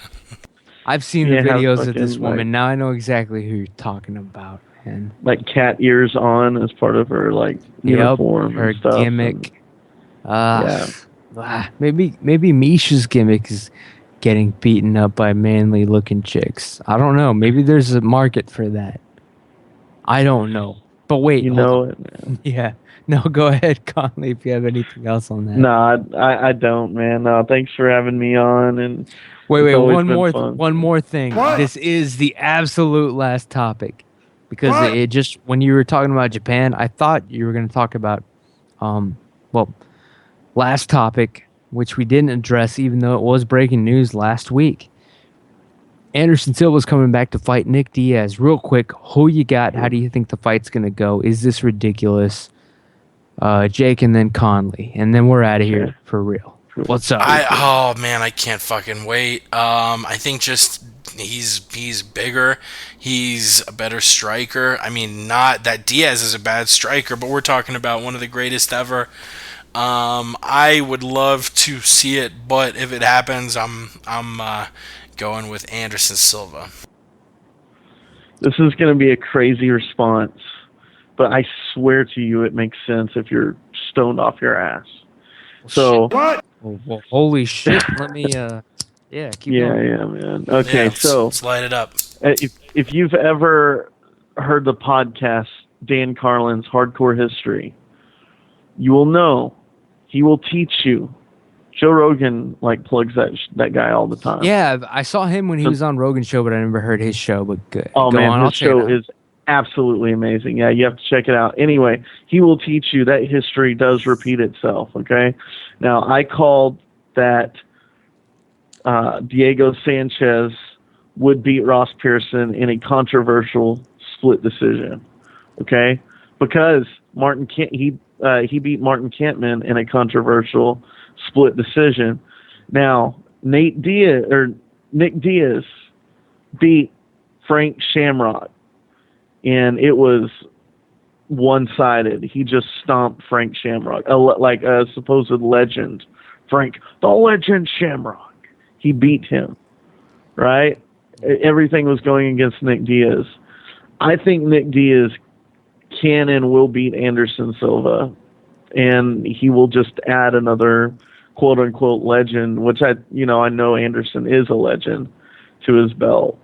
I've seen Yeah, the videos of this fucking, woman. like- Now I know exactly who you're talking about, man. Like cat ears on as part of her like uniform her and stuff. gimmick. Yeah. Maybe Misha's gimmick is getting beaten up by manly looking chicks. I don't know. Maybe there's a market for that. I don't know. But wait, You hold know on. it, man. Yeah. No, go ahead, Conley, if you have anything else on that. No, I don't, man. No, thanks for having me on. And Wait, it's always been one fun. more thing. What? This is the absolute last topic. Because What? it just when you were talking about Japan, I thought you were going to talk about last topic, which we didn't address even though it was breaking news last week. Anderson Silva's coming back to fight Nick Diaz. Real quick, who you got? How do you think the fight's going to go? Is this ridiculous? Jake and then Conley. And then we're out of here for real. What's up? Oh man, I can't fucking wait. I think just he's bigger. He's a better striker. I mean, not that Diaz is a bad striker, but we're talking about one of the greatest ever. I would love to see it, but if it happens, I'm going with Anderson Silva. This is going to be a crazy response, but I swear to you, it makes sense if you're stoned off your ass. So What? Well, holy shit. Let me, keep going. yeah, man. Okay, Yeah, so let's light it up. if you've ever heard the podcast Dan Carlin's Hardcore History, you will know he will teach you. Joe Rogan plugs that guy all the time. Yeah, I saw him when he was on Rogan's show, but I never heard his show. But good. Oh Go man, on, I'll his check it show out. is absolutely amazing. Yeah, you have to check it out. Anyway, he will teach you that history does repeat itself. Okay, now I called that Diego Sanchez would beat Ross Pearson in a controversial split decision. Okay, because he beat Martin Kentman in a controversial split decision. Now Nate Diaz Nick Diaz beat Frank Shamrock, and it was one-sided. He just stomped Frank Shamrock, like a supposed legend. Frank, the legend Shamrock. He beat him, right? Everything was going against Nick Diaz. I think Nick Diaz can and will beat Anderson Silva, and he will just add another quote-unquote legend, which I know Anderson is a legend, to his belt.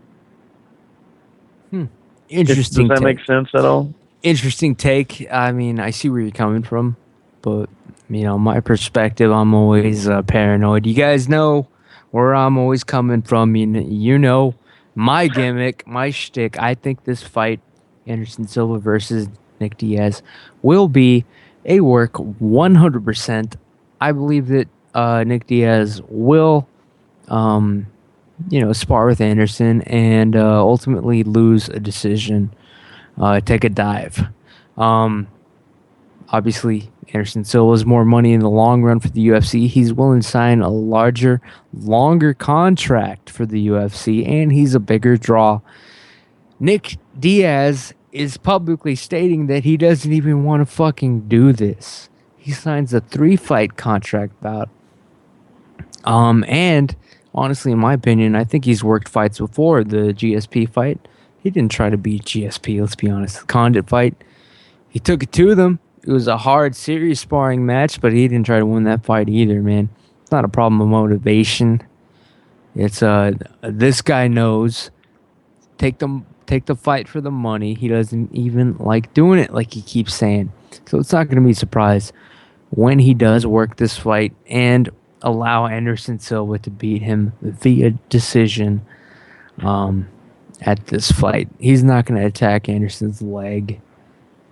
Interesting. Does that make sense at all? Interesting take. I mean, I see where you're coming from, but my perspective, I'm always paranoid. You guys know where I'm always coming from. You know my gimmick, my shtick. I think this fight, Anderson Silva versus Nick Diaz, will be a work 100%. I believe that Nick Diaz will, spar with Anderson and ultimately lose a decision, take a dive. Obviously, Anderson Silva has more money in the long run for the UFC. He's willing to sign a larger, longer contract for the UFC, and he's a bigger draw. Nick Diaz is publicly stating that he doesn't even want to fucking do this. He signs a 3-fight contract bout. And honestly, in my opinion, I think he's worked fights before. The GSP fight, he didn't try to beat GSP, let's be honest. The Condit fight, he took it to them. It was a hard, serious sparring match, but he didn't try to win that fight either, man. It's not a problem of motivation. It's this guy knows. Take the fight for the money. He doesn't even like doing it, like he keeps saying. So it's not going to be a surprise when he does work this fight and allow Anderson Silva to beat him via decision at this fight. He's not going to attack Anderson's leg.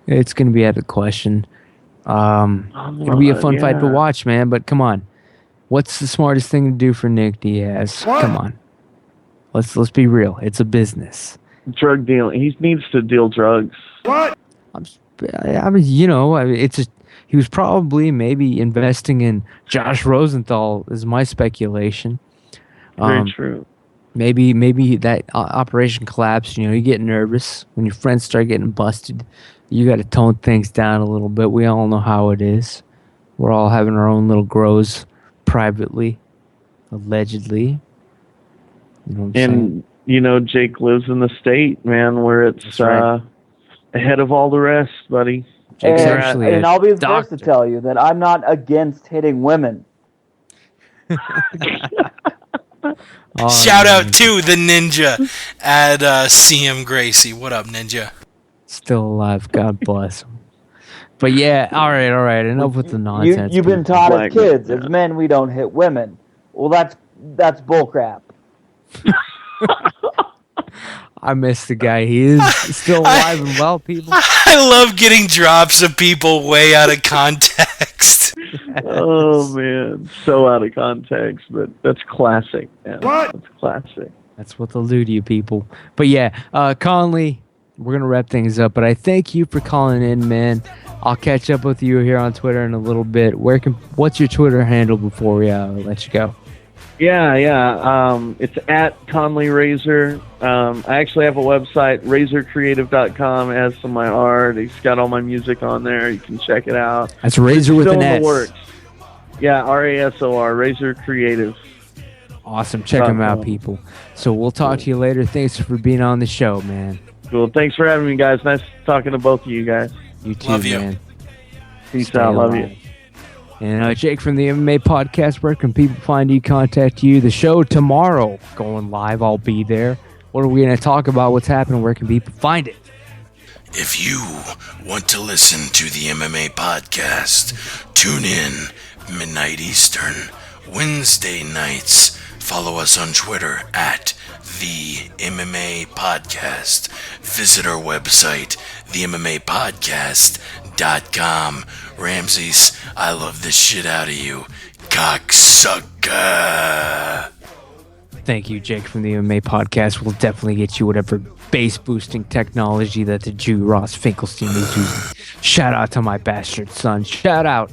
It's going to be out of question. It'll be a fun fight to watch, man. But come on, what's the smartest thing to do for Nick Diaz? What? Come on, let's be real. It's a business. Drug dealing. He needs to deal drugs. What? He was probably maybe investing in Josh Rosenthal, is my speculation. Very true. Maybe that operation collapsed. You get nervous when your friends start getting busted. You got to tone things down a little bit. We all know how it is. We're all having our own little grows privately, allegedly. You know what I'm saying? Jake lives in the state, man, where it's right. Ahead of all the rest, buddy. Jake's actually and I'll be the doctor. first to tell you that I'm not against hitting women. Shout out to the ninja at CM Gracie. What up, ninja? Still alive. God bless him. But yeah, all right. Enough with the nonsense. You've been taught as kids, as men, we don't hit women. Well, that's bullcrap. I miss the guy. He is still alive and well, people. I love getting drops of people way out of context. Oh, man. So out of context, but that's classic. Man. What? That's classic. That's what they'll do to you people. But yeah, Conley, we're going to wrap things up. But I thank you for calling in, man. I'll catch up with you here on Twitter in a little bit. What's your Twitter handle before we let you go? Yeah. It's at Conley Razor. I actually have a website, razorcreative.com. It has some of my art. It's got all my music on there. You can check it out. That's Razor with still an in S. the works. Yeah, RASOR, Razor Creative. Awesome. Check them out, people. So we'll talk to you later. Thanks for being on the show, man. Cool. Thanks for having me, guys. Nice talking to both of you guys. You too, Love you. man. Peace Stay out. Love alive. you. And Jake from the MMA Podcast, where can people find you, contact you? The show tomorrow going live. I'll be there. What are we going to talk about? What's happening? Where can people find it? If you want to listen to the MMA Podcast, tune in midnight Eastern, Wednesday nights. Follow us on Twitter at the MMA Podcast. Visit our website, themmapodcast.com. Ramses, I love the shit out of you, cocksucker. Thank you, Jake from the MMA Podcast. We'll definitely get you whatever bass boosting technology that the Jew Ross Finkelstein is using. Shout out to my bastard son. Shout out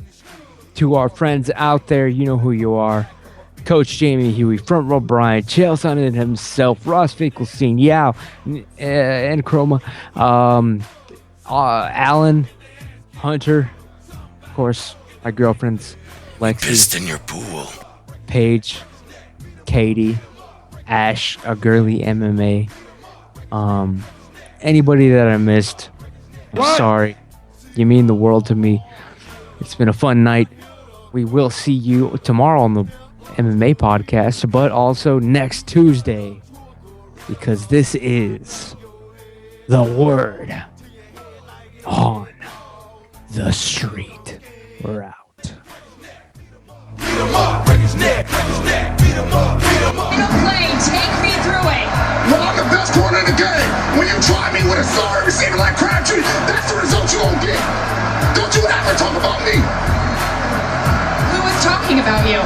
to our friends out there. You know who you are. Coach Jamie Huey, Front Row Brian, Chael Sonnen himself, Ross Finkelstein, Yao, and Chroma, Alan, Hunter, of course, my girlfriends, Lexi, Pissed in your pool. Paige, Katie, Ash, a girly MMA. Anybody that I missed, I'm sorry. You mean the world to me. It's been a fun night. We will see you tomorrow on the MMA podcast, but also next Tuesday, because this is the word on the street. We're out. Play, take me through it. Well, I'm the best corner in the game. When you try me with a sorry receiver like Crabtree, that's the result you gonna get. Don't you ever talk about me. Who was talking about you?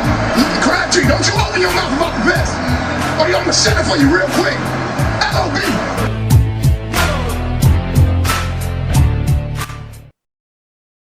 Crabtree, don't you open your mouth about the best. Or I'm gonna shut it for you real quick. LOB.